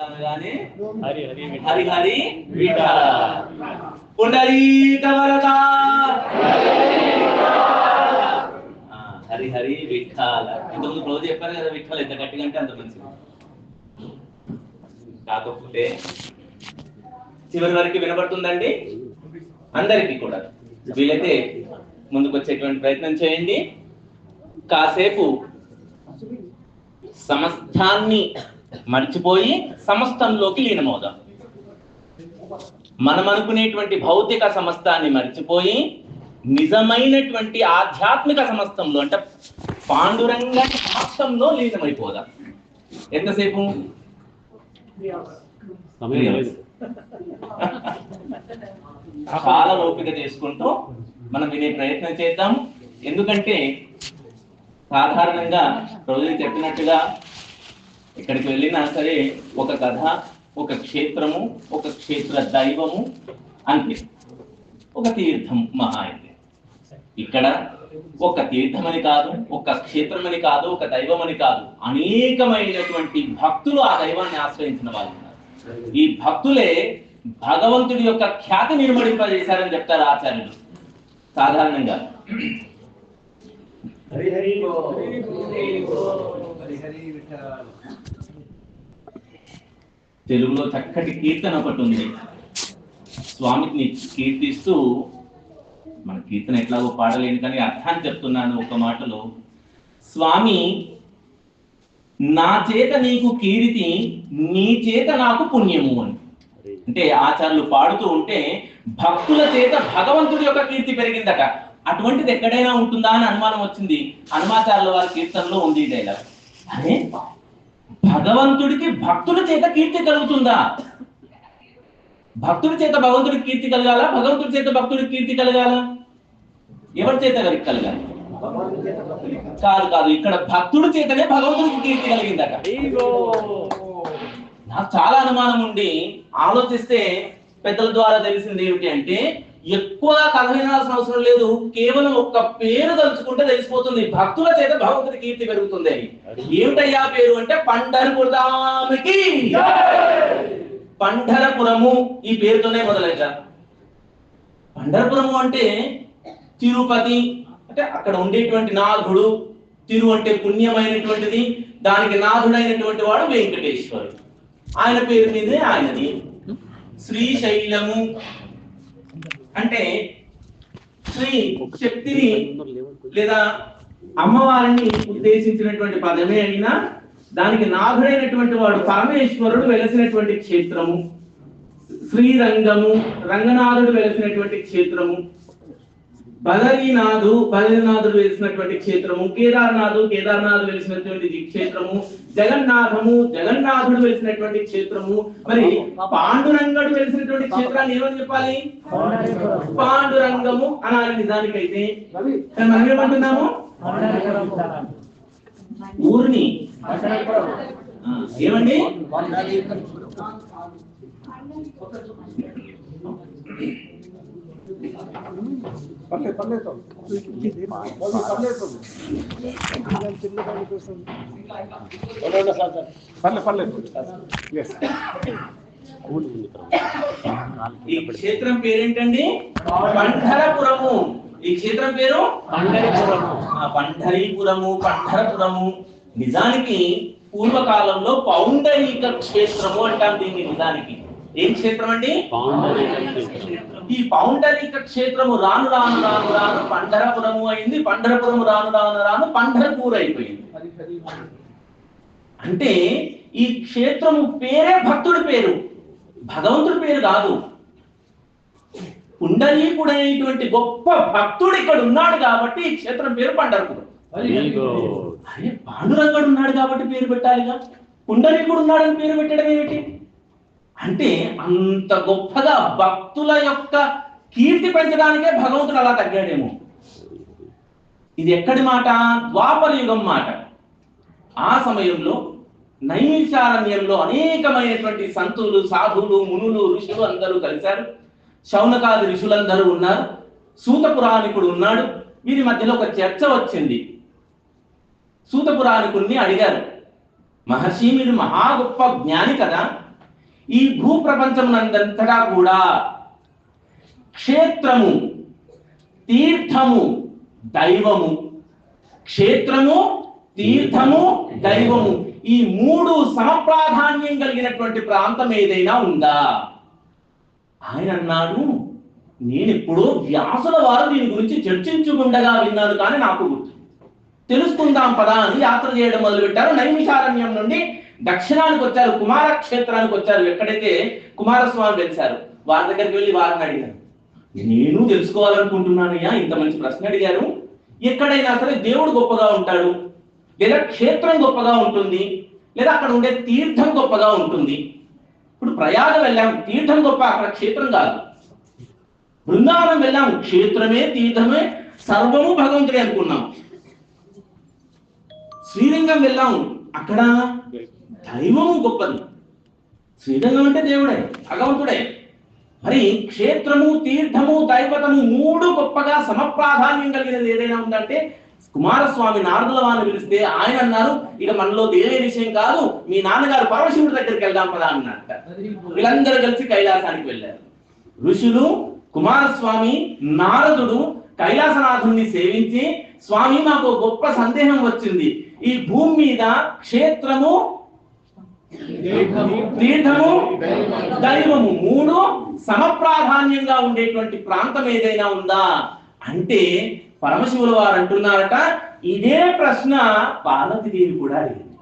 హరి హరి హరి హరి విఠల పుండరీక వరదా హరి హరి విఠల. ఇంతకుముందు రోజు చెప్పారు కదా, విఠల ఎంత గట్టిగా అంటే అంత మంచిది. కాకపోతే చివరి వరకు వినబడుతుందండి అందరికీ కూడా. వీలైతే ముందుకు వచ్చేటువంటి ప్రయత్నం చేయండి. కాసేపు సమస్తాన్ని మర్చిపోయి సమస్తంలోకి లీనమవుదాం. మనం అనుకునేటువంటి భౌతిక సమస్తాన్ని మర్చిపోయి నిజమైనటువంటి ఆధ్యాత్మిక సమస్తంలో అంటే పాండురంగ సమస్తంలో లీనమైపోదాం. ఎంతసేపు? చాలా ఓపిక చేసుకుంటూ మనం వినే ప్రయత్నం చేద్దాం. ఎందుకంటే సాధారణంగా రోజు చెప్పినట్టుగా ఇక్కడికి వెళ్ళినా సరే ఒక కథ, ఒక క్షేత్రము, ఒక క్షేత్ర దైవము, అంతే. ఒక తీర్థం మహా అయితే. ఇక్కడ ఒక తీర్థమని కాదు, ఒక క్షేత్రమని కాదు, ఒక దైవమని కాదు, అనేకమైనటువంటి భక్తులు ఆ దైవాన్ని ఆశ్రయించిన వాళ్ళు ఉన్నారు. ఈ భక్తులే భగవంతుడి యొక్క ఖ్యాతి నిర్మడింపజేశారని చెప్తారు ఆచార్యులు సాధారణంగా. తెలుగులో చక్కటి కీర్తన ఒకటి ఉంది. స్వామిని కీర్తిస్తూ, మన కీర్తన ఎట్లాగో పాడలేను కానీ అర్థాన్ని చెప్తున్నాను ఒక మాటలో. స్వామి, నా చేత నీకు కీర్తి, నీ చేత నాకు పుణ్యము అని. అంటే ఆచార్యులు పాడుతూ ఉంటే భక్తుల చేత భగవంతుడి యొక్క కీర్తి పెరిగిందట. అటువంటిది ఎక్కడైనా ఉంటుందా అని అనుమానం వచ్చింది. హనుమాచార్యుల వారి కీర్తనలో ఉంది ఈ డైలాగ్. అరే, భగవంతుడికి భక్తుల చేత కీర్తి కలుగుతుందా? భక్తుడి చేత భగవంతుడికి కీర్తి కలగాల, భగవంతుడి చేత భక్తుడికి కీర్తి కలగాల? ఎవరి చేత కలగాలి? కాదు కాదు, ఇక్కడ భక్తుడి చేతనే భగవంతుడికి కీర్తి కలిగిందట. నాకు చాలా అనుమానం ఉండి ఆలోచిస్తే పెద్దల ద్వారా తెలిసింది ఏమిటి అంటే, ఎక్కువగా కథ వినాల్సిన అవసరం లేదు, కేవలం ఒక్క పేరు తలుచుకుంటే తెలిసిపోతుంది భక్తుల చేత భగవంతుడి కీర్తి పెరుగుతుంది అని. ఏమిటయ్యా పేరు అంటే పండరపురామికి పండరపురము. ఈ పేరుతోనే మొదలైతారు. పండరపురము అంటే తిరుపతి, అంటే అక్కడ ఉండేటువంటి నాథుడు. తిరు అంటే పుణ్యమైనటువంటిది, దానికి నాథుడైనటువంటి వాడు వెంకటేశ్వరుడు. ఆయన పేరు మీదే ఆయనది. శ్రీశైలము అంటే శ్రీ శక్తిని లేదా అమ్మవారిని ఉద్దేశించినటువంటి పదమే అయినా దానికి నాథుడైనటువంటి వాడు పరమేశ్వరుడు వెలసినటువంటి క్షేత్రము. శ్రీరంగము, రంగనాథుడు వెలసినటువంటి క్షేత్రము. బదరీనాథుడు వెలిసినటువంటి క్షేత్రము. కేదార్నాథుడు వెలిసినటువంటి క్షేత్రము. జగన్నాథుడు వెలిసినటువంటి క్షేత్రము. మరి పాండురంగడు వెలిసినటువంటి క్షేత్రాన్ని ఏమని చెప్పాలి? పాండురంగము అనాలి నిజానికైతే. మనం ఏమంటున్నాము? ఊరిని ఏమండి? ఈ క్షేత్రం పేరేంటండి? పండరపురము. ఈ క్షేత్రం పేరు పండరీపురము. నిజానికి పూర్వకాలంలో పౌండరీక క్షేత్రము అంటాం దీన్ని. నిజానికి ఏం క్షేత్రం అండి? ఈ పౌండరీక క్షేత్రము రాను రాను రాను రాను పండరపురము అయింది. పండరపురము రాను రాను రాను పండరపూర్ అయిపోయింది. అంటే ఈ క్షేత్రము పేరే భక్తుడి పేరు, భగవంతుడి పేరు కాదు. పుండరీకుడైనటువంటి గొప్ప భక్తుడు ఇక్కడ ఉన్నాడు కాబట్టి ఈ క్షేత్రం పేరు పండరపురం. అరే, పాండురంగడు ఉన్నాడు కాబట్టి పేరు పెట్టాలిగా, పుండరీకుడు ఉన్నాడని పేరు పెట్టడం ఏమిటి? అంటే అంత గొప్పగా భక్తుల యొక్క కీర్తి పెంచడానికే భగవంతుడు అలా తగ్గాడేమో. ఇది ఎక్కడి మాట? ద్వాపర యుగం మాట. ఆ సమయంలో నైమిషారణ్యంలో అనేకమైనటువంటి సంతులు, సాధువులు, మునులు, ఋషులు అందరూ కలిశారు. శౌనకాది ఋషులందరూ ఉన్నారు. సూత పురాణికుడు ఉన్నాడు. వీరి మధ్యలో ఒక చర్చ వచ్చింది. సూత పురాణికుడిని అడిగారు, మహర్షి, మీరు మహా గొప్ప జ్ఞాని కదా, ఈ భూ ప్రపంచమునందంతటా కూడా క్షేత్రము, తీర్థము, దైవము, క్షేత్రము, తీర్థము, దైవము, ఈ మూడు సమప్రాధాన్యం కలిగినటువంటి ప్రాంతం ఏదైనా ఉందా? ఆయన అన్నాడు, నేను ఎప్పుడో వ్యాసుల వారు దీని గురించి చర్చించుకుండగా విన్నాను, కానీ నాకు గుర్తు. తెలుసుకుందాం పదా అని యాత్ర చేయడం మొదలుపెట్టారు. నైమిషారణ్యం నుండి దక్షిణానికి వచ్చారు, కుమార క్షేత్రానికి వచ్చారు. ఎక్కడైతే కుమారస్వామి వెలిశారు వారి దగ్గరికి వెళ్ళి వారిని అడిగారు, నేను తెలుసుకోవాలనుకుంటున్నానయ్యా, ఇంత మంచి ప్రశ్న అడిగారు. ఎక్కడైనా సరే దేవుడు గొప్పగా ఉంటాడు, లేదా క్షేత్రం గొప్పగా ఉంటుంది, లేదా అక్కడ ఉండే తీర్థం గొప్పగా ఉంటుంది. ఇప్పుడు ప్రయాగ వెళ్ళాం, తీర్థం గొప్ప, అక్కడ క్షేత్రం కాదు. బృందావనం వెళ్ళాం, క్షేత్రమే తీర్థమే సర్వము భగవంతుడే అనుకున్నాం. శ్రీరంగం వెళ్ళాం, అక్కడ దైవము గొప్పది. శ్రీరంగం అంటే దేవుడే, భగవంతుడే. మరి క్షేత్రము, తీర్థము, దైవతము మూడు గొప్పగా సమప్రాధాన్యం కలిగినది ఏదైనా ఉందంటే కుమారస్వామి నారదుల వారిని పిలిస్తే ఆయన అన్నారు, ఇక మనలో దేవే విషయం కాదు, మీ నాన్నగారు పరమశివుడి దగ్గరికి వెళ్దాం పదా అన్నట్ట. వీళ్ళందరూ కలిసి కైలాసానికి వెళ్ళారు. ఋషులు, కుమారస్వామి, నారదుడు కైలాసనాథుని సేవించి, స్వామి మాకు గొప్ప సందేహం వచ్చింది, ఈ భూమి మీద క్షేత్రము, తీర్థము, దైవము మూడు సమప్రాధాన్యంగా ఉండేటువంటి ప్రాంతం ఏదైనా ఉందా అంటే పరమశివుల వారు అంటున్నారట, ఇదే ప్రశ్న పార్వతీదేవి కూడా అడిగింది.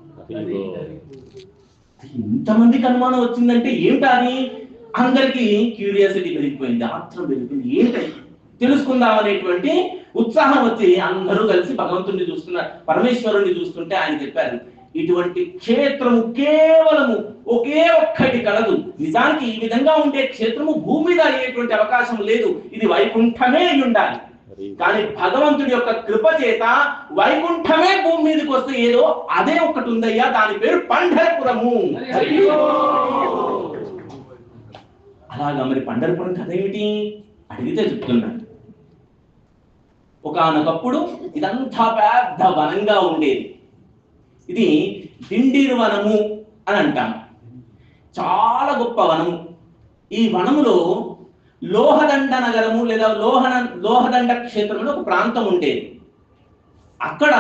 ఇంతమందికి అనుమానం వచ్చిందంటే ఏమిటది? అందరికీ క్యూరియాసిటీ పెరిగిపోయింది, ఆత్రం పెరిగిపోయింది, ఏంటి తెలుసుకుందాం అనేటువంటి ఉత్సాహం వచ్చి అందరూ కలిసి భగవంతుడిని చూస్తున్నారు. పరమేశ్వరుణ్ణి చూస్తుంటే ఆయన చెప్పారు, ఇటువంటి క్షేత్రము కేవలము ఒకే ఒక్కటి కలదు. నిజానికి ఈ విధంగా ఉండే క్షేత్రము భూమి మీద అయ్యేటువంటి అవకాశం లేదు, ఇది వైకుంఠమే అయి ఉండాలి. కానీ భగవంతుడి యొక్క కృప చేత వైకుంఠమే భూమి మీదకి వస్తే ఏదో అదే ఒకటి ఉందయ్యా, దాని పేరు పంఢరపురము. అలాగా మరి పంఢరపురం కథ ఏమిటి అడిగితే చెప్తున్నాడు. ఒకానొకప్పుడు ఇదంతా పెద్ద వనంగా ఉండేది. ఇది డిండీరు వనము అని అంటాం, చాలా గొప్ప వనము. ఈ వనములో లోహదండ నగరము లేదా లోహదండ క్షేత్రంలో ఒక ప్రాంతం ఉండేది. అక్కడ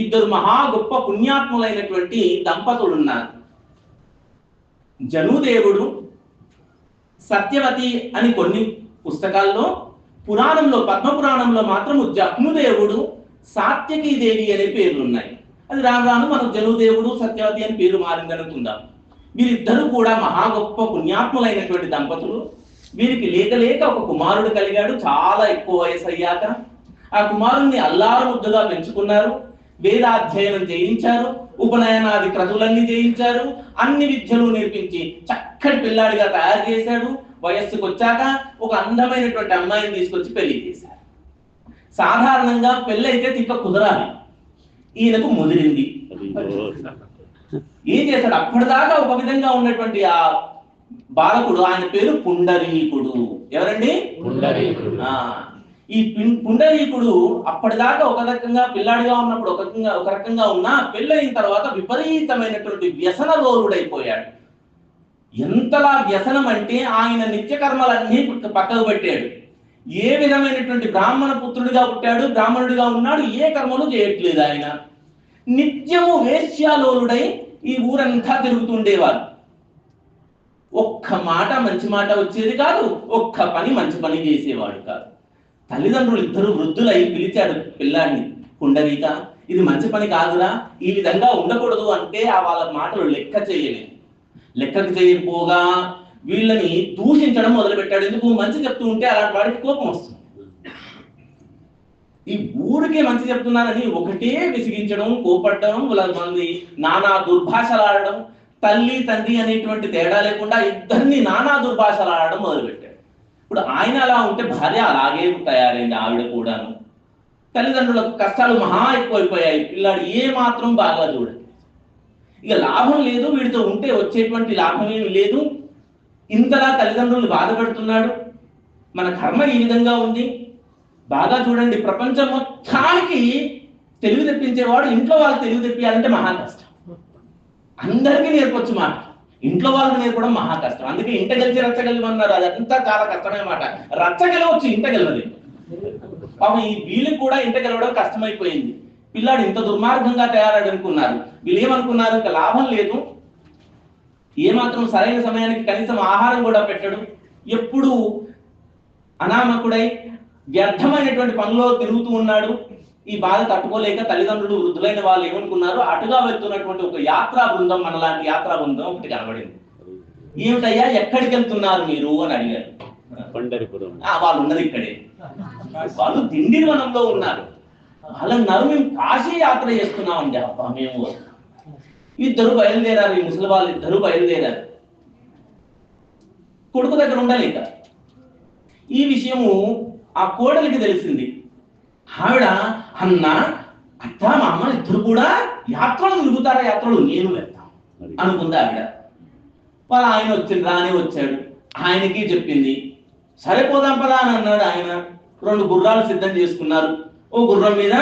ఇద్దరు మహా గొప్ప పుణ్యాత్ములైనటువంటి దంపతులు ఉన్నారు. జనుదేవుడు, సత్యవతి అని కొన్ని పుస్తకాల్లో, పురాణంలో పద్మపురాణంలో మాత్రము జహ్నుదేవుడు, సాత్యకీదేవి అనే పేర్లు ఉన్నాయి. అది రాను రాను మనకు జనుదేవుడు, సత్యవతి అని పేరు మారిందనుకుందాం. వీరిద్దరూ కూడా మహా గొప్ప పుణ్యాత్ములైనటువంటి దంపతులు. వీరికి లేక లేక ఒక కుమారుడు కలిగాడు. చాలా ఎక్కువ వయసు అయ్యాక ఆ కుమారుణ్ణి అల్లారు ముద్దుగా పెంచుకున్నారు. వేదాధ్యయనం చేయించారు, ఉపనయనాది క్రతువులన్నీ చేయించారు, అన్ని విద్యలు నేర్పించి చక్కటి పిల్లాడిగా తయారు చేశాడు. వయస్సుకు వచ్చాక ఒక అందమైనటువంటి అమ్మాయిని తీసుకొచ్చి పెళ్లి చేశారు. సాధారణంగా పెళ్ళి అయితే తిక్క కుదరాలి, ఈయనకు ముదిరింది. ఏం చేశాడు, అప్పటిదాకా ఒక విధంగా ఉన్నటువంటి ఆ బాలకుడు, ఆయన పేరు పుండరీకుడు. ఎవరండి? పుండరీకుడు. ఈ పుండరీకుడు అప్పటిదాకా ఒక రకంగా పిల్లాడిగా ఉన్నప్పుడు ఒక రకంగా ఉన్నా, పెళ్ళైన తర్వాత విపరీతమైనటువంటి వ్యసన లోలుడైపోయాడు. ఎంతలా వ్యసనం అంటే ఆయన నిత్యకర్మలన్నీ పక్కకు పెట్టాడు. ఏ విధమైనటువంటి బ్రాహ్మణ పుత్రుడిగా పుట్టాడు, బ్రాహ్మణుడిగా ఉన్నాడు, ఏ కర్మలు చేయట్లేదు. ఆయన నిత్యము వేశ్యాలోలుడై ఈ ఊరంతా తిరుగుతుండేవారు. ఒక్క మాట మంచి మాట వచ్చేది కాదు, ఒక్క పని మంచి పని చేసేవాడు కాదు. తల్లిదండ్రులు ఇద్దరు వృద్ధులై పిలిచాడు పిల్లాడిని, పుండరీక ఇది మంచి పని కాదురా, ఈ విధంగా ఉండకూడదు అంటే ఆ వాళ్ళ మాటలు లెక్క చేయలేదు. లెక్కకు చేయకపోగా వీళ్ళని దూషించడం మొదలుపెట్టాడు. ఎందుకు? మంచి చెప్తూ ఉంటే అలాంటి వాడికి కోపం వస్తుంది. ఈ ఊరికే మంచి చెప్తున్నారని ఒకటే విసిగించడం, కోపడడం, మంది నానా దుర్భాషలాడడం, తల్లి తండ్రి అనేటువంటి తేడా లేకుండా ఇద్దరిని నానా దుర్భాషలాడడం మొదలుపెట్టాడు. ఇప్పుడు ఆయన అలా ఉంటే భార్య అలాగే తయారైంది, ఆవిడ కూడాను. తల్లిదండ్రులకు కష్టాలు మహా ఎక్కువైపోయాయి. పిల్లాడు ఏ మాత్రం బాగా చూడండి, ఇక లాభం లేదు, వీడితో ఉంటే వచ్చేటువంటి లాభం ఏమి లేదు. ఇంతలా తల్లిదండ్రులు బాధపడుతున్నాడు. మన కర్మ ఈ విధంగా ఉంది. బాగా చూడండి, ప్రపంచం మొత్తానికి తెలివి తెప్పించేవాడు ఇంట్లో వాళ్ళు తెలివి తెప్పియాలంటే మహా కష్టం. అందరికీ నేర్పొచ్చు మాట, ఇంట్లో వాళ్ళకి నేర్పడం మహా కష్టం. అందుకే ఇంట గెలిచి రచ్చగలివి అన్నారు. అదంతా చాలా కష్టమైన మాట. రచ్చగెలవచ్చు, ఇంట గెలవది. పాపం ఈ వీళ్ళకి కూడా ఇంట గెలవడం కష్టమైపోయింది. పిల్లాడు ఇంత దుర్మార్గంగా తయారాడు అనుకున్నారు. వీళ్ళు ఏమనుకున్నారు, ఇంకా లాభం లేదు, ఏమాత్రం సరైన సమయానికి కనీసం ఆహారం కూడా పెట్టడు, ఎప్పుడు అనామకుడై వ్యర్థమైనటువంటి పనిలో తిరుగుతూ ఉన్నాడు. ఈ బాధ తట్టుకోలేక తల్లిదండ్రులు, వృద్ధులైన వాళ్ళు ఏమనుకున్నారు, అటుగా వెళ్తున్నటువంటి ఒక యాత్రా బృందం, మనలాంటి యాత్రా బృందం ఒకటి కనబడింది. ఏమిటయ్యా ఎక్కడికి వెళ్తున్నారు మీరు అని అడిగారు. వాళ్ళు ఉన్నది ఇక్కడే, వాళ్ళు దిండివనంలో ఉన్నారు. వాళ్ళన్నారు మేము కాశీ యాత్ర చేస్తున్నామండి. అబ్బా మేము ఇద్దరు బయలుదేరారు, ఈ ముసలి వాళ్ళు ఇద్దరు బయలుదేరారు. కొడుకు దగ్గర ఉండలేక ఈ విషయము ఆ కోడలికి తెలిసింది. ఆవిడ అన్న అత్త మా అమ్మ ఇద్దరు కూడా యాత్రలు తిరుగుతారా, యాత్రలు నేను వెళ్తాను అనుకుంది ఆవిడ. వాళ్ళ ఆయన వచ్చింది, రానే వచ్చాడు. ఆయనకి చెప్పింది. సరిపోదాం పదా అని అన్నాడు ఆయన. 2 గుర్రాలు సిద్ధం చేసుకున్నారు. ఓ గుర్రం మీద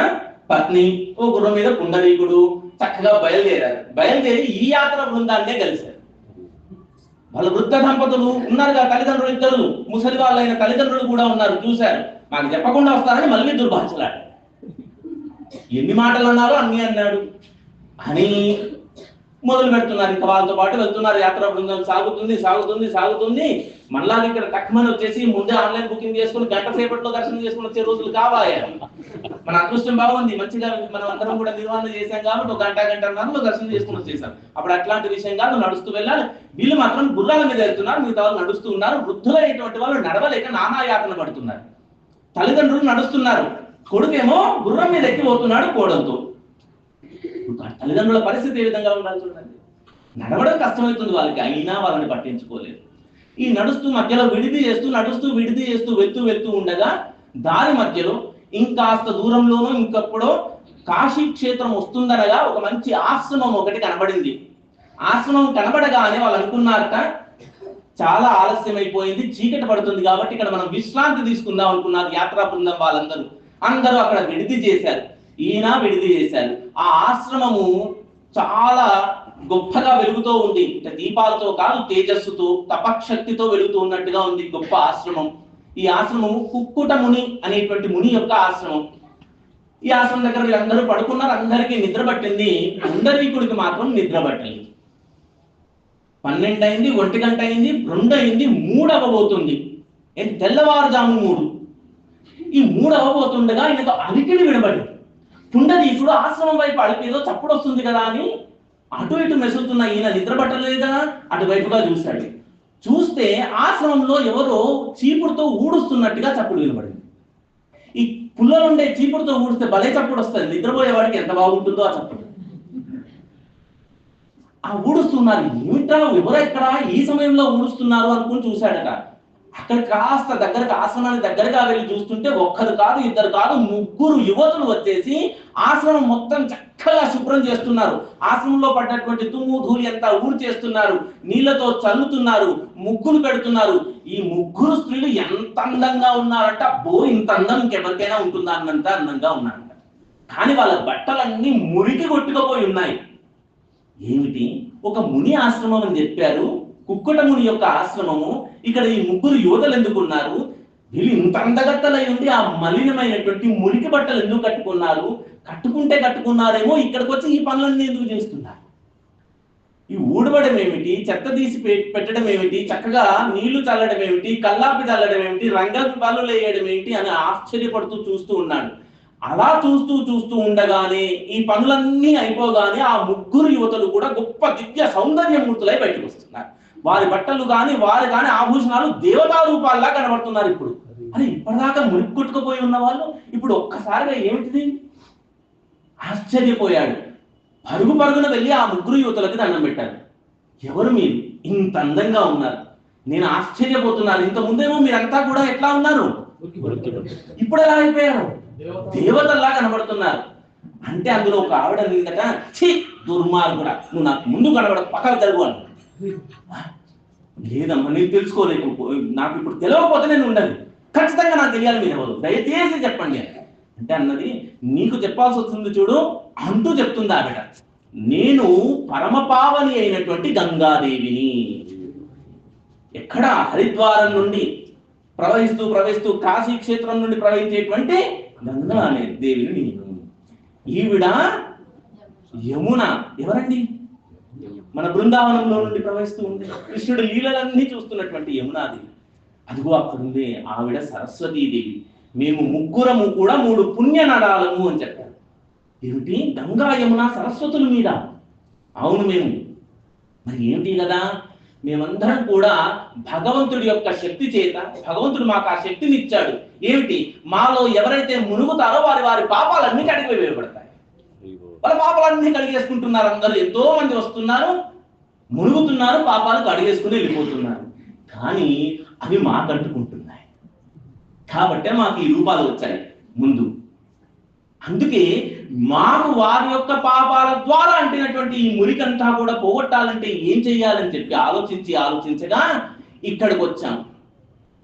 పత్ని, ఓ గుర్రం మీద పుండరీకుడు చక్కగా బయలుదేరారు. బయలుదేరి ఈ యాత్ర బృందాన్నే కలిశారు. వాళ్ళ వృద్ధ దంపతులు ఉన్నారుగా, తల్లిదండ్రులు ఇద్దరు, ముసలి వాళ్ళైన తల్లిదండ్రులు కూడా ఉన్నారు. చూశారు, మాకు చెప్పకుండా వస్తారని మళ్ళీ దుర్భాషలాడు. ఎన్ని మాటలు అన్నారో అన్ని అన్నాడు అని మొదలు పెడుతున్నారు. ఇంకా వాళ్ళతో పాటు వెళ్తున్నారు. యాత్రా బృందం సాగుతుంది సాగుతుంది సాగుతుంది. మళ్ళా ఇక్కడ తక్కువని వచ్చేసి ముందే ఆన్లైన్ బుకింగ్ చేసుకుని గంట సేపట్లో దర్శనం చేసుకుని వచ్చే రోజులు కావాలి. మన అదృష్టం బాగుంది, మంచిగా మనం అందరం కూడా నిర్వహణ చేశాం కాబట్టి ఒక గంటన్నరలో దర్శనం చేసుకుని వచ్చేసాం. అప్పుడు అట్లాంటి విషయం కాదు, నడుస్తూ వెళ్ళాలి. వీళ్ళు మాత్రం గుర్రాల మీద వెళ్తున్నారు, మిగతా వాళ్ళు నడుస్తూ ఉన్నారు. వృద్ధులైనటువంటి వాళ్ళు నడవలేక నానా యాతన పడుతున్నారు. తల్లిదండ్రులు నడుస్తున్నారు, కొడుకేమో గుర్రం మీద ఎక్కి పోతున్నాడు కోడలతో. తల్లిదండ్రుల పరిస్థితి ఏ విధంగా ఉండాలి చూడండి. నడవడం కష్టమవుతుంది వాళ్ళకి, అయినా వాళ్ళని పట్టించుకోలేదు. ఈ నడుస్తూ మధ్యలో విడిది చేస్తూ నడుస్తూ విడిది చేస్తూ వెళ్తూ ఉండగా దారి మధ్యలో ఇంకాస్త దూరంలోనూ ఇంకప్పుడో కాశీ క్షేత్రం వస్తుందనగా ఒక మంచి ఆశ్రమం ఒకటి కనబడింది. ఆశ్రమం కనబడగానే వాళ్ళు అనుకున్నారట, చాలా ఆలస్యం అయిపోయింది, చీకటి పడుతుంది కాబట్టి ఇక్కడ మనం విశ్రాంతి తీసుకుందాం అనుకున్నారు. యాత్రా బృందం వాళ్ళందరూ అందరూ అక్కడ విడిది చేశారు. ఈయన విడిది చేశారు. ఆ ఆశ్రమము చాలా గొప్పగా వెలుగుతూ ఉంది. దీపాలతో కాదు, తేజస్సుతో, తపశక్తితో వెలుగుతూ ఉన్నట్టుగా ఉంది గొప్ప ఆశ్రమం. ఈ ఆశ్రమము కుక్కుట ముని అనేటువంటి ముని యొక్క ఆశ్రమం. ఈ ఆశ్రమం దగ్గర వీళ్ళందరూ పడుకున్నారు. అందరికీ నిద్ర పట్టింది. పుండరీకుడికి మాత్రం నిద్ర పట్టలేదు. 12 అయింది, 1 గంట అయింది, 2 అయింది, 3 అవ్వబోతుంది. తెల్లవారుజాము 3. ఈ 3 అవ్వబోతుండగా ఈయనకు అలికిడి వినబడింది. పుండరీకుడు ఆశ్రమం వైపు అడిపేదో చప్పుడు వస్తుంది కదా అని అటు ఇటు మెసులుతున్న ఈయన నిద్ర పట్టలేదు కదా, అటువైపుగా చూశాడు. చూస్తే ఆశ్రమంలో ఎవరో చీపుడుతో ఊడుస్తున్నట్టుగా చప్పుడు వినబడింది. ఈ పుల్లలుండే చీపుడుతో ఊడిస్తే భలే చప్పుడు వస్తుంది. నిద్రపోయేవాడికి ఎంత బాగుంటుందో ఆ చప్పుడు. ఆ ఊడుస్తున్నారు. ఏమిటా, ఎవరెక్కడా ఈ సమయంలో ఊడుస్తున్నారు అనుకుని చూశాడట. అక్కడ కాస్త దగ్గరకు, ఆశ్రమానికి దగ్గరగా వెళ్ళి చూస్తుంటే ఒక్కరు కాదు, ఇద్దరు కాదు, 3 యువతులు వచ్చేసి ఆశ్రమం మొత్తం చక్కగా శుభ్రం చేస్తున్నారు. ఆశ్రమంలో పడ్డటువంటి దుమ్ము ధూళి అంతా ఊడి చేస్తున్నారు, నీళ్లతో చల్లుతున్నారు, ముగ్గులు పెడుతున్నారు. ఈ 3 స్త్రీలు ఎంత అందంగా ఉన్నారంట, ఇంత అందం ఇంకెవరికైనా ఉంటుందా అన్నంత అందంగా ఉన్నారంట. కానీ వాళ్ళ బట్టలన్నీ మురికి కొట్టుకుపోయి ఉన్నాయి. ఏమిటి, ఒక ముని ఆశ్రమం అని చెప్పారు, కుక్కుట ముని యొక్క ఆశ్రమము. ఇక్కడ ఈ 3 యువతలు ఎందుకున్నారు? వీళ్ళు ఇంత అందగత్తలై ఉండి ఆ మలినమైనటువంటి మురికి బట్టలు ఎందుకు కట్టుకున్నారు? కట్టుకున్నారేమో, ఇక్కడికి వచ్చి ఈ పనులన్నీ ఎందుకు చేస్తున్నారు? ఈ ఊడవడం ఏమిటి, చెత్త తీసి పెట్టడం ఏమిటి, చక్కగా నీళ్లు చల్లడం ఏమిటి, కల్లాపి చల్లడం ఏమిటి, రంగపు పనులు వేయడం ఏమిటి అని ఆశ్చర్యపడుతూ చూస్తూ ఉన్నాడు. అలా చూస్తూ ఉండగానే ఈ పనులన్నీ అయిపోగానే ఆ 3 యువతలు కూడా గొప్ప దివ్య సౌందర్యమూర్తులై బయటకు వస్తున్నారు. వారి బట్టలు కానీ వారి కానీ ఆభూషణాలు దేవతా రూపాల్లా కనబడుతున్నారు. ఇప్పుడు అని ఇప్పటిదాకా మురికి కొట్టుకుపోయి ఉన్న వాళ్ళు ఇప్పుడు ఒక్కసారిగా ఏమిటిది ఆశ్చర్యపోయాడు. పరుగున వెళ్ళి ఆ 3 యువతులకి దండం పెట్టారు. ఎవరు మీరు, ఇంత అందంగా ఉన్నారు, నేను ఆశ్చర్యపోతున్నాను. ఇంత ముందేమో మీరంతా కూడా ఎట్లా ఉన్నారు, ఇప్పుడు ఎలా అయిపోయారు, దేవతల్లా కనబడుతున్నారు. అంటే అందులో ఒక ఆవిడ నిందట, ఛీ దుర్మార్గుడా, నువ్వు నాకు ముందు కనబడక పక్కకు జరుగు అని. లేదమ్మా, నేను తెలుసుకోలేకు, నాకు ఇప్పుడు తెలియకపోతే నేను ఉండదు, ఖచ్చితంగా నాకు తెలియాలి, మీరు ఎవరు, దయచేసి చెప్పండి అంటే అన్నది. నీకు చెప్పాల్సి వస్తుంది చూడు అంటూ చెప్తుంది ఆవిడ. నేను పరమపావని అయినటువంటి గంగాదేవిని. ఎక్కడ? హరిద్వారం నుండి ప్రవహిస్తూ కాశీ క్షేత్రం నుండి ప్రవహించేటువంటి గంగా అనే దేవిని నేను. ఈవిడ యమున. ఎవరండి? మన బృందావనంలో నుండి ప్రవహిస్తూ ఉంది, కృష్ణుడి లీలలన్నీ చూస్తున్నటువంటి యమునాదేవి. అదిగో అక్కడుంది ఆవిడ సరస్వతీదేవి. మేము ముగ్గురము కూడా 3 పుణ్య నడాలము అని చెప్పారు. ఏమిటి? గంగా యమున సరస్వతుల మీద. అవును మేము. మరి ఏంటి కదా, మేమందరం కూడా భగవంతుడి యొక్క శక్తి చేత, భగవంతుడు మాకు ఆ శక్తిని ఇచ్చాడు. ఏమిటి? మాలో ఎవరైతే మునుగుతారో వారి పాపాలన్నీ కడిగి వేయబడతాయి. వాళ్ళ పాపాలన్నీ కడిగేసుకుంటున్నారు. అందరూ ఎంతో మంది వస్తున్నారు, మునుగుతున్నారు, పాపాలు కడిగేసుకుని వెళ్ళిపోతున్నారు. కానీ అవి మాకు అంటుకుంటున్నాయి. కాబట్టే మాకు ఈ రూపాలు వచ్చాయి ముందు. అందుకే మాకు వారి యొక్క పాపాల ద్వారా అంటినటువంటి ఈ మురికంతా కూడా పోగొట్టాలంటే ఏం చెయ్యాలని చెప్పి ఆలోచించగా ఇక్కడికి వచ్చాం.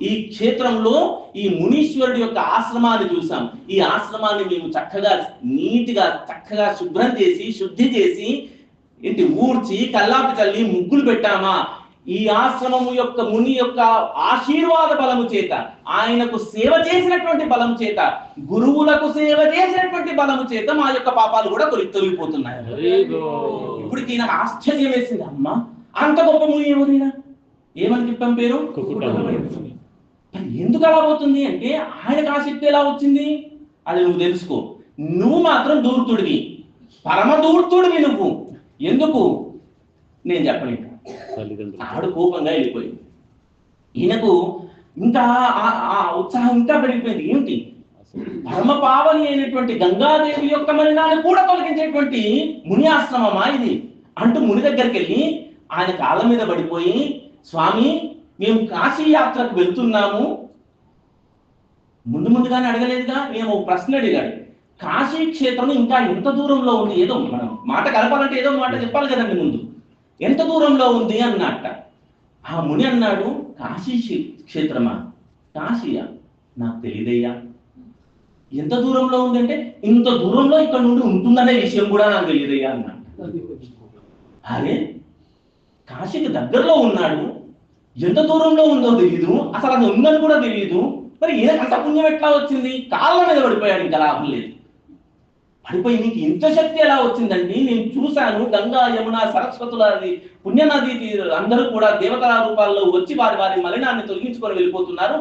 ఈ క్షేత్రంలో ఈ మునీశ్వరుడి యొక్క ఆశ్రమాన్ని చూసాం. ఈ ఆశ్రమాన్ని మేము చక్కగా నీట్గా చక్కగా శుభ్రం చేసి, శుద్ధి చేసి, ఊడ్చి, కల్లాపి చల్లి ముగ్గులు పెట్టామా. ఈ ఆశ్రమము యొక్క ముని యొక్క ఆశీర్వాద బలము చేత, ఆయనకు సేవ చేసినటువంటి బలము చేత, గురువులకు సేవ చేసినటువంటి బలము చేత మా యొక్క పాపాలు కూడా తొలగిపోతున్నాయి. ఇప్పుడు ఈయన ఆశ్చర్యం వేసింది. అమ్మ, అంత గొప్ప ముని ఎవరైనా? ఏమని చెప్పాం పేరు? ఎందుకు అలా పోతుంది అంటే, ఆయనకు ఆ శక్తి ఎలా వచ్చింది అది నువ్వు తెలుసుకో. నువ్వు మాత్రం దూర్తుడివి, పరమ దూర్తుడివి నువ్వు. ఎందుకు? నేను చెప్పను. ఆవిడ కోపంగా వెళ్ళిపోయింది. ఈయనకు ఇంకా ఆ ఉత్సాహం ఇంకా పెరిగిపోయింది. ఏమిటి? పరమ పావని అయినటువంటి గంగాదేవి యొక్క మలినాన్ని కూడా తొలగించేటువంటి ముని ఆశ్రమమా ఇది అంటూ ముని దగ్గరికి వెళ్ళి ఆయన కాళ్ళ మీద పడిపోయి, స్వామి, మేము కాశీ యాత్రకు వెళ్తున్నాము. ముందుగానే అడగలేదుగా, మేము ప్రశ్న అడిగాడు. కాశీ క్షేత్రం ఇంకా ఎంత దూరంలో ఉంది? ఏదో మనం మాట కలపాలంటే ఏదో మాట చెప్పాలి కదండి ముందు. ఎంత దూరంలో ఉంది అన్నట్ట. ఆ ముని అన్నాడు, కాశీ క్షేత్రమా? కాశీయా? నాకు తెలియదయ్యా. ఎంత దూరంలో ఉందంటే, ఇంత దూరంలో ఇక్కడ నుండి ఉంటుందనే విషయం కూడా నాకు తెలియదయ్యా అన్నాడు. అరే, కాశీకి దగ్గరలో ఉన్నాడు, ఎంత దూరంలో ఉందో తెలియదు, అసలు అది ఉందని కూడా తెలియదు. మరి ఈయనకంత పుణ్యం ఎట్లా వచ్చింది? కాళ్ళ మీద పడిపోయాడు, ఇంకా లాభం లేదు. పడిపోయి నీకు ఇంత శక్తి ఎలా వచ్చిందండి? నేను చూశాను, గంగా యమున సరస్వతుల పుణ్యనది అందరూ కూడా దేవతల రూపాల్లో వచ్చి వారి మలినాన్ని తొలగించుకొని వెళ్ళిపోతున్నారు.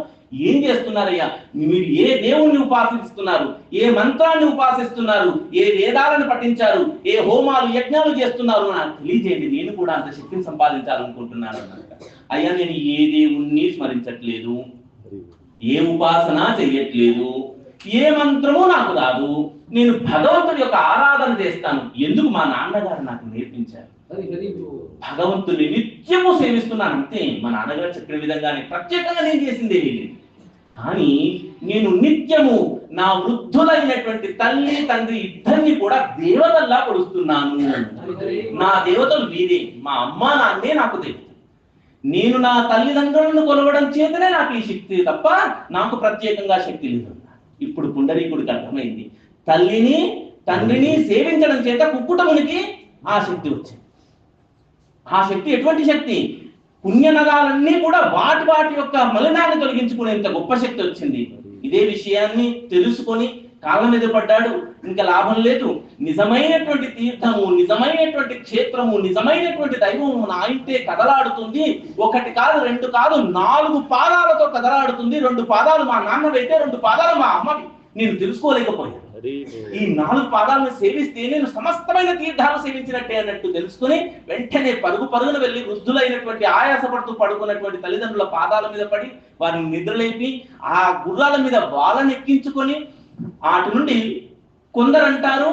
ఏం చేస్తున్నారయ్యా మీరు? ఏ దేవుణ్ణి ఉపాసిస్తున్నారు? ఏ మంత్రాన్ని ఉపాసిస్తున్నారు? ఏ వేదాలను పఠించారు? ఏ హోమాలు యజ్ఞాలు చేస్తున్నారు? నాకు తెలియజేయండి, నేను కూడా అంత శక్తిని సంపాదించాలనుకుంటున్నాను అన్నమాట. అయ్యా, నేను ఏ దేవుణ్ణి స్మరించట్లేదు, ఏ ఉపాసన చెయ్యట్లేదు, ఏ మంత్రము నాకు రాదు. నేను భగవంతుడి యొక్క ఆరాధన చేస్తాను. ఎందుకు? మా నాన్నగారు నాకు నేర్పించారు. భగవంతుని నిత్యము సేవిస్తున్నాను, అంతే. మా నాన్నగారు చెప్పిన విధంగానే ప్రత్యేకంగా నేను చేసింది ఏమీ లేదు. కానీ నేను నిత్యము నా వృద్ధులైనటువంటి తల్లి తండ్రి ఇద్దరిని కూడా దేవతల్లా కొలుస్తున్నాను. నా దేవతలు వీరే, మా అమ్మ నాన్నే నాకు దేవత. నేను నా తల్లిదండ్రులను కొలవడం చేతనే నాకు ఈ శక్తి తప్ప నాకు ప్రత్యేకంగా శక్తి లేదు. ఇప్పుడు పుండరీకుడికి అర్థమైంది, తల్లిని తండ్రిని సేవించడం చేత కుక్కుటమునికి ఆ శక్తి వచ్చింది. ఆ శక్తి ఎటువంటి శక్తి? పుణ్యనగాలన్నీ కూడా వాటి యొక్క మలినాన్ని తొలగించుకునేంత గొప్ప శక్తి వచ్చింది. ఇదే విషయాన్ని తెలుసుకొని కాళ్ళ మీద పడ్డాడు. ఇంకా లాభం లేదు. నిజమైనటువంటి తీర్థము, నిజమైనటువంటి క్షేత్రము, నిజమైనటువంటి దైవము నా ఇంటే కదలాడుతుంది. 1 కాదు, 2 కాదు, 4 పాదాలతో కదలాడుతుంది. 2 పాదాలు మా నాన్నవైతే 2 పాదాలు మా అమ్మవి. నేను తెలుసుకోలేకపోయాను. ఈ 4 పాదాలను సేవిస్తే నేను సమస్తమైన తీర్థాలు సేవించినట్టే అన్నట్టు తెలుసుకుని వెంటనే పరుగున వెళ్ళి వృద్ధులైనటువంటి ఆయాసపడుతూ పడుకున్నటువంటి తల్లిదండ్రుల పాదాల మీద పడి వారిని నిద్రలేపి ఆ గుర్రాల మీద వాళ్ళని ఎక్కించుకొని అటు నుండి కొందరంటారు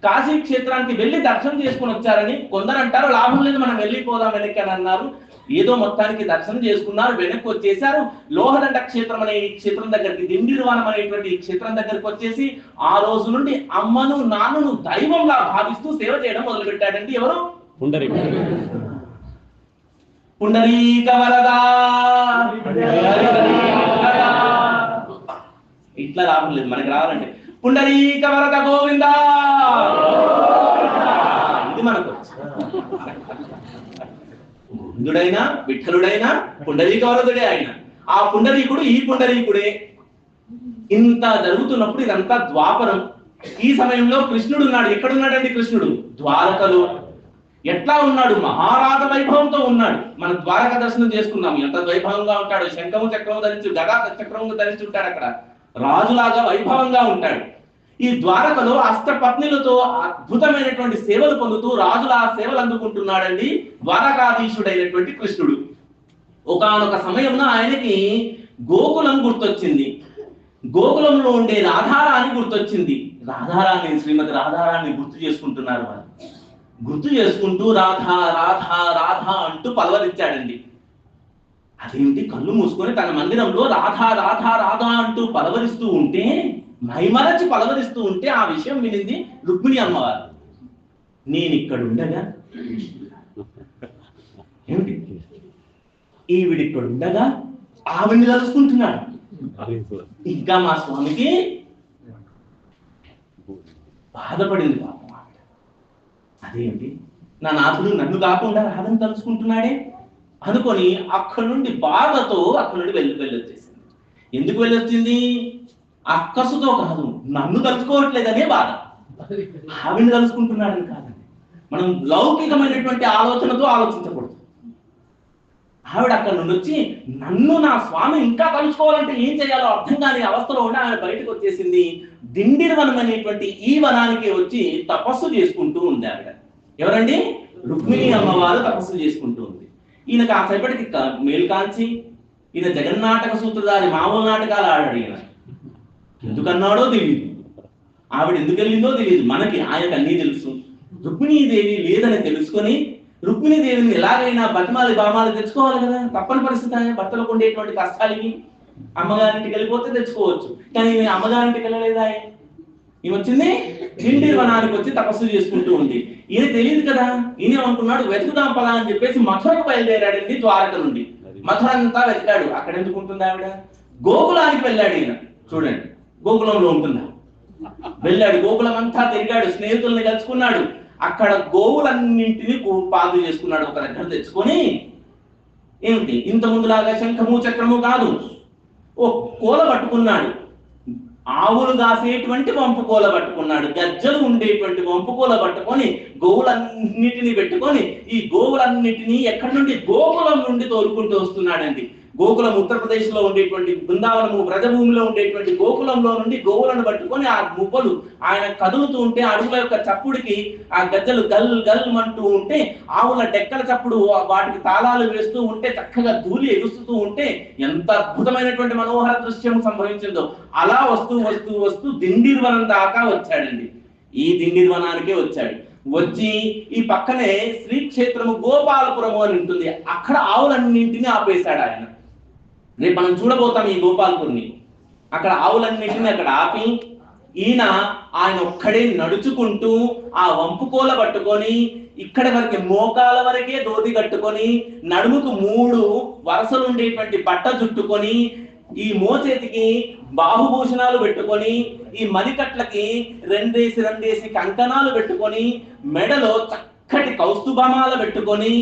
కాశీ క్షేత్రానికి వెళ్ళి దర్శనం చేసుకుని వచ్చారని, కొందరంటారు లాభం లేదు మనం వెళ్ళిపోదాం వెనక్కి అని అన్నారు. ఏదో మొత్తానికి దర్శనం చేసుకున్నారు, వెనక్కి వచ్చేసారు. లోహదండ క్షేత్రం అనే ఈ క్షేత్రం దగ్గరికి, దిండిర్వాణం అనేటువంటి ఈ క్షేత్రం దగ్గరికి వచ్చేసి ఆ రోజు నుండి అమ్మను నాన్నను దైవంలా భావిస్తూ సేవ చేయడం మొదలు పెట్టాడండి. ఎవరు? పుండరీక వరదా. ఇట్లా రావడం లేదు, మనకి రావాలంటే పుండరీక వరద గోవిందా. ఇది మనకు. గోవిందుడైనా విఠలుడైనా పుండరీకవరదుడే ఆయన. ఆ పుండరీకుడు ఈ పుండరీకుడే. ఇంత జరుగుతున్నప్పుడు ఇదంతా ద్వాపరం. ఈ సమయంలో కృష్ణుడు ఉన్నాడు. ఎక్కడున్నాడండి కృష్ణుడు? ద్వారకలో. ఎట్లా ఉన్నాడు? మహారాజ వైభవంతో ఉన్నాడు. మన ద్వారక దర్శనం చేసుకున్నాము. ఎంత వైభవంగా ఉంటాడు. శంఖము చక్రము ధరించి, గదా చక్రము ధరించి ఉంటాడు. అక్కడ రాజులాగా వైభవంగా ఉంటాడు. ఈ ద్వారకలో అష్టపత్నులతో అద్భుతమైనటువంటి సేవలు పొందుతూ రాజుల ఆ సేవలు అందుకుంటున్నాడండి ద్వారకాధీశుడైనటువంటి కృష్ణుడు. ఒకానొక సమయంలో ఆయనకి గోకులం గుర్తొచ్చింది. గోకులంలో ఉండే రాధారాణి గుర్తొచ్చింది. రాధారాణి, శ్రీమతి రాధారాణి గుర్తు చేసుకుంటున్నారు వాళ్ళు. గుర్తు చేసుకుంటూ రాధా రాధా రాధా అంటూ పలవరించాడండి. అదేంటి? కళ్ళు మూసుకొని తన మందిరంలో రాధా రాధా రాధా అంటూ పలవరిస్తూ ఉంటే, మైమరచి పలవరిస్తూ ఉంటే ఆ విషయం వినింది రుక్మిణి అమ్మవారు. నేను ఇక్కడ ఉండగా ఏమిటి ఈవిడిక్కడ ఉండగా ఆవిడ్ని కలుసుకుంటున్నాడు. ఇంకా మా స్వామికి బాధపడింది పాపం. అదేంటి, నా నాథుడు నన్ను కాకుండా రాధని తలుచుకుంటున్నాడే అనుకొని అక్కడి నుండి బాధతో అక్కడి నుండి వెళ్ళొచ్చేసింది. ఎందుకు వెళ్ళొచ్చింది? అక్కసుతో కాదు, నన్ను తలుచుకోవట్లేదనే బాధ. ఆవిడ్ని తలుచుకుంటున్నాడని కాదండి. మనం లౌకికమైనటువంటి ఆలోచనతో ఆలోచించకూడదు. ఆవిడ అక్కడి నుండి వచ్చి నన్ను నా స్వామి ఇంకా తలుచుకోవాలంటే ఏం చేయాలో అర్థం కాని అవస్థలో ఉండి ఆమె బయటకు వచ్చేసింది. దిండిరి వనం అనేటువంటి ఈ వనానికి వచ్చి తపస్సు చేసుకుంటూ ఉంది ఆవిడ. ఎవరండి? రుక్మిణి అమ్మవారు తపస్సు చేసుకుంటూ ఉంది. ఈయన కాసేపటికి మేలు కాల్చి, ఈయన జగన్నాటక సూత్రధారి, మామూలు నాటకాలు ఆడాడు. ఈయన ఎందుకన్నాడో తెలియదు, ఆవిడ ఎందుకు వెళ్ళిందో తెలియదు. మనకి ఆయనకు అన్నీ తెలుసు. రుక్మిణీదేవి లేదని తెలుసుకొని రుక్మిణీదేవిని ఎలాగైనా బతిమాలి బామాలి తెచ్చుకోవాలి కదా. తప్పని పరిస్థితి. భర్తలకు ఉండేటువంటి కష్టాలకి అమ్మగారింటికి వెళ్ళిపోతే తెచ్చుకోవచ్చు. కానీ ఈమె అమ్మగారింటికి వెళ్ళలేదా? ఈమె వచ్చింది దిండిరి వనానికి వచ్చి తపస్సు చేసుకుంటూ ఉంది. ఈయన తెలియదు కదా. ఈయన అనుకున్నాడు వెతుకుదాం పదా అని చెప్పేసి మథురకు బయలుదేరాడండి. ద్వారక నుండి మథుర అంతా వెతికాడు. అక్కడ ఎందుకు ఉంటుంది ఆవిడ? గోకులానికి వెళ్ళాడు ఈయన. చూడండి, గోకులంలో ఉంటుందా? వెళ్ళాడు, గోకులం అంతా తిరిగాడు, స్నేహితుల్ని కలుసుకున్నాడు. అక్కడ గోవులన్నింటినీ పాదు చేసుకున్నాడు. ఒక దగ్గర తెచ్చుకొని ఏమిటి ఇంత ముందులాగా శంఖము చక్రము కాదు, ఓ కోల పట్టుకున్నాడు. ఆవులు కాసేటువంటి వంపు కోల పట్టుకున్నాడు. గజ్జలు ఉండేటువంటి వంపు కోల పట్టుకొని గోవులన్నిటినీ పెట్టుకొని ఈ గోవులన్నిటినీ ఎక్కడి నుండి? గోకులం నుండి తోలుకుంటూ వస్తున్నాడండి. గోకులం ఉత్తరప్రదేశ్ లో ఉండేటువంటి బృందావనము వ్రజభూమిలో ఉండేటువంటి గోకులంలో నుండి గోవులను పట్టుకొని ఆ మువ్వలు ఆయన కదులుతూ ఉంటే అడుగుల యొక్క చప్పుడికి ఆ గజ్జలు గల్ గల్ అంటూ ఉంటే, ఆవుల డెక్కల చప్పుడు వాటికి తాళాలు వేస్తూ ఉంటే, చక్కగా ధూళి ఎగుస్తూ ఉంటే ఎంత అద్భుతమైనటువంటి మనోహర దృశ్యం సంభవించిందో. అలా వస్తూ వస్తూ వస్తూ దిండిరి వనం దాకా వచ్చాడండి. ఈ దిండిరి వనానికే వచ్చాడు. వచ్చి ఈ పక్కనే శ్రీక్షేత్రము గోపాలపురము అని ఉంటుంది. అక్కడ ఆవులన్నింటినీ ఆపేశాడు ఆయన. రేపు మనం చూడబోతాం ఈ గోపాలపురిని. అక్కడ ఆవులన్నింటినీ అక్కడ ఆపి ఆయన ఒక్కడే నడుచుకుంటూ ఆ వంపుకోల పట్టుకొని ఇక్కడ వరకు మోకాల వరకే ధోతి కట్టుకొని నడుముకు 3 వరసలు ఉండేటువంటి బట్ట చుట్టుకొని ఈ మోచేతికి బాహుభూషణాలు పెట్టుకొని ఈ మణికట్లకి రెండేసి కంకణాలు పెట్టుకొని మెడలో చక్కటి కౌస్తుభమాల పెట్టుకొని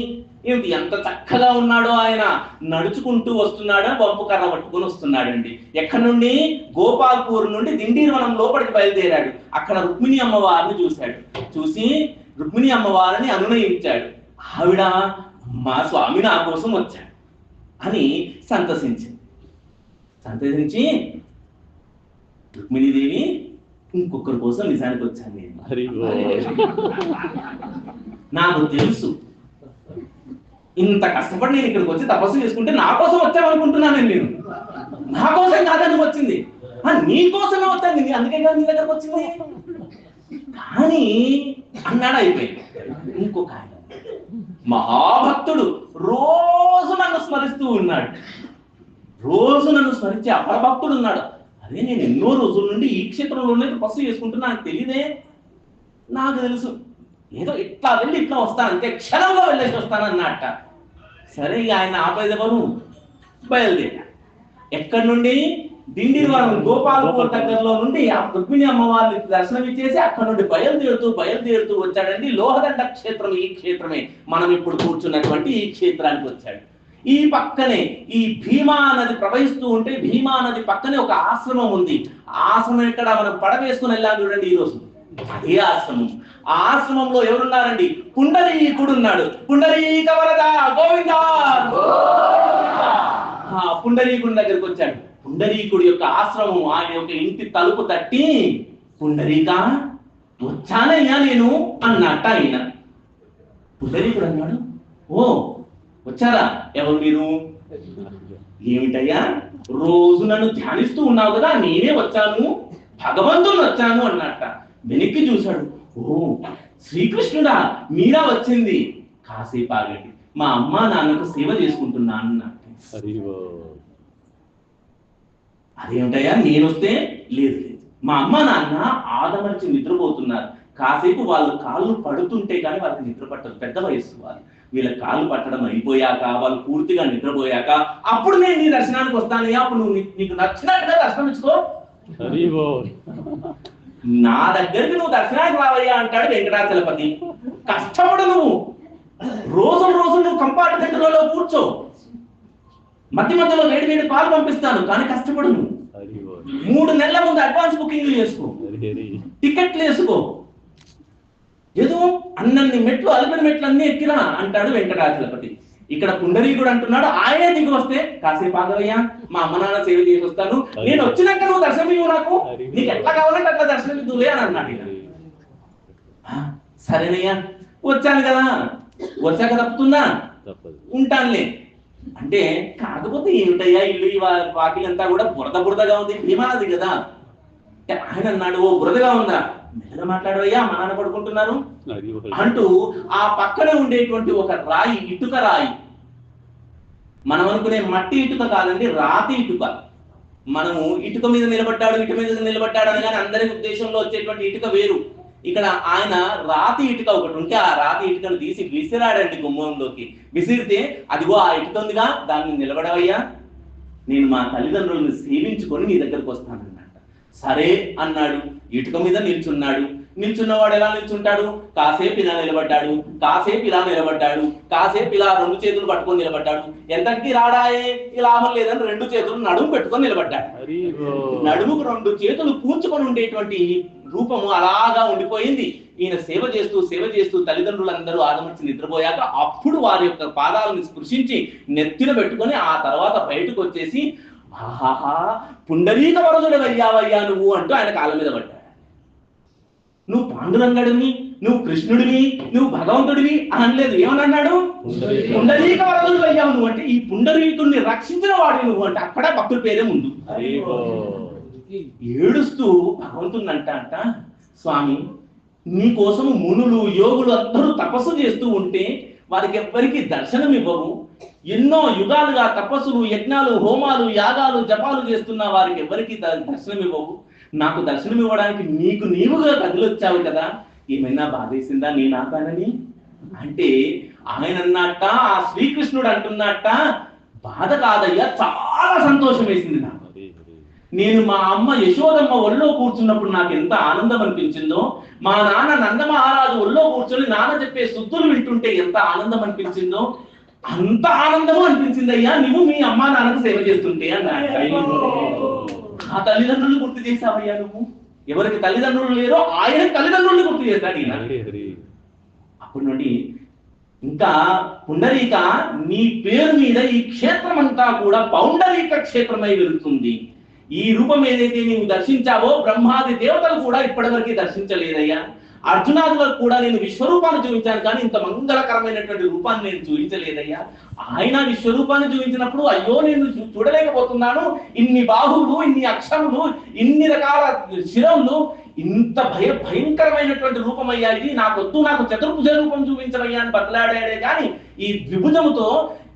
ఏమిటి ఎంత చక్కగా ఉన్నాడో ఆయన. నడుచుకుంటూ వస్తున్నాడు, వంపు కర్ర పట్టుకొని వస్తున్నాడండి. ఎక్కడి నుండి? గోపాల్పూర్ నుండి దిండిరి వనం లోపలికి బయలుదేరాడు. అక్కడ రుక్మిణి అమ్మవారిని చూశాడు. చూసి రుక్మిణి అమ్మవారిని అనునయించాడు. ఆవిడ మా స్వామి నా కోసం వచ్చాడు అని సంతసించింది. సంతసించి రుక్మిణీదేవి ఇంకొకరి కోసం నిజానికి వచ్చాను నేను. నాకు తెలుసు ఇంత కష్టపడి నేను ఇక్కడికి వచ్చి తపస్సు చేసుకుంటే నా కోసం వచ్చావనుకుంటున్నాను నేను. నా కోసం కాదని వచ్చింది, నీ కోసమే వచ్చాను, అందుకే కాదు నీ దగ్గరకు వచ్చింది కానీ అన్నాడు. అయిపోయింది. ఇంకొక ఆయన మహాభక్తుడు రోజు నన్ను స్మరిస్తూ ఉన్నాడు. రోజు నన్ను స్మరించే అపరభక్తుడు ఉన్నాడు. అదే నేను ఎన్నో రోజుల నుండి ఈ క్షేత్రంలోనే తపస్సు చేసుకుంటున్నా, నాకు తెలియదే. నాకు తెలుసు, ఏదో ఇట్లా వెళ్ళి ఇట్లా వస్తాను, అంతే క్షణంలో వెళ్ళేసి వస్తాను అన్నట్ట. సరే, ఆయన ఆపేది ఎవరు? బయలుదేరా. ఎక్కడి నుండి? దిండివరం గోపాలపూర్ దగ్గరలో నుండి ఆ రుక్మిణి అమ్మవారిని దర్శనం ఇచ్చేసి అక్కడ నుండి బయలుదేరుతూ వచ్చాడండి. లోహదండ క్షేత్రం ఈ క్షేత్రమే, మనం ఇప్పుడు కూర్చున్నటువంటి ఈ క్షేత్రానికి వచ్చాడు. ఈ పక్కనే ఈ భీమా నది ప్రవహిస్తూ ఉంటే భీమా నది పక్కనే ఒక ఆశ్రమం ఉంది. ఆశ్రమం ఎక్కడ మనం పడవేసుకుని వెళ్ళాలి చూడండి ఈ రోజు, అదే ఆశ్రమం. ఆ ఆశ్రమంలో ఎవరున్నారండి? పుండరీకుడు ఉన్నాడు. పుండరీక వరద గోవిందా. పుండరీకుడి దగ్గరికి వచ్చాడు. పుండరీకుడి యొక్క ఆశ్రమం, ఆయన యొక్క ఇంటి తలుపు తట్టి, పుండరీక వచ్చానయ్యా నేను అన్నట్ట ఆయన. పుండరీకుడు అన్నాడు, ఓ వచ్చారా, ఎవరు మీరు? ఏమిటయ్యా, రోజు నన్ను ధ్యానిస్తూ ఉన్నావు కదా, నేనే వచ్చాను, భగవంతుడు వచ్చాను అన్నట్ట. వెనక్కి చూశాడు, ఓ శ్రీకృష్ణుడా మీరా వచ్చింది, కాసేపు ఆగండి, మా అమ్మ నాన్నకు సేవ చేసుకుంటున్నా అన్నట్టు. అదేమిటయ్యా నేను వస్తే? లేదు లేదు, మా అమ్మ నాన్న ఆదమర్చి నిద్రపోతున్నారు, కాసేపు వాళ్ళ కాళ్ళు పడుతుంటే కానీ వాళ్ళకి నిద్ర పట్టదు, పెద్ద వయస్సు వాళ్ళు, వీళ్ళ కాళ్ళు పట్టడం అయిపోయాక వాళ్ళు పూర్తిగా నిద్రపోయాక అప్పుడు నేను నీ దర్శనానికి వస్తానయ్యా, అప్పుడు నువ్వు నీకు నచ్చినట్టుగా దర్శనం ఇచ్చుకో, నా దగ్గరికి నువ్వు దర్శనానికి రావయ్యా అంటాడు వెంకటాచలపతి. కష్టపడు, నువ్వు రోజు నువ్వు కంపార్ట్మెంట్లో కూర్చో, మధ్య మధ్యలో వేడి పాలు పంపిస్తాను, కానీ కష్టపడు నువ్వు. 3 నెలల ముందు అడ్వాన్స్ బుకింగ్ చేసుకో, టికెట్లు వేసుకో, ఏదో అన్నన్ని మెట్లు అలిపిన మెట్లు అన్ని ఎక్కిరా అంటాడు వెంకటాచలపతి. ఇక్కడ పుండరీకుడు అంటున్నాడు, ఆయనే దిగి వస్తే కాసేపు ఆగవయ్యా, మా అమ్మ నాన్న సేవ చేసి వస్తాను, నేను వచ్చినాక నువ్వు దర్శనం ఇవ్వు, నాకు నీకు ఎట్లా కావాలంటే అట్లా దర్శనం ఇద్దులే అని అన్నాడు. సరేనయ్యా వచ్చాను కదా, వచ్చాక తప్పుతుందా? ఉంటానులే అంటే, కాకపోతే ఏమిటయ్యా ఇల్లు వాటి అంతా కూడా బురదగా ఉంది, భీమానది కదా. ఆయన అన్నాడు, ఓ బురదగా ఉందా, మెల్లగా మాట్లాడవయ్యా, మా నాన్న పడుకుంటున్నారు అంటూ ఆ పక్కనే ఉండేటువంటి ఒక రాయి, ఇటుక రాయి, మనం అనుకునే మట్టి ఇటుక కాదండి, రాతి ఇటుక. మనము ఇటుక మీద నిలబడ్డాడు అని కానీ అందరి ఉద్దేశంలో వచ్చేటువంటి ఇటుక వేరు. ఇక్కడ ఆయన రాతి ఇటుక ఒకటి ఉంటే ఆ రాతి ఇటుకను తీసి విసిరాడండి గుమ్మంలోకి. విసిరితే అదిగో ఆ ఇటుక ఉందిగా, దాన్ని నిలబడవయ్యా, నేను మా తల్లిదండ్రులను సేవించుకొని నీ దగ్గరకు వస్తానన్నమాట. సరే అన్నాడు. ఇటుక మీద నిల్చున్నవాడు ఎలా నిల్చుంటాడు? కాసేపు ఇలా నిలబడ్డాడు, కాసేపు ఇలా నిలబడ్డాడు, కాసేపు ఇలా 2 చేతులు పట్టుకొని నిలబడ్డాడు. ఎంతకి రాడాయే లాభం లేదని 2 చేతులు నడుము పెట్టుకొని నిలబడ్డాడు. నడుముకు 2 చేతులు కూర్చుకొని ఉండేటువంటి రూపము అలాగా ఉండిపోయింది. ఈయన సేవ చేస్తూ తల్లిదండ్రులందరూ ఆదమర్చి నిద్రపోయాక అప్పుడు వారి యొక్క పాదాలను స్పృశించి నెత్తిన పెట్టుకొని ఆ తర్వాత బయటకు వచ్చేసి, ఆహాహా పుండరీక వరదుడు అయ్యావయ్యా నువ్వు అంటూ ఆయన కాళ్ళ మీద పడ్డాడు. నువ్వు పాండురంగడివి, నువ్వు కృష్ణుడివి, నువ్వు భగవంతుడివి అని అనలేదు. ఏమన్నాడు? పుండరీక వరదుడు అయ్యావు నువ్వు అంటే, ఈ పుండరీకుడిని రక్షించిన వాడు నువ్వు అంటే, అక్కడ భక్తుడి పేరే ముందు. ఏడుస్తూ భగవంతుడిని అంట, స్వామి నీ కోసము మునులు యోగులు అందరూ తపస్సు చేస్తూ ఉంటే వారికి ఎవ్వరికి దర్శనం ఇవ్వవు, ఎన్నో యుగాలుగా తపస్సులు, యజ్ఞాలు, హోమాలు, యాగాలు, జపాలు చేస్తున్న వారికి ఎవరికి దర్శనం ఇవ్వవు, నాకు దర్శనం ఇవ్వడానికి నీవుగా కదిలొచ్చావు కదా, ఏమైనా బాధేసిందా నీ నాకానని అంటే, ఆయన అన్నట్ట, ఆ శ్రీకృష్ణుడు అంటున్నట్ట, బాధ కాదయ్యా, చాలా సంతోషం వేసింది నాకు. నేను మా అమ్మ యశోదమ్మ ఒళ్ళో కూర్చున్నప్పుడు నాకు ఎంత ఆనందం అనిపించిందో, మా నాన్న నందమహారాజు ఒళ్ళో కూర్చొని నాన్న చెప్పే సుత్తులు వింటుంటే ఎంత ఆనందం అనిపించిందో, అంత ఆనందము అనిపించిందయ్యా నువ్వు మీ అమ్మా నాన్నకు సేవ చేస్తుంటే అన్నాడు. ఆ తల్లిదండ్రులు గుర్తు చేశావయ్యా నువ్వు. ఎవరికి తల్లిదండ్రులు లేరో ఆయన తల్లిదండ్రుల్ని గుర్తు చేస్తాడు ఈయన. అప్పటి నుండి ఇంకా పుండరీక నీ పేరు మీద ఈ క్షేత్రం అంతా కూడా పౌండరీక క్షేత్రమై వెళుతుంది. ఈ రూపం ఏదైతే నీవు దర్శించావో బ్రహ్మాది దేవతలు కూడా ఇప్పటివరకు దర్శించలేదయ్యా. అర్జునాదులకు కూడా నేను విశ్వరూపాన్ని చూపించాను, కానీ ఇంత మంగళకరమైనటువంటి రూపాన్ని నేను చూపించలేదయ్యా. ఆయన విశ్వరూపాన్ని చూపించినప్పుడు అయ్యో నేను చూడలేకపోతున్నాను, ఇన్ని బాహువులు, ఇన్ని అక్షములు, ఇన్ని రకాల శిరములు, ఇంత భయంకరమైనటువంటి రూపం అయ్యా ఇది, నాకొద్దు, నాకు చతుర్భుజ రూపం చూపించవయ్యా అని బతలాడాడే కానీ ఈ ద్విభుజముతో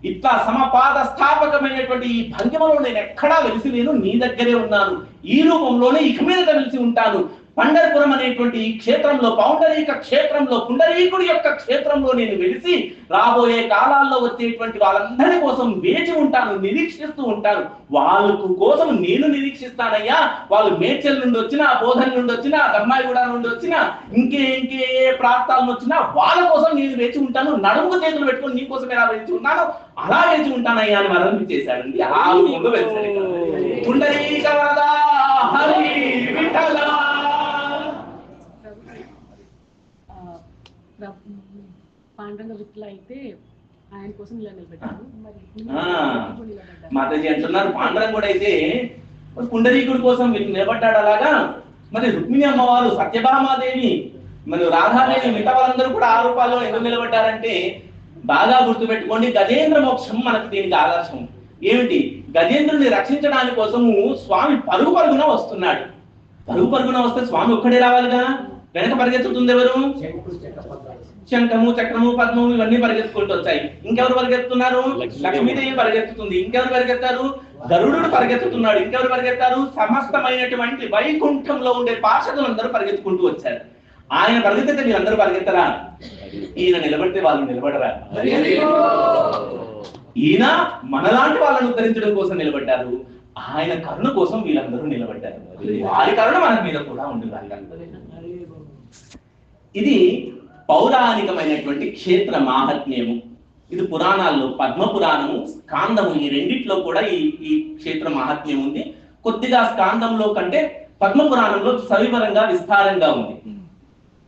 ఇట్లా సమపాద స్థాపకమైనటువంటి ఈ భంగిమలో నేను ఎక్కడా వెలిసి లేను, నీ దగ్గరే ఉన్నాను, ఈ రూపంలోనే ఇక మీద వెలిసి ఉంటాను, పండర్పురం అనేటువంటి ఈ క్షేత్రంలో, పౌండరీక క్షేత్రంలో, పుండరీకుడి యొక్క క్షేత్రంలో నేను వెలిసి రాబోయే కాలాల్లో వచ్చేటువంటి వాళ్ళందరి కోసం వేచి ఉంటాను, నిరీక్షిస్తూ ఉంటాను. వాళ్ళ కోసం నేను నిరీక్షిస్తానయ్యా. వాళ్ళు మేడ్చల్ నుండి వచ్చినా, బోధన నుండి వచ్చినా, ధర్మాయిగూడ నుండి వచ్చినా, ఇంకే ప్రాంతాల నుంచి వచ్చినా వాళ్ళ కోసం నేను వేచి ఉంటాను. నడుముకు చేతులు పెట్టుకొని నీ కోసం ఎలా వేచి ఉన్నాను అలా వేచి ఉంటానయ్యా అని వరం చేశాడండి. ఆ ముందు వెళ్తాడు. పుండరీక వరదా హరి విఠల. పాండురంగ విఠల అయితే ఆయన కోసం ఇలా నిలబెట్టారు. మాతాజీ అంటున్నారు పాండురంగుడు అయితే పుండరీకుడి కోసం నిలబడ్డాడు. అలాగా మరి రుక్మిణి అమ్మవారు, సత్యభామాదేవి, మరి రాధాదేవి, మిగతా వాళ్ళందరూ కూడా ఆ రూపాల్లో ఎందుకు నిలబడ్డారంటే బాగా గుర్తుపెట్టుకోండి. గజేంద్ర మోక్షం మనకు దీనికి ఆదర్శం. ఏమిటి? గజేంద్రుని రక్షించడానికి కోసము స్వామి పరుగు పరుగున వస్తున్నాడు. పరుగు పరుగున వస్తే స్వామి ఒక్కడే రావాలిగా. వెనక పరిగెత్తుతుంది ఎవరు? శంఖము, చక్రము, పద్మము ఇవన్నీ పరిగెత్తుకుంటూ వచ్చాయి. ఇంకెవరు పరిగెత్తుతున్నారు? లక్ష్మీదేవి పరిగెత్తుతుంది. ఇంకెవరు పరిగెత్తారు? గరుడు పరిగెత్తుతున్నాడు. ఇంకెవరు పరిగెత్తారు? సమస్తమైనటువంటి వైకుంఠంలో ఉండే పార్షదులందరూ పరిగెత్తుకుంటూ వచ్చారు. ఆయన పరిగెత్తితే వీళ్ళందరూ పరిగెత్తరా? ఈయన నిలబడితే వాళ్ళు నిలబడరా? ఈయన మనలాంటి వాళ్ళని ఉద్ధరించడం కోసం నిలబడ్డారు. ఆయన కరుణ కోసం వీళ్ళందరూ నిలబడ్డారు. వారి కరుణ మన మీద కూడా ఉండాలి. ఇది పౌరాణికమైనటువంటి క్షేత్ర మాహాత్మ్యము. ఇది పురాణాల్లో పద్మ పురాణము, స్కాందము, ఈ రెండిట్లో కూడా ఈ క్షేత్ర మాహాత్మ్యం ఉంది. కొద్దిగా స్కాందంలో కంటే పద్మ పురాణంలో సవివరంగా విస్తారంగా ఉంది.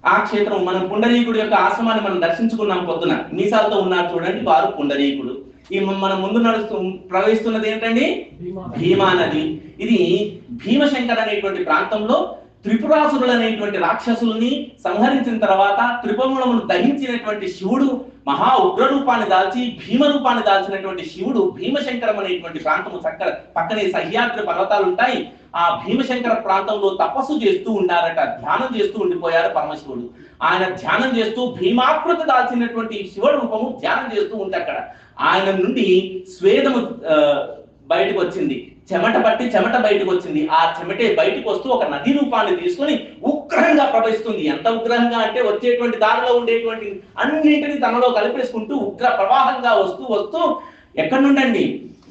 ఆ క్షేత్రం మనం పుండరీకుడు యొక్క ఆశ్రమాన్ని మనం దర్శించుకున్నాం. పొద్దున మీసాలతో ఉన్నారు చూడండి, వారు పుండరీకుడు. ఈ మన ముందు ప్రవహిస్తున్నది ఏంటండి? భీమా నది. ఇది భీమశంకర్ అనేటువంటి ప్రాంతంలో త్రిపురాసురులు అనేటువంటి రాక్షసుల్ని సంహరించిన తర్వాత త్రిపురములను దహించినటువంటి శివుడు మహా ఉగ్ర రూపాన్ని దాల్చి భీమ రూపాన్ని దాల్చినటువంటి శివుడు భీమశంకరం అనేటువంటి ప్రాంతము పక్కనే సహ్యాద్రి పర్వతాలు ఉంటాయి. ఆ భీమశంకర ప్రాంతంలో తపస్సు చేస్తూ ఉండారట, ధ్యానం చేస్తూ ఉండిపోయారు పరమశివుడు. ఆయన ధ్యానం చేస్తూ భీమాకృతి దాల్చినటువంటి శివ రూపము ధ్యానం చేస్తూ ఉంటే అక్కడ ఆయన నుండి స్వేదము బయటకు వచ్చింది. చెమట పట్టి చెమట బయటకు వచ్చింది. ఆ చెమటే బయటకు వస్తూ ఒక నది రూపాన్ని తీసుకొని ఉగ్రహంగా ప్రవహిస్తుంది. ఎంత ఉగ్రహంగా అంటే వచ్చేటువంటి దారిలో ఉండేటువంటి అన్నింటినీ తనలో కలిపేసుకుంటూ ఉగ్ర ప్రవాహంగా వస్తూ వస్తూ ఎక్కడి నుండండి?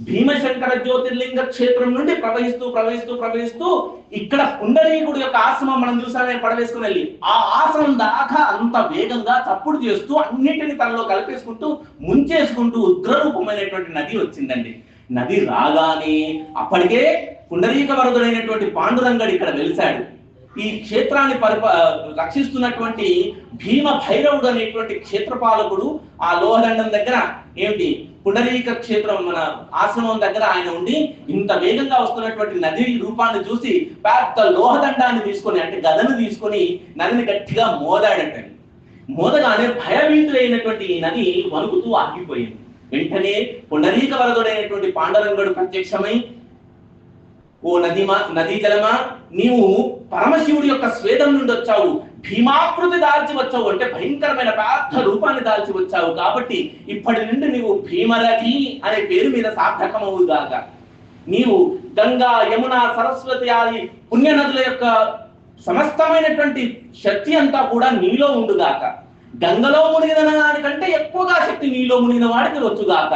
భీమశంకర జ్యోతిర్లింగ క్షేత్రం నుండి ప్రవహిస్తూ ప్రవహిస్తూ ప్రవహిస్తూ ఇక్కడ పుండరీకుడు యొక్క ఆశ్రమం మనం చూసామే పడవేసుకుని వెళ్ళి ఆ ఆశ్రమం దాకా అంత వేగంగా చప్పుడు చేస్తూ అన్నింటినీ తనలో కలిపేసుకుంటూ ముంచేసుకుంటూ ఉగ్రరూపమైనటువంటి నది వచ్చిందండి. నది రాగానే అప్పటికే పుండరీక వరదుడైనటువంటి పాండురంగడు ఇక్కడ వెలిశాడు. ఈ క్షేత్రాన్ని రక్షిస్తున్నటువంటి భీమ భైరవుడు అనేటువంటి క్షేత్రపాలకుడు ఆ లోహదండం దగ్గర ఏమిటి పుండరీక క్షేత్రం మన ఆశ్రమం దగ్గర ఆయన ఉండి ఇంత వేగంగా వస్తున్నటువంటి నది రూపాన్ని చూసి పెద్ద లోహదండాన్ని తీసుకొని అంటే గదను తీసుకొని నదిని గట్టిగా మోదాడంటండి. మోదగానే భయభీతులైనటువంటి ఈ నది వణుకుతూ ఆగిపోయింది. వెంటనే పుండరీక వరదుడైనటువంటి పాండురంగడు ప్రత్యక్షమై, ఓ నదీ జలమా, నీవు పరమశివుడి యొక్క స్వేదం నుండి వచ్చావు, భీమాకృతి దాల్చి వచ్చావు అంటే భయంకరమైన పెద్ద రూపాన్ని దాల్చి వచ్చావు. కాబట్టి ఇప్పటి నుండి నీవు భీమరథి అనే పేరు మీద సార్థకమవుగాక. నీవు గంగా, యమున, సరస్వతి ఆది పుణ్య నదుల యొక్క సమస్తమైనటువంటి శక్తి అంతా కూడా నీలో ఉండుగాక. గంగలో మునిగిన దానికంటే ఎక్కువగా శక్తి నీలో మునిగిన వాడికి వచ్చుగాక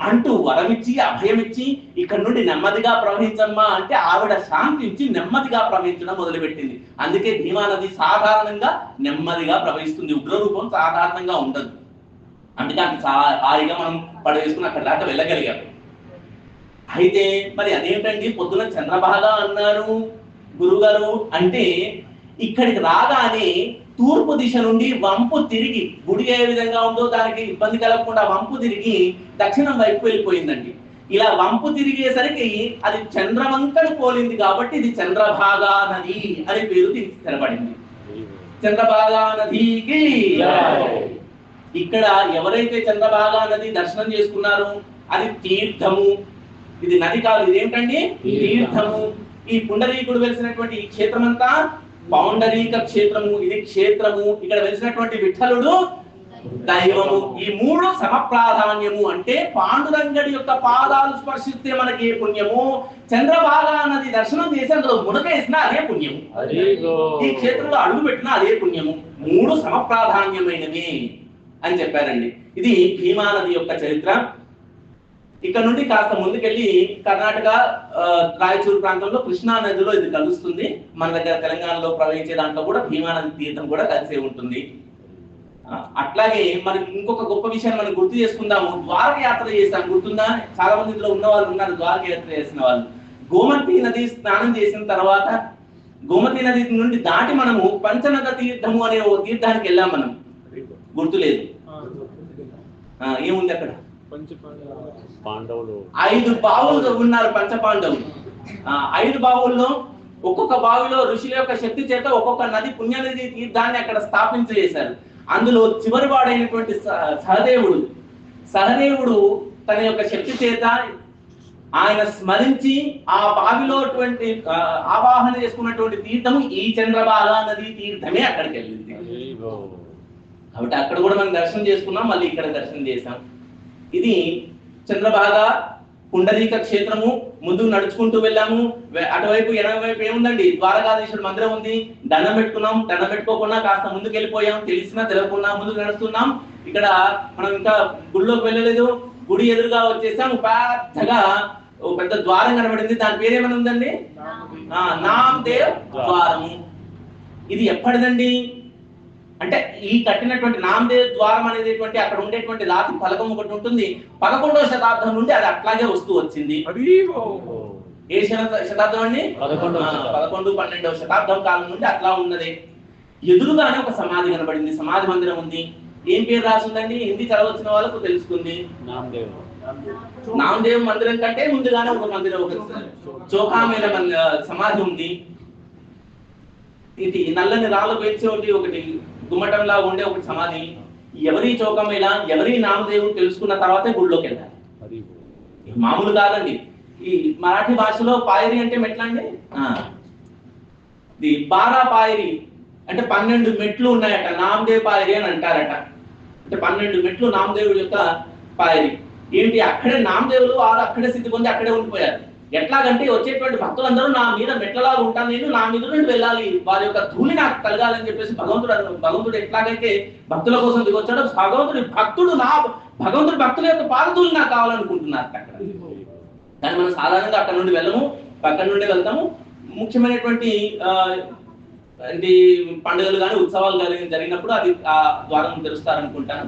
అంటూ వరమిచ్చి అభయమిచ్చి ఇక్కడ నుండి నెమ్మదిగా ప్రవహించమ్మా అంటే ఆవిడ శాంతించి నెమ్మదిగా ప్రవహించడం మొదలుపెట్టింది. అందుకే భీమా నది సాధారణంగా నెమ్మదిగా ప్రవహిస్తుంది. ఉగ్రరూపం సాధారణంగా ఉండదు. అందుకే అంత హాయిగా మనం పడవేసుకుని అక్కడ దాకా వెళ్ళగలిగాం. అయితే మరి అదేంటండి పొద్దున చంద్రభాగా అన్నారు గురుగారు అంటే, ఇక్కడికి రాగానే తూర్పు దిశ నుండి వంపు తిరిగి గుడి ఏ విధంగా ఉందో దానికి ఇబ్బంది కలగకుండా వంపు తిరిగి దక్షిణం వైపు వెళ్ళిపోయిందండి. ఇలా వంపు తిరిగేసరికి అది చంద్రవంకను పోలింది కాబట్టి ఇది చంద్రభాగా నది అనే పేరు దీనికి స్థిరపడింది. చంద్రభాగా నదికి ఇక్కడ ఎవరైతే చంద్రభాగా నది దర్శనం చేసుకున్నారో అది తీర్థము. ఇది నది కాదు, ఇదేంటండి తీర్థము. ఈ పుండరీకుడు వెలిసినటువంటి ఈ క్షేత్రం అంతా పౌండరీక క్షేత్రము. ఇది క్షేత్రము. ఇక్కడ వెలిసినటువంటి విఠలుడు దైవము. ఈ మూడు సమప్రాధాన్యము. అంటే పాండురంగడి యొక్క పాదాలు స్పర్శిస్తే మనకి ఏ పుణ్యము, చంద్రభాగా నది దర్శనం చేసి అందులో మునకేసినా అదే పుణ్యము, ఈ క్షేత్రంలో అడుగు పెట్టినా అదే పుణ్యము. మూడు సమప్రాధాన్యమైనవి అని చెప్పారండి. ఇది భీమా నది యొక్క చరిత్ర. ఇక్కడ నుండి కాస్త ముందుకెళ్ళి కర్ణాటక రాయచూరు ప్రాంతంలో కృష్ణా నదిలో ఇది కలుస్తుంది. మన దగ్గర తెలంగాణలో ప్రవహించే దాంట్లో కూడా భీమా నది తీర్థం కూడా కలిసే ఉంటుంది. అట్లాగే మరి ఇంకొక గొప్ప విషయాన్ని మనం గుర్తు చేసుకుందాము. ద్వారక యాత్ర చేస్తాం, గుర్తుందా? చాలా మంది ఇందులో ఉన్న వాళ్ళు ఉన్నారు ద్వారక యాత్ర చేసిన వాళ్ళు. గోమతి నది స్నానం చేసిన తర్వాత గోమతి నది నుండి దాటి మనము పంచనద తీర్థము అనే ఓ తీర్థానికి వెళ్ళాం. మనం గుర్తులేదు, ఏముంది అక్కడ? పాండవులు 5 బావులు ఉన్నారు, పంచ పాండవులు. 5 బావుల్లో ఒక్కొక్క బావిలో ఋషుల యొక్క శక్తి చేత ఒక్కొక్క నది పుణ్యనది తీర్థాన్ని అక్కడ స్థాపించేశారు. అందులో చివరి వాడైనటువంటి సహదేవుడు తన యొక్క శక్తి చేత ఆయన స్మరించి ఆ బావిలో ఆవాహన చేసుకున్నటువంటి తీర్థము ఈ చంద్రబాగా నది తీర్థమే అక్కడికి వెళ్ళింది. కాబట్టి అక్కడ కూడా మనం దర్శనం చేసుకున్నాం, మళ్ళీ ఇక్కడ దర్శనం చేసాం. ఇది చంద్రబాగా పుండరీక క్షేత్రము. ముందుకు నడుచుకుంటూ వెళ్ళాము. అటువైపు ఎడమ వైపు ఏముందండి? ద్వారకాధీశుడు మందిరం ఉంది. దండం పెట్టుకున్నాం. దండం పెట్టుకోకుండా కాస్త ముందుకు వెళ్ళిపోయాం. తెలిసినా తెలియకుండా ముందుకు నడుస్తున్నాం. ఇక్కడ మనం ఇంకా గుడిలోకి వెళ్ళలేదు. గుడి ఎదురుగా వచ్చేసాం. పెద్దగా ఓ పెద్ద ద్వారం కనబడింది. దాని పేరేమైనా ఉందండి? నామదేవ్ ద్వారము. ఇది ఎప్పటిదండి అంటే ఈ కట్టినటువంటి నామదేవ్ ద్వారం అనేటువంటి అక్కడ ఉండేటువంటి రాతి ఫలకం ఒకటి ఉంటుంది. 11వ శతాబ్దం నుండి అది అట్లాగే వస్తూ వచ్చింది. ఏ శతాబ్దం అండి? 11, 12వ శతాబ్దం కాలం నుండి అట్లా ఉన్నది. ఎదురుగానే ఒక సమాధి కనబడింది. సమాధి మందిరం ఉంది. ఏం పేరు రాసిందండి? హిందీ చదవచ్చిన వాళ్ళకు తెలుస్తుంది. నామదేవ్ మందిరం కంటే ముందుగానే ఒక మందిరం, ఒక చోఖామేల సమాధి ఉంది. ఇది నల్లని రాళ్ళు పేర్చి ఒకటి గుమ్మటంలా ఉండే ఒకటి సమాధి. ఎవరి చౌకమేళ, ఎవరి నామదేవుడు తెలుసుకున్న తర్వాతే గుడిలోకి వెళ్ళాలి. మామూలు కాదండి. ఈ మరాఠీ భాషలో పాయరి అంటే మెట్ల అండి. ఇది 12 పాయరి అంటే 12 మెట్లు ఉన్నాయట. నామదేవ్ పాయరి అని అంటారట. అంటే 12 మెట్లు నామదేవుడి యొక్క పాయరి. ఏంటి? అక్కడే నామదేవులు వారు అక్కడే స్థితి పొంది అక్కడే ఉండిపోయారు. ఎట్లాగంటే వచ్చేటువంటి భక్తులందరూ నా మీద మెట్లలాగా ఉంటాను, నేను నా మీద నుండి వెళ్ళాలి, వారి యొక్క ధూళి నాకు కలగాలని చెప్పేసి భగవంతుడు ఎట్లాగైతే భక్తుల కోసం దిగొచ్చాడో భగవంతుడు భక్తుల యొక్క పాదధూళి నాకు కావాలనుకుంటున్నారు అక్కడ. కానీ మనం సాధారణంగా అక్కడ నుండి వెళ్ళము, పక్కన నుండి వెళ్తాము. ముఖ్యమైనటువంటి పండుగలు కానీ ఉత్సవాలు కానీ జరిగినప్పుడు అది ఆ ద్వారం తెరుస్తారనుకుంటాను.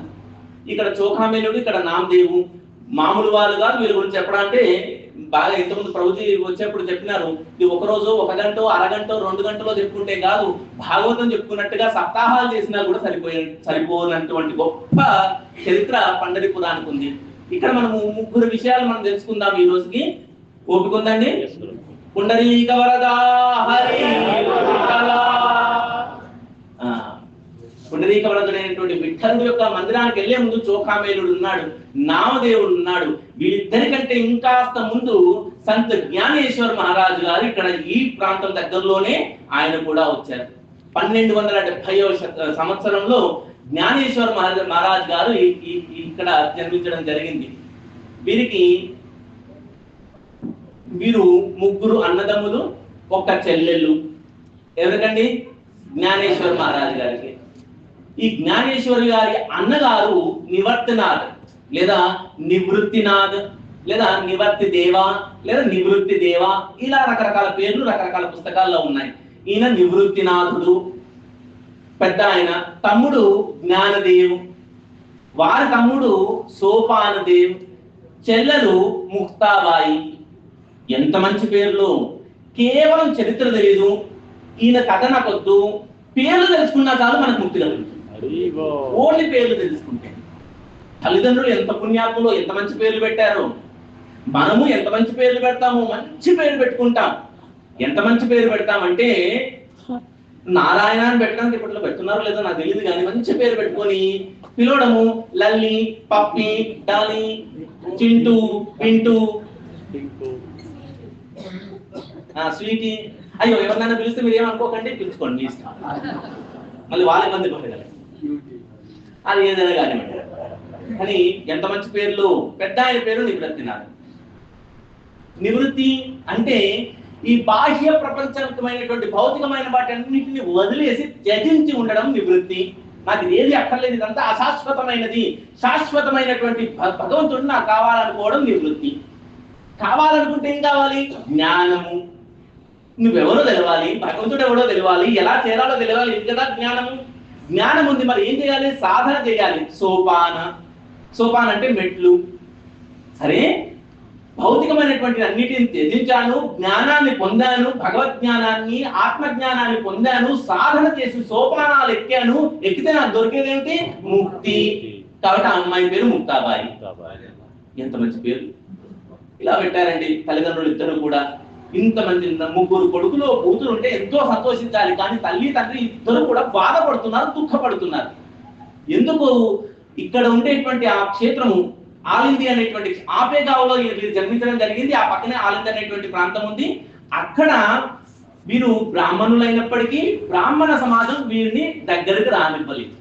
ఇక్కడ చోఖామేలుడు, ఇక్కడ నామదేవు. మామూలు వాళ్ళు కాదు వీళ్ళ గురించి చెప్పడంటే బాగా ఇంతకుముందు ప్రభుజీ వచ్చేప్పుడు చెప్పినారు. ఇది ఒక రోజు, 1 గంట, అరగంట, 2 గంటలో చెప్పుకుంటే కాదు, భాగవతం చెప్పుకున్నట్టుగా సప్తాహాలు చేసినా కూడా సరిపోనటువంటి గొప్ప చరిత్ర పండరిపురానికి ఉంది. ఇక్కడ మనము 3 విషయాలు మనం తెలుసుకుందాం ఈ రోజుకి. ఓపిక ఉందండి? పుండరీక వరదా హరి పుండరీక వరదుడైనటువంటి విఠలుడు యొక్క మందిరానికి వెళ్లే ముందు చోఖామేలుడు ఉన్నాడు, నామదేవుడు ఉన్నాడు. వీళ్ళిద్దరికంటే ఇంకాస్త ముందు సంత్ జ్ఞానేశ్వర్ మహారాజు గారు ఇక్కడ ఈ ప్రాంతం దగ్గరలోనే ఆయన కూడా వచ్చారు. 1270వ సంవత్సరంలో జ్ఞానేశ్వర్ మహారాజ్ గారు ఇక్కడ జన్మించడం జరిగింది. వీరు 3 అన్నదమ్ములు, 1 చెల్లెళ్ళు. ఎవరికండి? జ్ఞానేశ్వర్ మహారాజ్ గారికి. ఈ జ్ఞానేశ్వరి గారి అన్నగారు నివర్తినాథ్ లేదా నివృత్తినాథ్ లేదా నివర్తి దేవా లేదా నివృత్తి దేవా, ఇలా రకరకాల పేర్లు రకరకాల పుస్తకాల్లో ఉన్నాయి. ఈయన నివృత్తినాథుడు పెద్ద ఆయన. తమ్ముడు జ్ఞానదేవ్, వారి తమ్ముడు సోపానదేవ్, చెల్లెలు ముక్తాబాయి. ఎంత మంచి పేర్లు! కేవలం చరిత్ర తెలీదు, ఈయన కథ నాకొద్దు, పేర్లు తెలుసుకున్నా చాలు మనకు ముక్తి కలుగుతుంది. ఓన్లీ పేర్లు తెలుసుకుంటే. తల్లిదండ్రులు ఎంత పుణ్యాత్ములు, ఎంత మంచి పేర్లు పెట్టారు. మనము ఎంత మంచి పేర్లు పెడతాము, మంచి పేరు పెట్టుకుంటాం. ఎంత మంచి పేరు పెడతామంటే నారాయణ అని పెట్టడానికి ఇప్పట్లో పెడుతున్నారో లేదో నాకు తెలియదు, కానీ మంచి పేరు పెట్టుకొని పిలవడము. లల్లి, పప్పి, డాలి, చింటూ, పింటూ, స్వీటీ. అయ్యో, ఎవరినైనా పిలిస్తే మీరు ఏమనుకోకండి, పిలుచుకోండి, మీ ఇష్టం. మళ్ళీ వాళ్ళ మంది పడగలరు. అది ఏదైనా కానివ్వండి. కానీ ఎంత మంచి పేర్లు. పెద్ద ఆయన పేరు నివృత్తినాథ్. నివృత్తి అంటే ఈ బాహ్య ప్రపంచమైనటువంటి భౌతికమైన వాటి అన్నింటినీ వదిలేసి త్యజించి ఉండడం నివృత్తి. నాకు ఏది అక్కర్లేదు, ఇదంతా అశాశ్వతమైనది, శాశ్వతమైనటువంటి భగవంతుడు నాకు కావాలనుకోవడం నివృత్తి. కావాలనుకుంటే ఏం కావాలి? జ్ఞానము. నువ్వెవరో తెలవాలి, భగవంతుడు ఎవరో తెలవాలి, ఎలా చేరాలో తెలవాలి, ఇది కదా జ్ఞానము. జ్ఞానం ఉంది, మరి ఏం చేయాలి? సాధన చేయాలి. సోపాన అంటే మెట్లు. సరే, భౌతికమైనటువంటి అన్నిటిని త్యజించాను, జ్ఞానాన్ని పొందాను, భగవద్ జ్ఞానాన్ని, ఆత్మజ్ఞానాన్ని పొందాను, సాధన చేసి సోపానాలు ఎక్కాను. ఎక్కితే నాకు దొరికేది ఏమిటి? ముక్తి. కాబట్టి ఆ అమ్మాయి పేరు ముక్తాబాయి. ఎంత మంచి పేరు. ఇలా పెట్టారండి తల్లిదండ్రులు ఇద్దరు కూడా. ఇంతమంది 3 కొడుకులు కూతురు ఉంటే ఎంతో సంతోషించాలి, కానీ తల్లి తండ్రి ఇద్దరు కూడా బాధపడుతున్నారు, దుఃఖపడుతున్నారు. ఎందుకు? ఇక్కడ ఉండేటువంటి ఆ క్షేత్రము ఆలింది అనేటువంటి ఆపేగావులో వీరు జన్మించడం జరిగింది. ఆ పక్కనే ఆలింది అనేటువంటి ప్రాంతం ఉంది. అక్కడ వీరు బ్రాహ్మణులైనప్పటికీ బ్రాహ్మణ సమాజం వీరిని దగ్గరికి రానివ్వలేదు.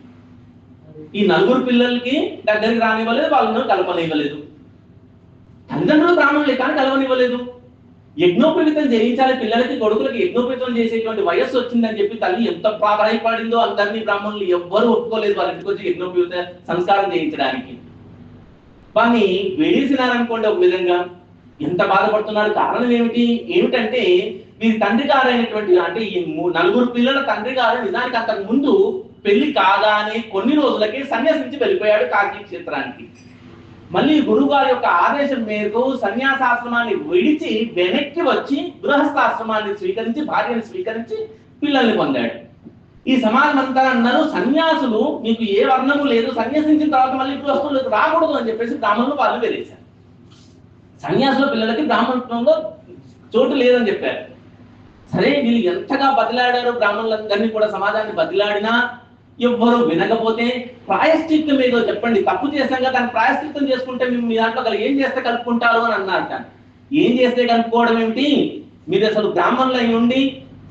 ఈ 4 పిల్లలకి దగ్గరికి రానివ్వలేదు, వాళ్ళను కలపనివ్వలేదు. తల్లిదండ్రులు బ్రాహ్మణులే కానీ కలవనివ్వలేదు. యజ్ఞోపవీతం చేయించాలి పిల్లలకి, కొడుకులకి యజ్ఞోపవీతం చేసేటువంటి వయస్సు వచ్చిందని చెప్పి తల్లి ఎంత ప్రాధాయపడిందో అందరినీ బ్రాహ్మణులు ఎవ్వరూ ఒప్పుకోలేదు వాళ్ళ ఇంటికి వచ్చి యజ్ఞోపవీత సంస్కారం చేయించడానికి. కానీ వెలిసినారనుకోండి ఒక విధంగా. ఎంత బాధపడుతున్నారు? కారణం ఏమిటంటే వీరి తండ్రి గారు అయినటువంటి, అంటే ఈ 4 పిల్లల తండ్రి గారు నిజానికి అంతకు ముందు పెళ్లి కాగానే కొన్ని రోజులకి సన్యాసించి వెళ్ళిపోయాడు కాశీ క్షేత్రానికి. మళ్ళీ గురువు గారి యొక్క ఆదేశం మేరకు సన్యాసాశ్రమాన్ని విడిచి వెనక్కి వచ్చి గృహస్థాశ్రమాన్ని స్వీకరించి, భార్యను స్వీకరించి పిల్లల్ని పొందాడు. ఈ సమాజం అంతా అన్నారు, సన్యాసులు మీకు ఏ వర్ణము లేదు, సన్యాసించిన తర్వాత మళ్ళీ గృహస్థులకు రాకూడదు అని చెప్పేసి బ్రాహ్మణులు వాళ్ళు వేరేశారు. సన్యాసుల పిల్లలకి బ్రాహ్మణత్వంలో చోటు లేదని చెప్పారు. సరే, వీళ్ళు ఎంతగా బదిలాడారు బ్రాహ్మణులందరినీ కూడా, సమాజాన్ని బదిలాడినా ఎవ్వరు వినకపోతే ప్రాయశ్చిత్తం ఏదో చెప్పండి, తప్పు చేశాం కదా దాన్ని ప్రాయశ్చిత్తం చేసుకుంటే మీ దాంట్లో ఏం చేస్తే కలుపుకుంటారు అని అన్నారు. ఏం చేస్తే కలుపుకోవడం ఏమిటి? మీరు అసలు బ్రాహ్మణులు అయి ఉండి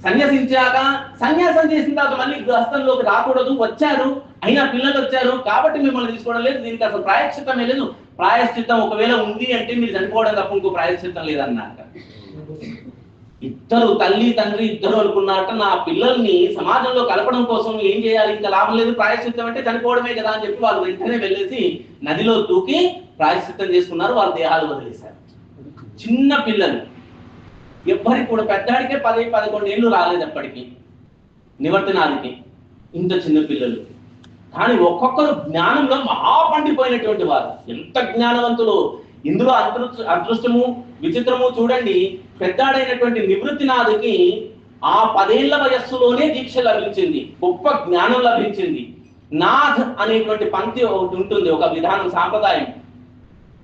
సన్యాసించాక, సన్యాసం చేసిన తర్వాత మళ్ళీ గృహస్థంలోకి రాకూడదు, వచ్చారు అయినా పిల్లలు వచ్చారు కాబట్టి మిమ్మల్ని తీసుకోవడం లేదు, దీనికి అసలు ప్రాయశ్చిత్తమే లేదు. ప్రాయశ్చిత్తం ఒకవేళ ఉంది అంటే మీరు చనిపోవడం తప్ప ఇంకో ప్రాయశ్చిత్తం లేదన్నారు. ఇద్దరు తల్లి తండ్రి ఇద్దరు అనుకున్నారట, నా పిల్లల్ని సమాజంలో కలపడం కోసం ఏం చేయాలి, ఇంకా లాభం లేదు, ప్రాయశ్చిత్తం అంటే చనిపోవడమే కదా అని చెప్పి వాళ్ళు వెంటనే వెళ్ళేసి నదిలో దూకి ప్రాయశ్చిత్తం చేసుకున్నారు. వాళ్ళ దేహాలు వదిలేశారు. చిన్న పిల్లలు, ఎవ్వరికి కూడా, పెద్దాడికే 10-11 ఏళ్ళు రాలేదు అప్పటికి నివర్తనానికి, ఇంత చిన్న పిల్లలు. కానీ ఒక్కొక్కరు జ్ఞానంలో మహాపండిపోయినటువంటి వారు. ఎంత జ్ఞానవంతులు! ఇందులో అదృష్టము విచిత్రము చూడండి. పెద్దాడైనటువంటి నివృత్తినాథుకి ఆ 10 ఏళ్ల వయస్సులోనే దీక్ష లభించింది, గొప్ప జ్ఞానం లభించింది. నాథ్ అనేటువంటి పంక్తి ఒకటి ఉంటుంది, ఒక విధానం, సాంప్రదాయం.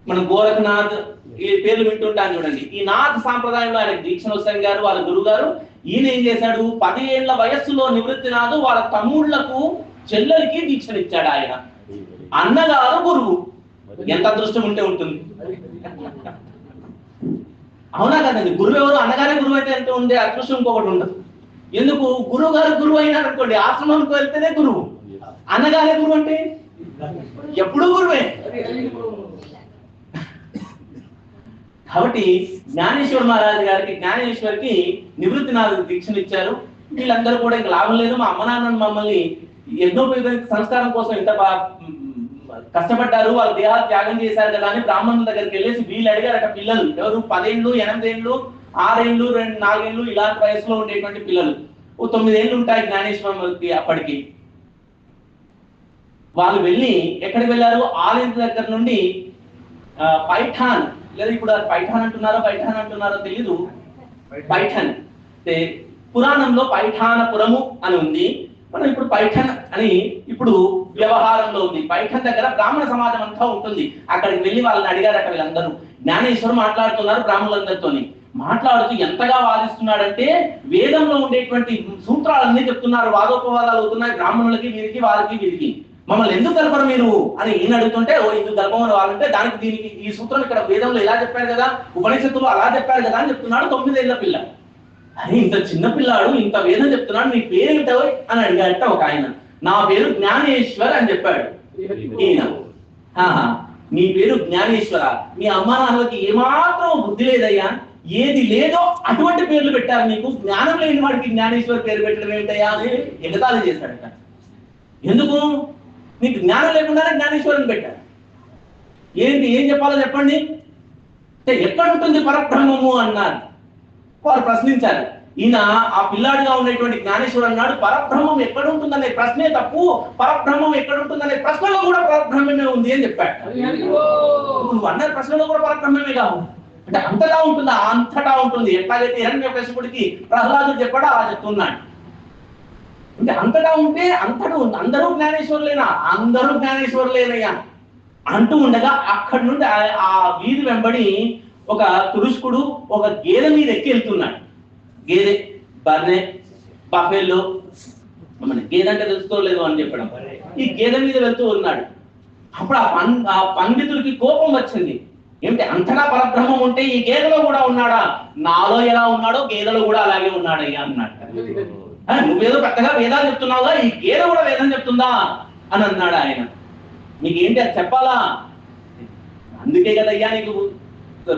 మనం గోరఖనాథ్ ఈ పేర్లు వింటుంటాను చూడండి. ఈ నాథ్ సాంప్రదాయంలో ఆయన దీక్షను గారు వాళ్ళ గురువు గారు. ఈయన ఏం చేశాడు? 10 ఏళ్ల వయస్సులో నివృత్తినాథు వాళ్ళ తమ్ముళ్లకు చెల్లెలకి దీక్షనిచ్చాడు ఆయన. అన్నగారు గురువు. ఎంత అదృష్టం ఉంటే ఉంటుంది, అవునా కదండి? గురువు ఎవరు? అన్నగారే గురువు అయితే ఎంత ఉండే అదృష్టం ఇంకొకటి ఉండదు. ఎందుకు? గురువు గారు గురువు అయినారు అనుకోండి, ఆశ్రమంకి వెళ్తేనే గురువు. అన్నగారే గురువు అంటే ఎప్పుడూ గురువే. కాబట్టి జ్ఞానేశ్వర మహారాజు గారికి, జ్ఞానేశ్వరికి నివృత్తినాథుడు దీక్షనిచ్చారు. వీళ్ళందరూ కూడా ఇంకా లాభం లేదు, మా అమ్మ నాన్న మమ్మల్ని యజ్ఞోపేత సంస్కారం కోసం ఇంత కష్టపడ్డారు, వాళ్ళ దేహాలు త్యాగం చేశారు కదా అని బ్రాహ్మణుల దగ్గరికి వెళ్ళేసి వీళ్ళు అడిగారట. పిల్లలు ఎవరు? 10 ఏళ్ళు, 8 ఏళ్ళు, 6 ఏళ్ళు, 4 ఏళ్ళు ఇలాంటి వయసులో ఉండేటువంటి పిల్లలు. 9 ఏళ్ళు ఉంటాయి జ్ఞానేశ్వరికి అప్పటికి. వాళ్ళు వెళ్ళి ఎక్కడికి వెళ్ళారు? ఆలయం దగ్గర నుండి పైఠాన్, లేదా ఇప్పుడు పైఠాన్ అంటున్నారో తెలీదు. పైఠాన్ పురాణంలో పైఠానపురము అని ఉంది. మనం ఇప్పుడు పైఠన్ అని ఇప్పుడు వ్యవహారంలో ఉంది. పైఠన్ దగ్గర బ్రాహ్మణ సమాజం అంతా ఉంటుంది. అక్కడికి వెళ్ళి వాళ్ళని అడిగారట వీళ్ళందరూ. జ్ఞానేశ్వరు మాట్లాడుతున్నారు బ్రాహ్మణులందరితో. మాట్లాడుతూ ఎంతగా వాదిస్తున్నాడంటే వేదంలో ఉండేటువంటి సూత్రాలన్నీ చెప్తున్నారు, వాదోపవాదాలు అవుతున్నాయి బ్రాహ్మణులకి, వీరికి, వారికి, వీరికి. మమ్మల్ని ఎందుకు కలపరు మీరు అని ఈయన అడుగుతుంటే, ఓ ఎందుకు కలపమని వాళ్ళంటే, దానికి దీనికి ఈ సూత్రం ఇక్కడ వేదంలో ఇలా చెప్పారు కదా, ఉపనిషత్తులు అలా చెప్పారు కదా అని చెప్తున్నాడు 9 ఏళ్ల పిల్ల. అని ఇంత చిన్న పిల్లాడు ఇంత వేదం చెప్తున్నాడు, నీ పేరేమిటో అని అడిగాడట ఒక ఆయన. నా పేరు జ్ఞానేశ్వర్ అని చెప్పాడు. ఈయన మీ పేరు జ్ఞానేశ్వర, మీ అమ్మా నాన్నలకి ఏమాత్రం బుద్ధి లేదయ్యా, ఏది లేదో అటువంటి పేర్లు పెట్టారు నీకు, జ్ఞానం లేని వాడికి జ్ఞానేశ్వర పేరు పెట్టడం ఏమిటయ్యా అని ఎగతాళి చేశాడట. ఎందుకు? నీకు జ్ఞానం లేకుండానే జ్ఞానేశ్వరుని పెట్టారు. ఏంటి, ఏం చెప్పాలో చెప్పండి అంటే ఎక్కడ ఉంటుంది పరబ్రహ్మము అన్నారు. వారు ప్రశ్నించారు. ఈయన ఆ పిల్లాడిగా ఉన్నటువంటి జ్ఞానేశ్వరు అన్నాడు, పరబ్రహ్మం ఎక్కడ ఉంటుందనే ప్రశ్నే తప్పు, పరబ్రహ్మం ఎక్కడ ఉంటుందనే ప్రశ్నలో కూడా పరబ్రహ్మమే ఉంది అని చెప్పాడు. నువ్వు అన్న ప్రశ్నలో కూడా పరబ్రహ్మమే కావు అంటే అంతటా ఉంటుందా? అంతటా ఉంటుంది. ఎట్లాగైతే హిరణ్యకశిపుడికి ప్రహ్లాదుడు చెప్పాడో అలా చెప్తున్నాడు. అంటే అంతటా ఉంటే అందరూ జ్ఞానేశ్వరులేనా? అందరూ జ్ఞానేశ్వరులేనయ్యా అంటూ ఉండగా అక్కడి నుండి ఆ వీధి వెంబడి ఒక తురుష్కుడు ఒక గేదె మీద ఎక్కి వెళ్తున్నాడు. గేదె, బర్రె, బఫెల్లో, గేదె అంటే తెలుసుకోలేదు అని చెప్పడం. ఈ గేదె మీద వెళ్తూ ఉన్నాడు. అప్పుడు ఆ పండితుడికి కోపం వచ్చింది. ఏమిటి, అంతటా పరబ్రహ్మం ఉంటే ఈ గేదెలో కూడా ఉన్నాడా? నాలో ఎలా ఉన్నాడో గేదెలో కూడా అలాగే ఉన్నాడయ్యా అన్నాడు. నువ్వేదో పెద్దగా వేదాలు చెప్తున్నావుగా, ఈ గేదె కూడా వేదం చెప్తుందా అని అన్నాడు ఆయన. నీకేంటి అది చెప్పాలా? అందుకే కదయ్యా నీకు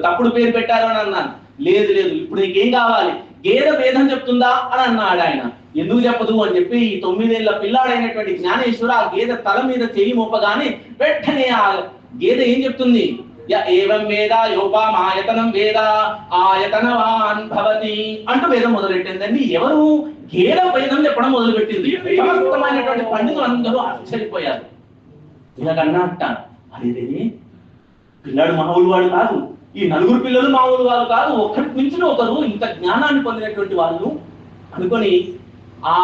తప్పుడు పేరు పెట్టారు అని అన్నాను. లేదు లేదు, ఇప్పుడు నీకేం కావాలి? గేదె వేదం చెప్తుందా అని అన్నాడు ఆయన. ఎందుకు చెప్పదు అని చెప్పి ఈ 9 ఏళ్ల పిల్లాడైనటువంటి జ్ఞానేశ్వర ఆ గేదె తల మీద చెయ్యి మోపగానే వెంటనే ఆ గేదె ఏం చెప్తుంది? ఏవం వేద యోపామాయతనం వేద ఆయతనవాన్ భవతి అంటూ వేదం మొదలెట్టిందండి. ఎవరు? గేదె వేదం చెప్పడం మొదలుపెట్టింది. సమస్తమైనటువంటి పండితులు అందరూ ఆశ్చర్యపోయారు. ఇలాగన్నట్ట, అదేదే పిల్లాడు మామూలు వాడు కాదు, ఈ 4 పిల్లలు మామూలు వాళ్ళు కాదు, ఒకరికి మించిన ఒకరు ఇంత జ్ఞానాన్ని పొందినటువంటి వాళ్ళు అనుకొని ఆ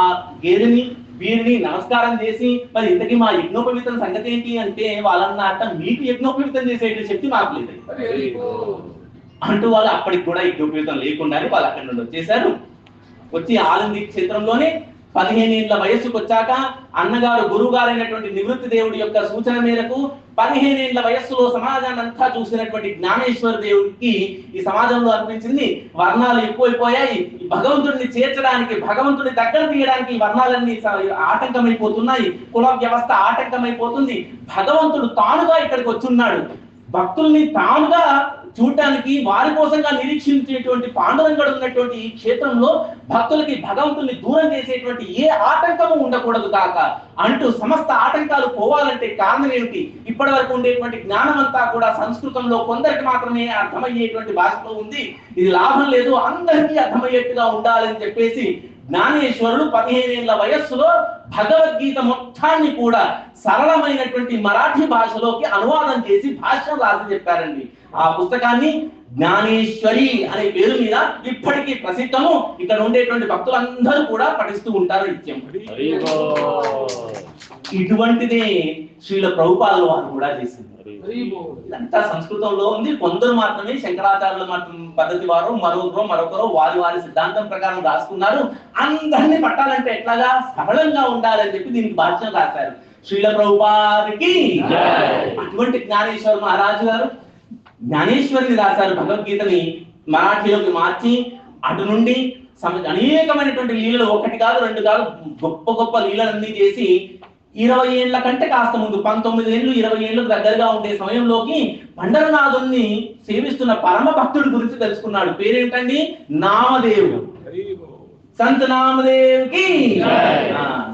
గేదెని వీరిని నమస్కారం చేసి, మరి ఇంతకీ మా యజ్ఞోపవీతం సంగతి ఏంటి అంటే వాళ్ళన్నట్ట, మీకు యజ్ఞోపవీతం చేసేటువంటి శక్తి మాకు లేదు అంటూ వాళ్ళు అప్పటికి కూడా యజ్ఞోపవీతం లేకుండానే వాళ్ళు అక్కడి నుండి వచ్చేసారు. వచ్చి ఆలంది క్షేత్రంలోనే 15 ఏళ్ల వయస్సుకు వచ్చాక అన్నగారు గురువు గారైనటువంటి నివృత్తి దేవుడి యొక్క సూచన మేరకు 15 ఏళ్ల వయస్సులో సమాజాన్ని అంతా చూసినటువంటి జ్ఞానేశ్వర దేవుడికి ఈ సమాజంలో అనిపించింది వర్ణాలు ఎక్కువైపోయాయి, భగవంతుడిని చేర్చడానికి, భగవంతుడిని దగ్గర తీయడానికి వర్ణాలన్నీ ఆటంకమైపోతున్నాయి, కుల వ్యవస్థ ఆటంకమైపోతుంది, భగవంతుడు తానుగా ఇక్కడికి వచ్చున్నాడు, భక్తుల్ని తానుగా చూడటానికి వారి కోసంగా నిరీక్షించేటువంటి పాండురంగడు ఉన్నటువంటి ఈ క్షేత్రంలో భక్తులకి భగవంతుని దూరం చేసేటువంటి ఏ ఆటంకము ఉండకూడదు కాక అంటూ సమస్త ఆటంకాలు పోవాలంటే కారణం ఏమిటి? ఇప్పటి వరకు ఉండేటువంటి జ్ఞానం అంతా కూడా సంస్కృతంలో కొందరికి మాత్రమే అర్థమయ్యేటువంటి భాషలో ఉంది. ఇది లాభం లేదు, అందరికీ అర్థమయ్యేట్టుగా ఉండాలని చెప్పేసి జ్ఞానేశ్వరుడు 15 ఏళ్ల వయస్సులో భగవద్గీత మొత్తాన్ని కూడా సరళమైనటువంటి మరాఠీ భాషలోకి అనువాదం చేసి భాష్యం రాసి చెప్పారండి. ఆ పుస్తకాన్ని జ్ఞానేశ్వరి అనే పేరు మీద ఇప్పటికీ ప్రసిద్ధము. ఇక్కడ ఉండేటువంటి భక్తులందరూ కూడా పఠిస్తూ ఉంటారు నిత్యం. ఇటువంటిదే శ్రీల ప్రభుపాదుల వారు కూడా చేసింది. ఇదంతా సంస్కృతంలో ఉంది. కొందరు మాత్రమే శంకరాచార్యుల పద్ధతి వారు, మరొకరు వారి సిద్ధాంతం ప్రకారం రాసుకున్నారు. అందరినీ పట్టాలంటే ఎట్లాగా సరళంగా ఉండాలని చెప్పి దీనికి భాష్యం రాశారు. శ్రీల ప్రభుపాదికి అటువంటి జ్ఞానేశ్వర మహారాజు గారు జ్ఞానేశ్వరిని రాశారు. భగవద్గీతని మరాఠీలోకి మార్చి అటు నుండి అనేకమైనటువంటి లీలలు, 1 కాదు 2 కాదు, గొప్ప గొప్ప లీలలన్నీ చేసి 20 ఏళ్ల కంటే కాస్త ముందు 19 ఏళ్ళు 20 ఏళ్ళకు దగ్గరగా ఉండే సమయంలోకి పండరనాథుని సేవిస్తున్న పరమ భక్తుడి గురించి తెలుసుకున్నాడు. పేరేంటండి? నామదేవుడు. సంత్ నామదేవ్కి.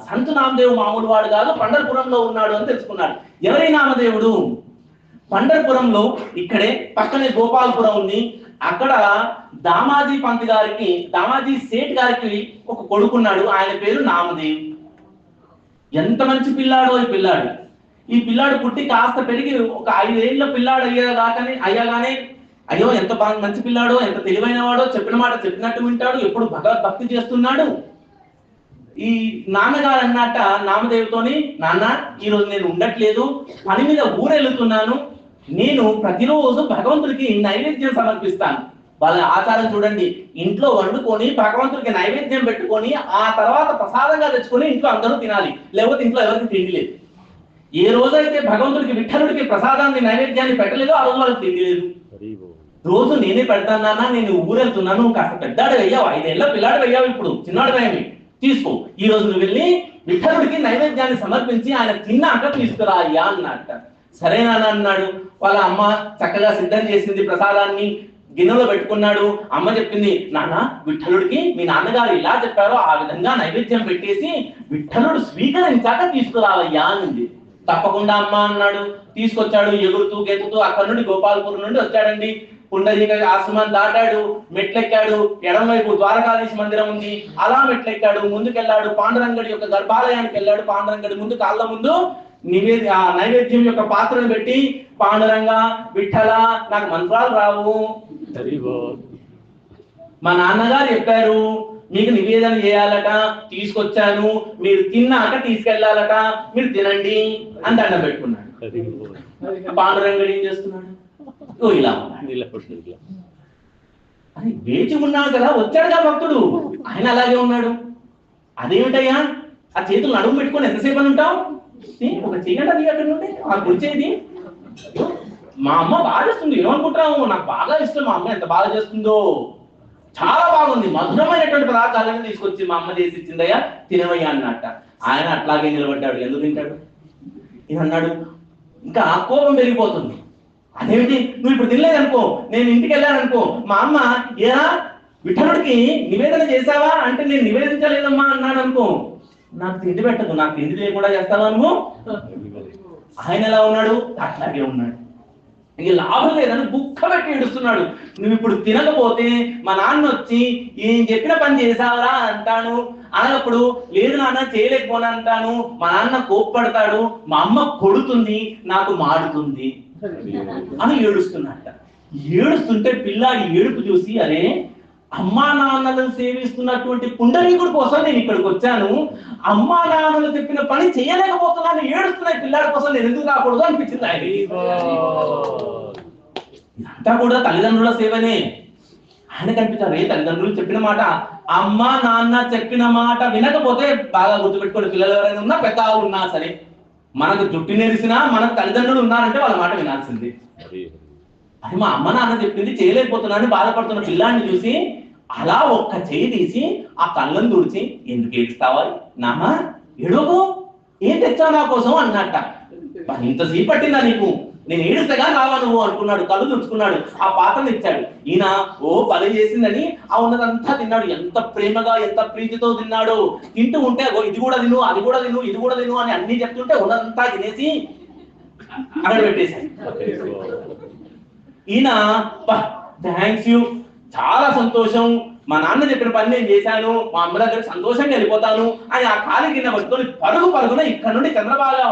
సంత్ నామదేవ్ మామూలు వాడు కాదు, పండరపురంలో ఉన్నాడు అని తెలుసుకున్నాడు. ఎవరి నామదేవుడు? పండరపురంలో ఇక్కడే పక్కనే గోపాలపురం ఉంది. అక్కడ దామాజీ పంత్ గారికి, దామాజీ సేట్ గారికి ఒక కొడుకున్నాడు. ఆయన పేరు నామదేవ్. ఎంత మంచి పిల్లాడో ఈ పిల్లాడు పుట్టి కాస్త పెరిగి ఒక 5 ఏళ్ల పిల్లాడు అయ్యాగానే అయ్యో ఎంత మంచి పిల్లాడో, ఎంత తెలివైన వాడో, చెప్పిన మాట చెప్పినట్టు వింటాడు, ఎప్పుడు భగవద్భక్తి చేస్తున్నాడు. ఈ నాన్నగారు అన్నట్ట నామదేవుతోని, నాన్న ఈరోజు నేను ఉండట్లేదు, పని మీద ఊరెళ్తున్నాను, నేను ప్రతిరోజు భగవంతుడికి నైవేద్యం సమర్పిస్తాను. వాళ్ళ ఆచారం చూడండి, ఇంట్లో వండుకొని భగవంతుడికి నైవేద్యం పెట్టుకొని ఆ తర్వాత ప్రసాదంగా తెచ్చుకొని ఇంట్లో అందరూ తినాలి, లేకపోతే ఇంట్లో ఎవరికి తిండి లేదు. ఏ రోజైతే భగవంతుడికి విఠలుడికి ప్రసాదాన్ని నైవేద్యాన్ని పెట్టలేదో ఆ రోజు వాళ్ళకి తిండి లేదు. రోజు నేనే పెడతాను నాన్న, నేను ఊరెళ్తున్నాను, కాస్త పెద్దాడు అయ్యావు, 5 ఏళ్ల పిల్లాడు అయ్యావు, ఇప్పుడు చిన్నాడు అయ్యావి, తీసుకో, ఈ రోజు నువ్వు వెళ్ళి విఠలుడికి నైవేద్యాన్ని సమర్పించి ఆయన తిన్నాక తీసుకురా అయ్యా అన్నట్ట. సరేనా అన్నాడు. వాళ్ళ అమ్మ చక్కగా సిద్ధం చేసింది ప్రసాదాన్ని, గిన్నెలో పెట్టుకున్నాడు. అమ్మ చెప్పింది, నాన్న విఠలుడికి మీ నాన్నగారు ఇలా చెప్పారో ఆ విధంగా నైవేద్యం పెట్టేసి విఠలుడు స్వీకరించాక తీసుకురావయ్యా అనింది. తప్పకుండా అమ్మ అన్నాడు. తీసుకొచ్చాడు. ఎగురుతూ గెతుతూ అక్కడి నుండి గోపాలపురం నుండి వచ్చాడండి. పుండరీక ఆశ్రమాన్ని దాటాడు, మెట్లెక్కాడు. ఎడమవైపు ద్వారకాధీశ మందిరం ఉంది, అలా మెట్లెక్కాడు. ముందుకెళ్ళాడు. పాండురంగడి యొక్క గర్భాలయానికి వెళ్ళాడు. పాండురంగడి ముందు కాళ్ళ ముందు నైవేద్యం యొక్క పాత్రను పెట్టి, పాండురంగ విఠల నాకు మంత్రాలు రావు, మా నాన్నగారు చెప్పారు మీకు నివేదన చేయాలట, తీసుకొచ్చాను, మీరు తిన్నాక తీసుకెళ్లాలట, మీరు తినండి అని దండం పెట్టుకున్నాడు. పాండురంగడు ఏం చేస్తున్నాడు? ఇలా అని వేచి ఉన్నాడు కదా, వచ్చాడుగా భక్తుడు, ఆయన అలాగే ఉన్నాడు. అదేమిటయ్యా ఆ చేతులు నడుము పెట్టుకొని ఎంతసేపు అని ఉంటావు? ఒక చెయ్యండి అది అక్కడ నుండి ఆ గురిచేది. మా అమ్మ బాగా చేస్తుంది, ఏమనుకుంటున్నావు? నాకు బాగా ఇష్టం, మా అమ్మ ఎంత బాగా చేస్తుందో, చాలా బాగుంది, మధురమైనటువంటి పదార్థాలను తీసుకొచ్చి మా అమ్మ చేసి ఇచ్చిందయ్యా, తినవయ్యా అన్నట్ట. ఆయన అట్లాగే నిలబడ్డాడు. ఎందుకు తింటాడు? ఇది అన్నాడు. ఇంకా కోపం పెరిగిపోతుంది. అదేమిటి, నువ్వు ఇప్పుడు తినలేదనుకో, నేను ఇంటికి వెళ్ళాననుకో, మా అమ్మ ఏరా విఠలుడికి నివేదన చేశావా అంటే నేను నివేదించలేదమ్మా అన్నాడు అనుకో, నాకు తిండి పెట్టదు, నాకు తిండి లేకుండా చేస్తావా నువ్వు? ఆయన ఎలా ఉన్నాడు? అట్లాగే ఉన్నాడు. ఇక లాభం లేదని బుక్క పెట్టి ఏడుస్తున్నాడు. నువ్వు ఇప్పుడు తినకపోతే మా నాన్న వచ్చి ఏం చెప్పిన పని చేసావరా అంటాను, అనప్పుడు లేదు నాన్న చేయలేకపోనా అంటాను, మా నాన్న కోప్పడతాడు, మా అమ్మ కొడుతుంది, నాకు మాడుతుంది అని ఏడుస్తున్నట్ట. ఏడుస్తుంటే పిల్లాడి ఏడుపు చూసి, అరే అమ్మా నాన్నలను సేవిస్తున్నటువంటి పుండరీకుడి కోసం నేను ఇక్కడికి వచ్చాను, అమ్మా నాన్నలు చెప్పిన పని చేయలేకపోతున్నాను, ఏడుస్తున్నాయి పిల్లాడి కోసం నేను ఎందుకు రాకూడదు అనిపించింది ఆయన. ఇదంతా కూడా తల్లిదండ్రుల సేవనే. ఆయన కనిపించారు, ఏ తల్లిదండ్రులు చెప్పిన మాట, అమ్మ నాన్న చెప్పిన మాట వినకపోతే, బాగా గుర్తుపెట్టుకోండి, పిల్లలు ఎవరైనా ఉన్నా పెద్దవాళ్ళు ఉన్నా సరే, మనకు జుట్టు నెరిసినా మనకు తల్లిదండ్రులు ఉన్నారంటే వాళ్ళ మాట వినాల్సింది. అది మా అమ్మ నాన్న చెప్పింది చేయలేకపోతున్నాను బాధపడుతున్న పిల్లాన్ని చూసి అలా ఒక్క చేయి తీసి ఆ కళ్ళను తుడిచి, ఎందుకు ఏడుస్తావా నాన్న, ఏడవకు, ఏం తెచ్చావు నా కోసం అన్నట్ట. ఇంతసేపు పట్టిందా నీకు, నేను ఏడుస్తేగా రావా నువ్వు అనుకున్నాడు. కళ్ళు తుడుచుకున్నాడు. ఆ పాత్రను ఇచ్చాడు. ఈయన పని చేసిందని ఆ ఉన్నదంతా తిన్నాడు. ఎంత ప్రేమగా ఎంత ప్రీతితో తిన్నాడు. తింటూ ఉంటే ఇది కూడా తిను, అది కూడా తిను, ఇది కూడా తిను అని అన్ని చెప్తుంటే ఉన్నదంతా తినేసి అక్కడ పెట్టేశాడు. ఈయన థ్యాంక్స్ యూ, చాలా సంతోషం, మా నాన్న చెప్పిన పని నేను చేశాను, మా అమ్మ దగ్గర సంతోషంగా వెళ్ళిపోతాను అని ఆ ఖాళీ గిన్నె పట్టుకొని పరుగున ఇక్కడ నుండి చంద్రబాగా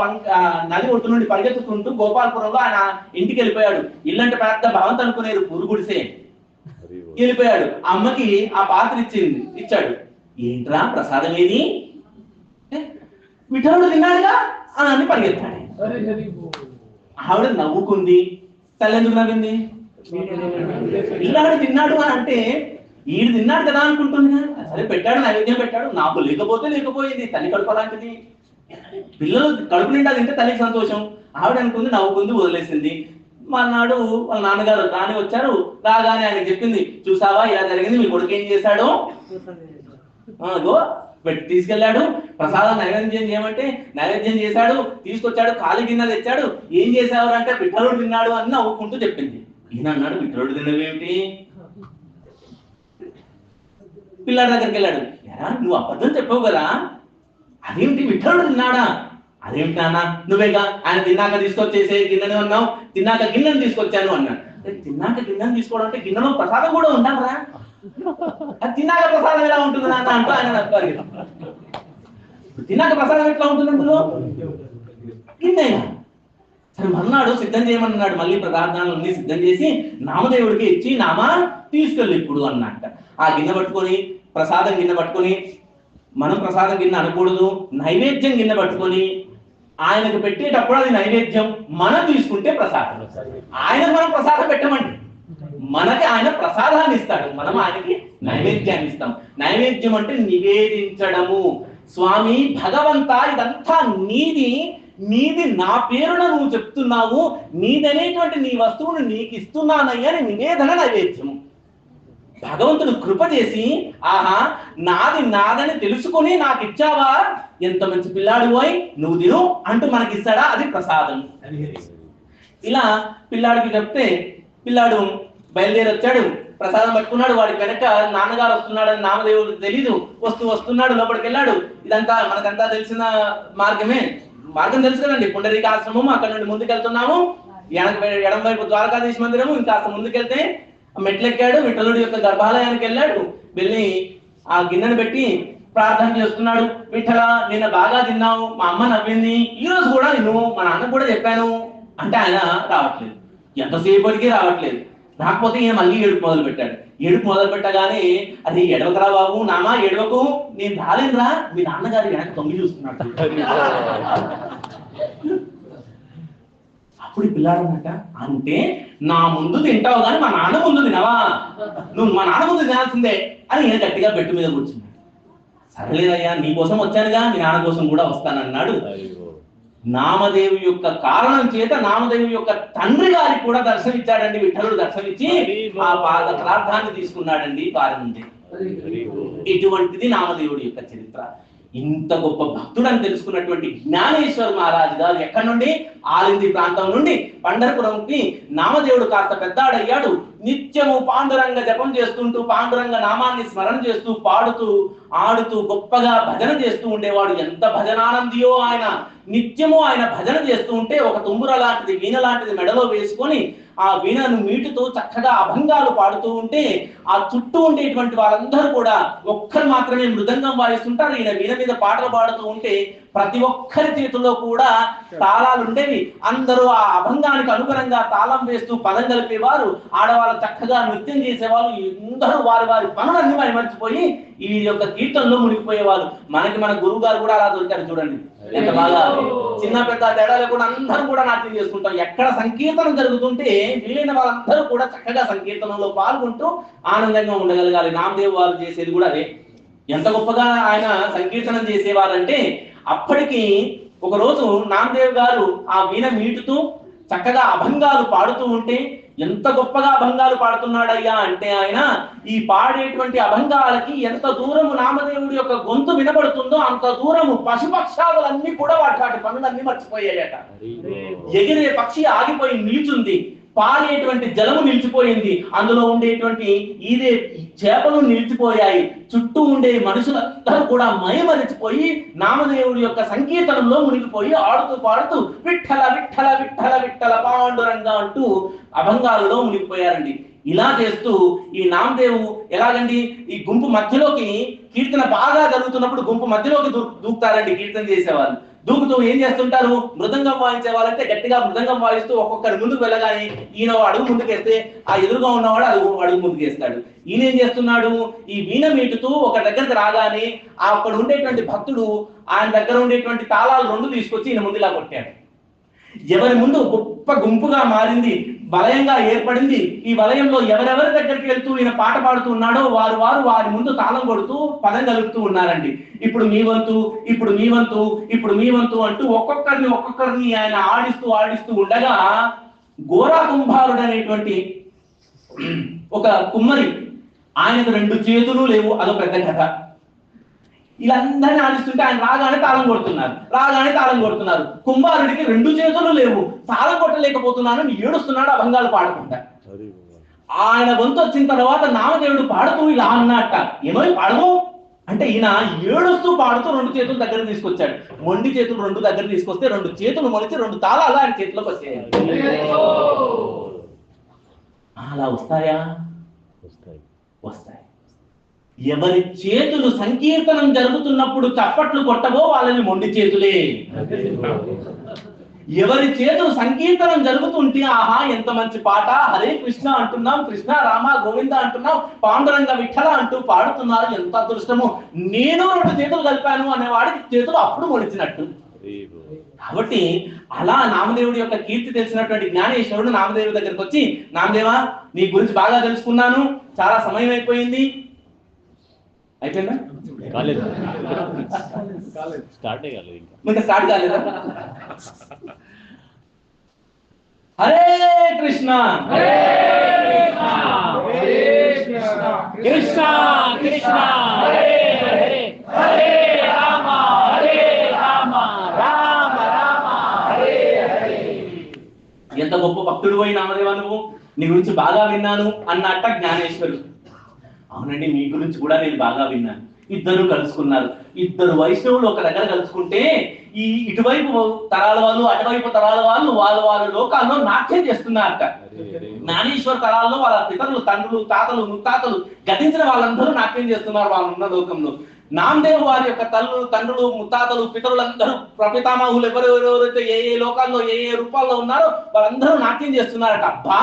నది ఒట్టు నుండి పరిగెత్తుకుంటూ గోపాలపురంలో ఆయన ఇంటికి వెళ్ళిపోయాడు. ఇల్లంటే పెద్ద భవంతి అనుకునేది, పురుగుడిసే. వెళ్ళిపోయాడు. అమ్మకి ఆ పాత్ర ఇచ్చాడు. ఏంట్రా ప్రసాదం ఏది? విఠలుడు తిన్నాడుగా అని పరిగెత్తాడు. ఆవిడ నవ్వుకుంది. తల్లి ఎందుకు నవ్వింది? పిల్లాడు తిన్నాడు అని అంటే ఈడు తిన్నాడు కదా అనుకుంటుంది. సరే పెట్టాడు, నైవేద్యం పెట్టాడు, నాకు లేకపోతే లేకపోయింది, తల్లి కడుపు అలాంటిది. పిల్లలు కడుపు నిండా తింటే తల్లికి సంతోషం. ఆవిడ అనుకుంది, నవ్వుకుంది, వదిలేసింది. మర్నాడు వాళ్ళ నాన్నగారు రాని వచ్చారు. రాగానే ఆయన చెప్పింది, చూసావా ఇలా జరిగింది, మీ కొడుకు ఏం చేశాడు? తీసుకెళ్లాడు, ప్రసాదం నైవేద్యం చేయమంటే నైవేద్యం చేశాడు, తీసుకొచ్చాడు, ఖాళీ గిన్నె తెచ్చాడు, ఏం చేశావు అంటే విఠలుడు తిన్నాడు అని నవ్వుకుంటూ చెప్పింది. ఈయన అన్నాడు, విఠలుడు తినవేమిటి? పిల్లాడి దగ్గరికి వెళ్ళాడు. ఎరా నువ్వు అబద్ధం చెప్పావు కదా, అదేమిటి విఠలుడు తిన్నాడా? అదేమిటి నాన్న, నువ్వేగా ఆయన తిన్నాక తీసుకొచ్చేసే గిన్నెను అన్నావు, తిన్నాక గిన్నెను తీసుకొచ్చాను అన్నాడు. తిన్నాక గిన్నెను తీసుకోవడం అంటే గిన్నెలో ప్రసాదం కూడా ఉండాలరా, అది తిన్నాక ప్రసాదం ఎలా ఉంటుంది నాన్న అంటూ ఆయన అన్నారు. తిన్నాక ప్రసాదం ఎట్లా ఉంటుంది అందులో? గిన్నె. సరే మర్నాడు సిద్ధం చేయమన్నాడు. మళ్ళీ పదార్థాలన్నీ సిద్ధం చేసి నామదేవుడికి ఇచ్చి, నామా తీసుకెళ్ళి ఇప్పుడు అన్నట్ట. ఆ గిన్నె పట్టుకొని, ప్రసాదం గిన్నె పట్టుకొని, మనం ప్రసాదం గిన్నె అనకూడదు, నైవేద్యం గిన్నె పట్టుకొని ఆయనకు పెట్టేటప్పుడు అది నైవేద్యం, మనం తీసుకుంటే ప్రసాదం. ఆయనకు మనం ప్రసాదం పెట్టమండి, మనకి ఆయన ప్రసాదాన్ని ఇస్తాడు, మనం ఆయనకి నైవేద్యాన్ని ఇస్తాం. నైవేద్యం అంటే నివేదించడము. స్వామి భగవంత, ఇదంతా నీది, నీది నా పేరున నువ్వు చెప్తున్నావు, నీదనేటువంటి నీ వస్తువును నీకు ఇస్తున్నానయ్యా అని నివేదన నైవేద్యము. భగవంతుడు కృప చేసి ఆహా నాది నాదని తెలుసుకొని నాకు ఇచ్చావా, ఎంత మంచి పిల్లాడు పోయి నువ్వు తిను అంటూ మనకి ఇస్తాడా, అది ప్రసాదం. ఇలా పిల్లాడికి చెప్తే పిల్లాడు బయలుదేరి వచ్చాడు, ప్రసాదం పట్టుకున్నాడు. వాడికి వెనక నాన్నగారు వస్తున్నాడని నామదేవుడికి తెలీదు. వస్తున్నాడు, లోపలికి వెళ్ళాడు. ఇదంతా మనకంతా తెలిసిన మార్గం తెలుసు కదండి. పుండరీకాశ్రమము, అక్కడ నుండి ముందుకెళ్తున్నాము. ఎడం వైపు ద్వారకాధీశ మందిరము, ఇంకా ముందుకెళ్తే మెట్లెక్కాడు, విఠలుడి యొక్క గర్భాలయానికి వెళ్ళాడు. వెళ్ళి ఆ గిన్నెను పెట్టి ప్రార్థన చేస్తున్నాడు. విఠల నిన్న బాగా తిన్నావు, మా అమ్మ నవ్వింది, ఈ రోజు కూడా నేను మా నాన్న కూడా చెప్పాను అంటే ఆయన రావట్లేదు, ఎంతసేపటికి రావట్లేదు. రాకపోతే ఈయన మళ్ళీ ఏడుపు మొదలు పెట్టాడు. ఏడుపు మొదలు పెట్టగానే అది ఎడవకరా బాబు, నామా ఎడవకు, నేను రాలేదురా, మీ నాన్నగారు వెనక తొంగి చూస్తున్నాడు. అప్పుడు పిల్లాడు అన్నట, అంటే నా ముందు తింటావు కానీ మా నాన్న ముందు తినవా, నువ్వు మా నాన్న ముందు తినాల్సిందే అని ఈయన గట్టిగా బెట్టు మీద కూర్చున్నాడు. సరేలేదయ్యా, నీ కోసం వచ్చానుగా, మీ నాన్న కోసం కూడా వస్తానన్నాడు. నామదేవి యొక్క కారణం చేత నామదేవి యొక్క తండ్రి గారికి కూడా దర్శనమిచ్చాడండి. విఠలుడు దర్శనమిచ్చి ఆ పాద ప్రార్థాన్ని తీసుకున్నాడండి వారి నుండి. ఇటువంటిది నామదేవుడి యొక్క చరిత్ర. ఇంత గొప్ప భక్తుడు అని తెలుసుకున్నటువంటి జ్ఞానేశ్వర మహారాజు గారు ఎక్కడి నుండి, ఆలింది ప్రాంతం నుండి పండరపురంకి నామదేవుడు కాస్త పెద్దాడయ్యాడు. నిత్యము పాండురంగ జపం చేస్తుంటూ పాండురంగ నామాన్ని స్మరణ చేస్తూ పాడుతూ ఆడుతూ గొప్పగా భజన చేస్తూ ఉండేవాడు. ఎంత భజనానందియో ఆయన. నిత్యము ఆయన భజన చేస్తూ ఉంటే ఒక తుంబుర లాంటిది, వీణ లాంటిది మెడలో వేసుకొని ఆ వీణను మీటుతో చక్కగా అభంగాలు పాడుతూ ఉంటే ఆ చుట్టూ ఉండేటువంటి వాళ్ళందరూ కూడా ఒక్కరు మాత్రమే మృదంగం వాయిస్తుంటారు. ఈయన వీణ మీద పాటలు పాడుతూ ఉంటే ప్రతి ఒక్కరి చేతుల్లో కూడా తాళాలు ఉండేవి. అందరూ ఆ అభంగానికి అనుగుణంగా తాళం వేస్తూ పదం కలిపేవారు. ఆడవాళ్ళు చక్కగా నృత్యం చేసేవాళ్ళు. అందరూ వారి వారి పనులన్నీ మర్చిపోయి ఈ యొక్క కీర్తనలో మునిగిపోయేవారు. మన గురువు గారు కూడా అలా దొరికారు చూడండి, ఎంత బాగా. చిన్న పెద్ద తేడా లేకుండా అందరూ కూడా నాట్యం చేసుకుంటాం. ఎక్కడ సంకీర్తనం జరుగుతుంటే వీలైన వాళ్ళందరూ కూడా చక్కగా సంకీర్తనంలో పాల్గొంటూ ఆనందంగా ఉండగలగాలి. నామదేవ్ వారు చేసేది కూడా అదే. ఎంత గొప్పగా ఆయన సంకీర్తనం చేసేవారంటే, అప్పటికి ఒక రోజు నామదేవ్ గారు ఆ వీణ మీటుతూ చక్కగా అభంగాలు పాడుతూ ఉంటే, ఎంత గొప్పగా అభంగాలు పాడుతున్నాడయ్యా అంటే ఆయన ఈ పాడేటువంటి అభంగాలకి ఎంత దూరము నామదేవుడి యొక్క గొంతు వినబడుతుందో అంత దూరము పశుపక్షాదులన్నీ కూడా వాటి పనులన్నీ మర్చిపోయాయట. ఎగిరే పక్షి ఆగిపోయి నిల్చుంది, పారేటువంటి జలము నిలిచిపోయింది, అందులో ఉండేటువంటి ఈదే చేపలు నిలిచిపోయాయి. చుట్టూ ఉండే మనుషులందరూ కూడా మైమరిచిపోయి నామదేవుడి యొక్క సంకీర్తనంలో మునిగిపోయి ఆడుతూ పాడుతూ విఠల విఠల విఠల విఠల పాండురంగా అంటూ అభంగాలలో మునిగిపోయారండి. ఇలా చేస్తూ ఈ నామదేవు ఎలాగండి, ఈ గుంపు మధ్యలోకి కీర్తన బాగా జరుగుతున్నప్పుడు గుంపు మధ్యలోకి దూకుతారండి కీర్తన చేసేవాళ్ళు. దూకుతూ ఏం చేస్తుంటారు, మృదంగం వాయించే వాళ్ళంటే గట్టిగా మృదంగం వాయిస్తూ ఒక్కొక్కరు ముందుకు వెళ్ళగానే ఈయన అడుగు ముందుకేస్తే ఆ ఎదురుగా ఉన్నవాడు అడుగు ముందుకేస్తాడు. ఈయన ఏం చేస్తున్నాడు, ఈ వీణ మీటుతూ ఒక దగ్గరకు రాగానే అక్కడ ఉండేటువంటి భక్తుడు ఆయన దగ్గర ఉండేటువంటి తాళాలు 2 తీసుకొచ్చి ఈయన ముందులా కొట్టాడు. ఎవరి ముందు గొప్ప గుంపుగా మారింది, వలయంగా ఏర్పడింది. ఈ వలయంలో ఎవరెవరి దగ్గరికి వెళ్తూ ఈయన పాట పాడుతూ ఉన్నాడో వారి ముందు తాళం కొడుతూ పదం కలుపుతూ ఉన్నారండి. ఇప్పుడు మీ వంతు, ఇప్పుడు మీ వంతు, ఇప్పుడు మీ వంతు అంటూ ఒక్కొక్కరిని ఆయన ఆడిస్తూ ఉండగా గోరా కుంభారుడు అనేటువంటి ఒక కుమ్మరి, ఆయనకు 2 చేతులు లేవు, అదో పెద్ద కథ. వీళ్ళందరినీ ఆడిస్తుంటే ఆయన రాగానే తాళం కొడుతున్నారు. కుంభారుడికి 2 చేతులు లేవు, తాళం కొట్టలేకపోతున్నాను ఏడుస్తున్నాడు అభంగాలు పాడుకుంటా. ఆయన వంతు వచ్చిన తర్వాత నామదేవుడు పాడుతూ ఇలా అన్నట్ట, ఏమో పాడము అంటే ఈయన ఏడుస్తూ పాడుతూ 2 చేతులు దగ్గర తీసుకొచ్చాడు. మొండి చేతులు 2 దగ్గర తీసుకొస్తే 2 చేతులు మొలిచి 2 తాళాలు ఆయన చేతిలోకి వచ్చాయి. అలా వస్తాయా? వస్తాయి. ఎవరి చేతులు సంకీర్తనం జరుగుతున్నప్పుడు చప్పట్లు కొట్టవో వాళ్ళని మొండి చేతులే. ఎవరి చేతులు సంకీర్తనం జరుగుతుంటే ఆహా ఎంత మంచి పాట, హరే కృష్ణ అంటున్నాం, కృష్ణ రామ గోవింద అంటున్నాం, పాండురంగ విఠల అంటూ పాడుతున్నారు, ఎంత అదృష్టము, నేను 2 చేతులు కలిపాను అనేవాడికి చేతులు అప్పుడు మొలిచినట్టు. కాబట్టి అలా నామదేవుడి యొక్క కీర్తి తెలిసినటువంటి జ్ఞానేశ్వరుడు నామదేవుడి దగ్గరికి వచ్చి, నామదేవా నీ గురించి బాగా తెలుసుకున్నాను, చాలా సమయం అయిపోయింది. అయిపోయిందా? స్టార్ట్ కాలేదా? హరే కృష్ణ. కృష్ణ కృష్ణ హరే హరే హరే రామ హరే రామ రామ రామ హరే హరే. ఎంత గొప్ప భక్తుడు పోయి నామదేవా నువ్వు, నీ గురించి బాగా విన్నాను అన్నట్ట జ్ఞానేశ్వరుడు. అవునండి, మీ గురించి కూడా నేను బాగా విన్నాను. ఇద్దరు కలుసుకున్నారు. ఇద్దరు వైష్ణవులు ఒక దగ్గర కలుసుకుంటే ఈ ఇటువైపు తరాల వాళ్ళు అటువైపు తరాల వాళ్ళు వాళ్ళ లోకాల్లో నాట్యం చేస్తున్నారట. జ్ఞానేశ్వర తరాల్లో వాళ్ళ పితరులు, తండ్రులు, తాతలు, ముత్తాతలు గతించిన వాళ్ళందరూ నాట్యం చేస్తున్నారు వాళ్ళున్న లోకంలో. నామదేవ్ వారి యొక్క తండ్రులు, ముత్తాతలు, పితరులందరూ ప్రపితామహులు ఎవరెవరైతే ఏ ఏ లోకాల్లో ఏ ఏ రూపాల్లో ఉన్నారో వాళ్ళందరూ నాట్యం చేస్తున్నారట. అబ్బా,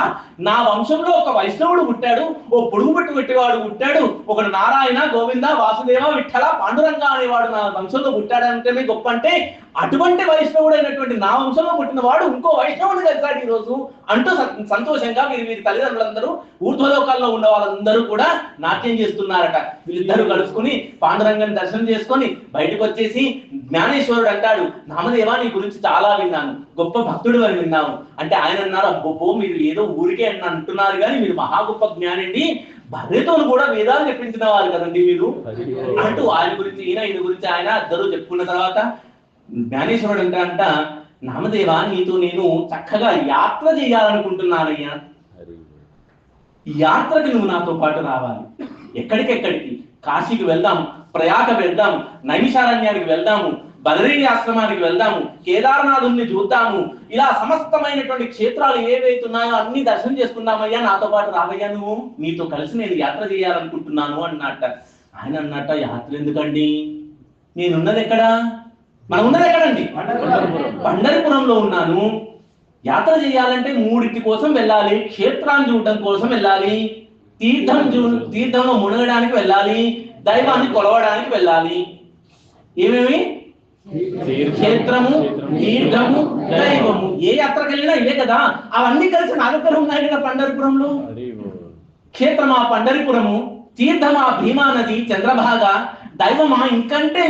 నా వంశంలో ఒక వైష్ణవుడు పుట్టాడు, ఓ పొడుగు పెట్టు పెట్టేవాడు పుట్టాడు, ఒకడు నారాయణ, గోవింద, వాసుదేవ, విఠల, పాండురంగ అనేవాడు నా వంశంలో పుట్టాడంటేనే గొప్ప. అంటే అటువంటి వైష్ణవుడైనటువంటి నా వంశంలో పుట్టిన వాడు ఇంకో వైష్ణవుడు కలిసాడు ఈ రోజు అంటూ సంతోషంగా వీరి తల్లిదండ్రులందరూ ఊర్ధ్వలోకాల్లో ఉన్న వాళ్ళందరూ కూడా నాట్యం చేస్తున్నారట. వీళ్ళిద్దరూ కలుసుకుని పాండురంగని దర్శనం చేసుకొని బయటకు వచ్చేసి జ్ఞానేశ్వరుడు అంటాడు, నామదేవా నీ గురించి చాలా విన్నాను, గొప్ప భక్తుడు అని విన్నాను. అంటే ఆయన అన్నారు, అబ్బో మీరు ఏదో ఊరికే అంటున్నారు కానీ మీరు మహా గొప్ప జ్ఞానండి, బర్రెతో కూడా వేదాలు చెప్పించిన వారు కదండి మీరు అంటూ ఆయన గురించి ఈయన గురించి ఆయన ఇద్దరు చెప్పుకున్న తర్వాత జ్ఞానేశ్వరుడు అంట, నామదేవా నీతో నేను చక్కగా యాత్ర చేయాలనుకుంటున్నానయ్యా, యాత్రకి నువ్వు నాతో పాటు రావాలి. ఎక్కడికెక్కడికి? కాశీకి వెళ్దాము, ప్రయాగ వెళ్దాము, నైమిషారణ్యానికి వెళ్దాము, బదరీ ఆశ్రమానికి వెళ్దాము, కేదారనాథుని చూద్దాము, ఇలా సమస్తమైనటువంటి క్షేత్రాలు ఏవైతున్నాయో అన్ని దర్శనం చేసుకుందామయ్యా, నాతో పాటు రావయ్యా, నువ్వు నీతో కలిసి నేను యాత్ర చేయాలనుకుంటున్నాను అన్నట్ట. ఆయన అన్నట్ట, యాత్ర ఎందుకండి, నేనున్నది ఎక్కడా, మనం ఉన్నది ఎక్కడండి, పండరిపురంలో ఉన్నాను. యాత్ర చేయాలంటే మూడింటి కోసం వెళ్ళాలి. క్షేత్రాన్ని చూడటం కోసం వెళ్ళాలి, తీర్థంలో మునగడానికి వెళ్ళాలి, దైవాన్ని కొలవడానికి వెళ్ళాలి. ఏమేమి? క్షేత్రము, తీర్థము, దైవము. ఏ యాత్రకు వెళ్ళినా ఇవే కదా, అవన్నీ కలిసి నా దగ్గర ఉన్నాయి కదా పండరిపురంలో. క్షేత్రమా పండరిపురము, తీర్థమా భీమా నది చంద్రభాగ, దైవమా ఇంతకంటే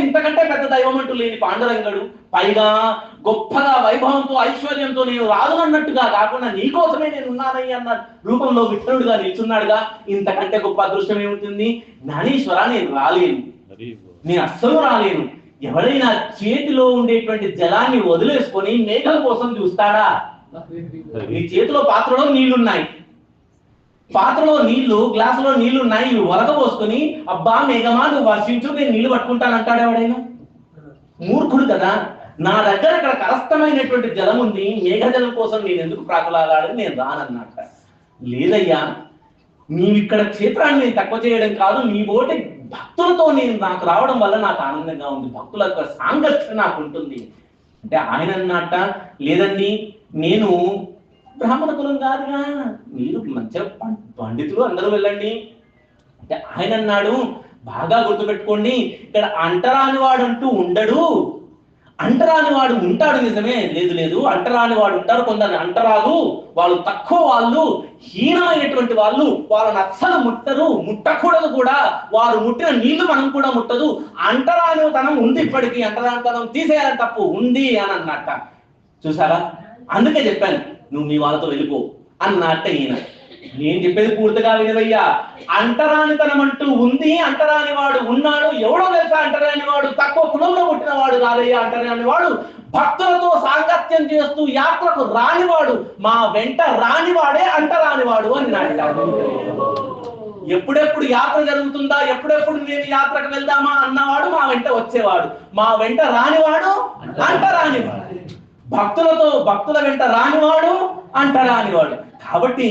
పెద్ద దైవం అంటూ లేని పాండురంగడు, పైగా గొప్పగా వైభవంతో ఐశ్వర్యంతో నేను రాదునన్నట్టుగా కాకుండా నీకోసమే నేను ఉన్నానయ్య అన్న రూపంలో విఠలుడుగా నిల్చున్నాడుగా, ఇంతకంటే గొప్ప అదృష్టం ఏముంటుంది? జ్ఞానేశ్వర నేను రాలేను, నేను అస్సలు రాలేను. ఎవరైనా చేతిలో ఉండేటువంటి జలాన్ని వదిలేసుకొని మేఘల కోసం చూస్తాడా? నీ చేతిలో పాత్రలో నీళ్లున్నాయి, పాత్రలో నీళ్లు, గ్లాసులో నీళ్లు ఉన్నాయి, ఇవి వలకపోసుకొని అబ్బా మేఘమా నువ్వు వర్షించు నేను నీళ్లు పట్టుకుంటానంటాడు ఎవడైనా? మూర్ఖుడు కదా. నా దగ్గర ఇక్కడ కరస్థమైనటువంటి జలం ఉంది, మేఘజలం కోసం నేను ఎందుకు ప్రాకులాడాలని నేను రానన్నట్ట. లేదయ్యా, నీవిక్కడ క్షేత్రాన్ని నేను తక్కువ చేయడం కాదు, నీ బోటి భక్తులతో నాకు రావడం వల్ల నాకు ఆనందంగా ఉంది, భక్తుల యొక్క సాంగత్యం నాకు ఉంటుంది అంటే ఆయన అన్నట్ట. లేదండి, నేను బ్రాహ్మణ కులం కాదుగా, మీరు మంచిగా పండితులు అందరూ వెళ్ళండి అంటే ఆయన అన్నాడు, బాగా గుర్తుపెట్టుకోండి, ఇక్కడ అంటరాని వాడు అంటూ ఉండడు, అంటరాని వాడు ఉంటాడు నిజమే, లేదు అంటరాని వాడు ఉంటారు. కొందరు అంటరాలు, వాళ్ళు తక్కువ వాళ్ళు, హీనమైనటువంటి వాళ్ళు, వాళ్ళని అస్సలు ముట్టకూడదు కూడా, వారు ముట్టిన నీళ్లు మనం కూడా ముట్టదు. అంటరానితనం ఉంది, ఇప్పటికీ అంటరానితనం తీసేయాలని తప్పు ఉంది అని అన్నట్ట. చూసారా, అందుకే చెప్పాను నువ్వు మీ వాళ్ళతో వెళ్ళిపో అన్నట్ట. ఈయన నేను చెప్పేది పూర్తిగా వినవయ్యా, అంటరానితనం అంటూ ఉంది, అంటరాని వాడు ఉన్నాడు. ఎవడో తెలుసా అంటరాని వాడు? తక్కువ కులంలో పుట్టిన వాడు కాదయ్యా అంటరాని వాడు, భక్తులతో సాంగత్యం చేస్తూ యాత్రకు రానివాడు, మా వెంట రానివాడే అంటరానివాడు అన్నాడు. ఎప్పుడెప్పుడు యాత్ర జరుగుతుందా, ఎప్పుడెప్పుడు నేను యాత్రకు వెళ్దామా అన్నవాడు మా వెంట వచ్చేవాడు, మా వెంట రానివాడు అంటరానివాడు. భక్తుల వెంట రానివాడు అంటరానివాడు. కాబట్టి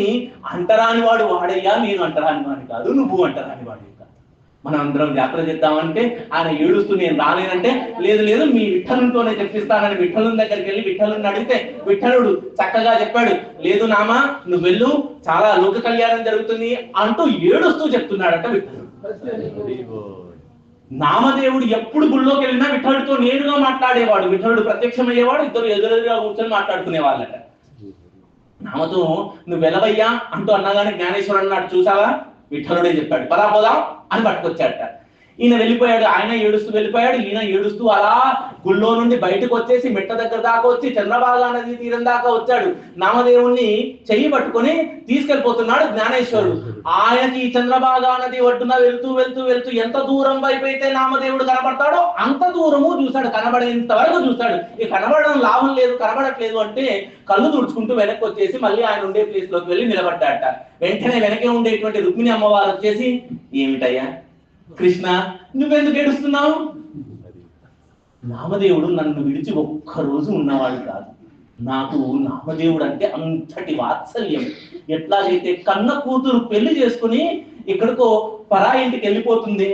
అంటరానివాడు వాడయ్యా, నేను అంటరానివాడు కాదు, నువ్వు అంటరానివాడు కాదు. మనం అందరం యాత్ర చేద్దామంటే ఆయన ఏడుస్తూ నేను రాలేనంటే, లేదు మీ విఠలుతోనే చెప్పిస్తానని విఠలుని దగ్గరికి వెళ్ళి విఠలుని అడిగితే విఠలుడు చక్కగా చెప్పాడు, లేదు నామా నువ్వు వెళ్ళు, చాలా లోక కళ్యాణం జరుగుతుంది అంటూ ఏడుస్తూ చెప్తున్నాడట విఠలుడు. నామదేవుడు ఎప్పుడు గుళ్ళోకి వెళ్ళినా విఠలుడితో నేరుగా మాట్లాడేవాడు, విఠలుడు ప్రత్యక్షమయ్యేవాడు, ఇద్దరు ఎదురుగా కూర్చొని మాట్లాడుకునే వాళ్ళట. నామతో నువ్వు వెళ్ళవయ్యా అంటూ అన్నగానే జ్ఞానేశ్వరుడు అన్నాడు, చూసావా విఠలుడే చెప్పాడు, పదా పోదాం అని పట్టుకొచ్చాడట. ఈయన వెళ్ళిపోయాడు, ఆయన ఏడుస్తూ వెళ్ళిపోయాడు, ఈయన ఏడుస్తూ అలా గుళ్ళో నుండి బయటకు వచ్చేసి మెట్ట దగ్గర దాకా వచ్చి చంద్రభాగా నది తీరం దాకా వచ్చాడు. నామదేవుణ్ణి చెయ్యి పట్టుకొని తీసుకెళ్లిపోతున్నాడు జ్ఞానేశ్వరుడు. ఆయనకి ఈ చంద్రభాగా నది ఒడ్డున వెళ్తూ వెళ్తూ వెళ్తూ ఎంత దూరం వైపు అయితే నామదేవుడు కనబడతాడో అంత దూరము చూశాడు, కనబడేంత వరకు చూశాడు. ఇక కనబడడం లాభం లేదు, కనబడట్లేదు అంటే కళ్ళు తుడుచుకుంటూ వెనక్కి వచ్చేసి మళ్ళీ ఆయన ఉండే ప్లేస్ లోకి వెళ్ళి నిలబడ్డాట. వెంటనే వెనకే ఉండేటువంటి రుక్మిణి అమ్మవారు వచ్చేసి, ఏమిటయ్యా కృష్ణ నువ్వెందుకు ఏడుస్తున్నావు? నామదేవుడు నన్ను విడిచి ఒక్కరోజు ఉన్నవాడు కాదు. నాకు నామదేవుడు అంటే అంతటి వాత్సల్యం. ఎట్లాగైతే కన్న కూతురు పెళ్లి చేసుకుని ఇక్కడికో పరా ఇంటికి వెళ్ళిపోతుంది,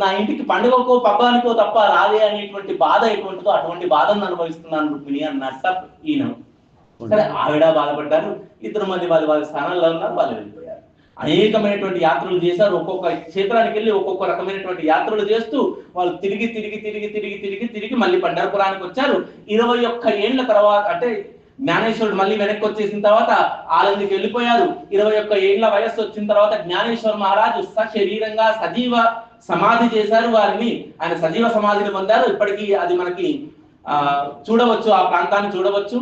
నా ఇంటికి పండుగకో పబ్బానికో తప్ప రాదే అనేటువంటి బాధ ఎటువంటిదో అటువంటి బాధను అనుభవిస్తున్నాను రుక్మిణి అన్నట్ట ఈయన. సరే, ఆవిడ బాధపడ్డారు, ఇద్దరు మంది వాళ్ళ స్థానాల్లో ఉన్నారు, వాళ్ళు వెళ్ళిపోయారు. అనేకమైనటువంటి యాత్రలు చేశారు. ఒక్కొక్క క్షేత్రానికి వెళ్ళి ఒక్కొక్క రకమైనటువంటి యాత్రలు చేస్తూ వాళ్ళు తిరిగి తిరిగి తిరిగి తిరిగి తిరిగి తిరిగి మళ్ళీ పండరపురానికి వచ్చారు. 21 ఏళ్ల తర్వాత అంటే జ్ఞానేశ్వరుడు మళ్ళీ వెనక్కి వచ్చేసిన తర్వాత ఆలందికి వెళ్ళిపోయారు. 21 ఏళ్ల వయస్సు వచ్చిన తర్వాత జ్ఞానేశ్వర మహారాజు సశరీరంగా సజీవ సమాధి చేశారు వారిని. ఆయన సజీవ సమాధిని పొందారు. ఇప్పటికీ అది మనకి చూడవచ్చు, ఆ ప్రాంతాన్ని చూడవచ్చు.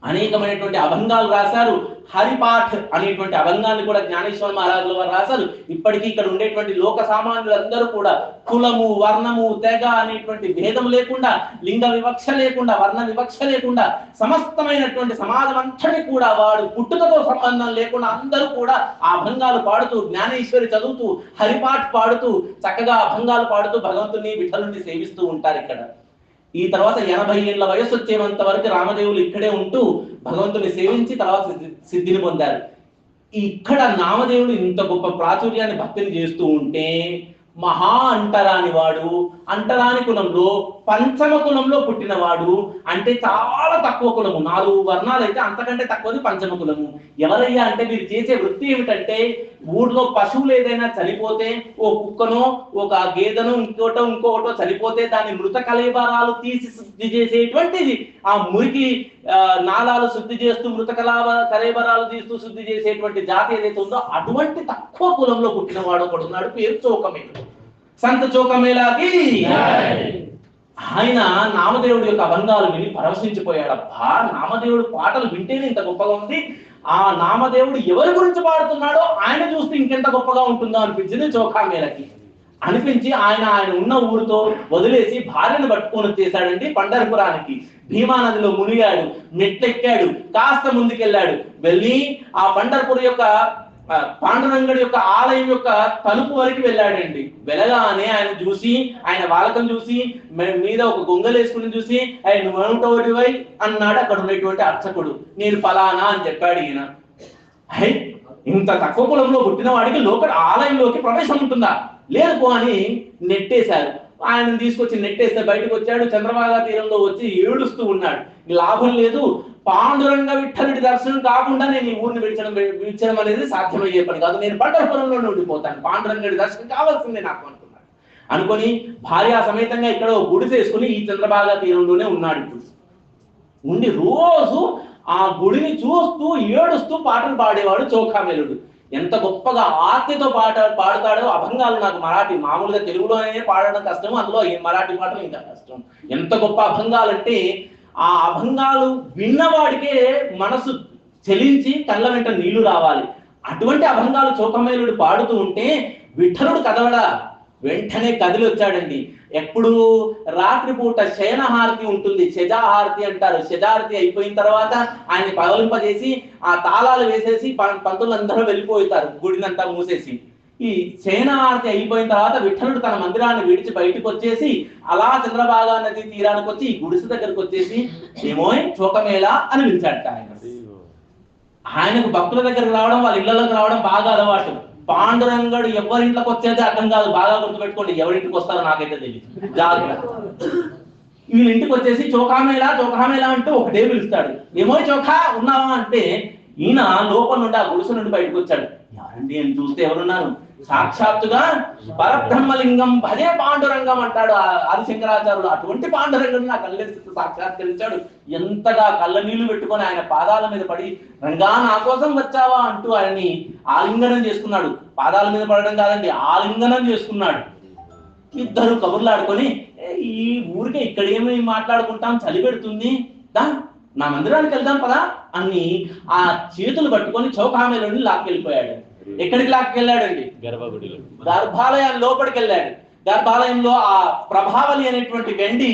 అనేకమైనటువంటి అభంగాలు రాశారు. హరిపాఠ్ అనేటువంటి అభంగాన్ని కూడా జ్ఞానేశ్వర మహారాజుల వారు రాశారు. ఇప్పటికీ ఇక్కడ ఉండేటువంటి లోక సామాన్యులందరూ కూడా కులము, వర్ణము, తెగ అనేటువంటి భేదం లేకుండా, లింగ వివక్ష లేకుండా, వర్ణ వివక్ష లేకుండా సమస్తమైనటువంటి సమాజం అంతటి కూడా వాడు పుట్టుకతో సంబంధం లేకుండా అందరూ కూడా ఆ అభంగాలు పాడుతూ, జ్ఞానేశ్వరి చదువుతూ, హరిపాఠ్ పాడుతూ, చక్కగా అభంగాలు పాడుతూ భగవంతుని విఠలుని సేవిస్తూ ఉంటారు ఇక్కడ. ఈ తర్వాత 80 ఏళ్ల వయసు వచ్చేంత వరకు రామదేవులు ఇక్కడే ఉంటూ భగవంతుని సేవించి తర్వాత సిద్ధిని పొందారు. ఇక్కడ నామదేవుడు ఇంత గొప్ప ప్రాచుర్యాన్ని భక్తిని చేస్తూ ఉంటే మహా అంటరాని వాడు, అంటరాని కులంలో పంచమ కులంలో పుట్టినవాడు, అంటే చాలా తక్కువ కులము, 4 వర్ణాలు అయితే అంతకంటే తక్కువది పంచమ కులము. ఎవరయ్యా అంటే మీరు చేసే వృత్తి ఏమిటంటే ఊర్లో పశువులు ఏదైనా చనిపోతే, ఓ కుక్కనో ఒక గేదెనో ఇంకోటో చనిపోతే దాన్ని మృత కళేబరాలు తీసి శుద్ధి చేసేటువంటిది, ఆ మురికి నాళాలు శుద్ధి చేస్తూ మృత కళేబరాలు తీస్తూ శుద్ధి చేసేటువంటి జాతి ఏదైతే ఉందో అటువంటి తక్కువ కులంలో పుట్టినవాడు ఒకడు ఉన్నాడు, పేరు చోకమేళ. సంత చోకమేళకి ఆయన నామదేవుడి యొక్క అభంగాలు విని పరవశించిపోయాడు. అబ్బా, నామదేవుడు పాటలు వింటేనే ఇంత గొప్పగా ఉంది, ఆ నామదేవుడు ఎవరి గురించి పాడుతున్నాడో ఆయన చూస్తే ఇంకెంత గొప్పగా ఉంటుందో అనిపించింది చోకామేళకి. అనిపించి ఆయన ఉన్న ఊరితో వదిలేసి భార్యను పట్టుకొని వచ్చేసాడండి పండరపురానికి. భీమా నదిలో మునిగాడు, మెట్లెక్కాడు, కాస్త ముందుకెళ్ళాడు. వెళ్ళి ఆ పండరపురం యొక్క పాండురంగడి యొక్క ఆలయం యొక్క తలుపు వరకు వెళ్ళాడండి. వెళ్ళగానే ఆయన చూసి, ఆయన వాలకం చూసి, మీద ఒక గొంగలేసుకుని చూసి, ఆయన నువ్వుటోడివై అన్నాడు అక్కడ ఉన్నటువంటి అర్చకుడు. నేను ఫలానా అని చెప్పాడు ఈయన. హై, ఇంత తక్కువ కులంలో పుట్టిన వాడికి ఆలయంలోకి ప్రవేశం ఉంటుందా? లేదు పో అని నెట్టేశారు. ఆయన తీసుకొచ్చి నెట్టేస్తే బయటకు వచ్చాడు. చంద్రభాగా తీరంలో వచ్చి ఏడుస్తూ ఉన్నాడు. లాభం లేదు, పాండురంగ విఠలుడి దర్శనం కాకుండా నేను ఈ ఊరిని విడిచడం అనేది సాధ్యమయ్యే పని కాదు, నేను పండరపురంలోనే ఉండిపోతాను, పాండురంగడి దర్శనం కావాల్సిందే నాకు అనుకున్నాడు. అనుకొని భార్యా సమేతంగా ఇక్కడ గుడిసేసుకుని ఈ చంద్రభాగా తీరంలోనే ఉన్నాడు. ఇప్పుడు ఉండి రోజు ఆ గుడిని చూస్తూ ఏడుస్తూ పాటలు పాడేవాడు చోకామేళుడు. ఎంత గొప్పగా ఆర్తితో పాడుతాడో. అభంగాలు నాకు మరాఠీ, మామూలుగా తెలుగులోనే పాడడం కష్టం, అందులో మరాఠీ పాటలు ఇంకా కష్టం. ఎంత గొప్ప అభంగాలు అంటే ఆ అభంగాలు విన్నవాడికే మనసు చెలించి కళ్ళ వెంట నీళ్లు రావాలి. అటువంటి అభంగాలు చోకమేళుడు పాడుతూ ఉంటే విఠలుడు కదవడా వెంటనే కదిలి వచ్చాడండి. ఎప్పుడు రాత్రిపూట శయనహారతి ఉంటుంది, శజాహారతి అంటారు. శజాహారతి అయిపోయిన తర్వాత ఆయన్ని పగలింపజేసి ఆ తాళాలు వేసేసి పంతులందరూ వెళ్ళిపోతారు, గుడినంతా మూసేసి. ఈ శయనహారతి అయిపోయిన తర్వాత విఠలుడు తన మందిరాన్ని విడిచి బయటకు వచ్చేసి అలా చంద్రభాగా నది తీరానికి వచ్చి ఈ గుడిసె దగ్గరకు వచ్చేసి ఏమో చోకమేళ అని పిలిచాడట. ఆయనకు భక్తుల దగ్గరకు రావడం, వాళ్ళ ఇళ్లలోకి రావడం బాగా అలవాటు. పాండురంగడు ఎవరింట్లోకి వచ్చేది అర్థం కాదు, బాగా గుర్తుపెట్టుకోండి. ఎవరింటికి వస్తారో నాకైతే తెలియదు, జాగ్రత్త. వీళ్ళ ఇంటికి వచ్చేసి చోకామేళ అంటూ ఒకటే పిలుస్తాడు. ఏమో చోఖా ఉన్నావా అంటే ఈయన లోపల నుండి ఆ గుడిసె నుండి బయటకు వచ్చాడు. ఎవరండి అని చూస్తే ఎవరున్నారు? సాక్షాత్తుగా పరబ్రహ్మలింగం భజే పాండురంగం అంటాడు ఆదిశంకరాచార్యులు. అటువంటి పాండురంగం నా కళ్ళెత్తి సాక్షాత్కరించాడు. ఎంతగా కళ్ళ నీళ్లు పెట్టుకొని ఆయన పాదాల మీద పడి, రంగా నా కోసం వచ్చావా అంటూ ఆయన్ని ఆలింగనం చేసుకున్నాడు. పాదాల మీద పడడం కాదండి, ఆలింగనం చేసుకున్నాడు. ఇద్దరు కబుర్లాడుకొని ఈ ఊరికే ఇక్కడ ఏమి మాట్లాడుకుంటాం, చలి పెడుతుంది, దా నా మందిరానికి వెళ్దాం పదా అని ఆ చేతులు పట్టుకొని చౌకామేలోని లాక్కెళ్ళిపోయాడు. ఎక్కడికి లాక్కెళ్ళాడండి? గర్భాలయం లోపలికి వెళ్ళాడు. గర్భాలయంలో ఆ ప్రభావలి అనేటువంటి వెండి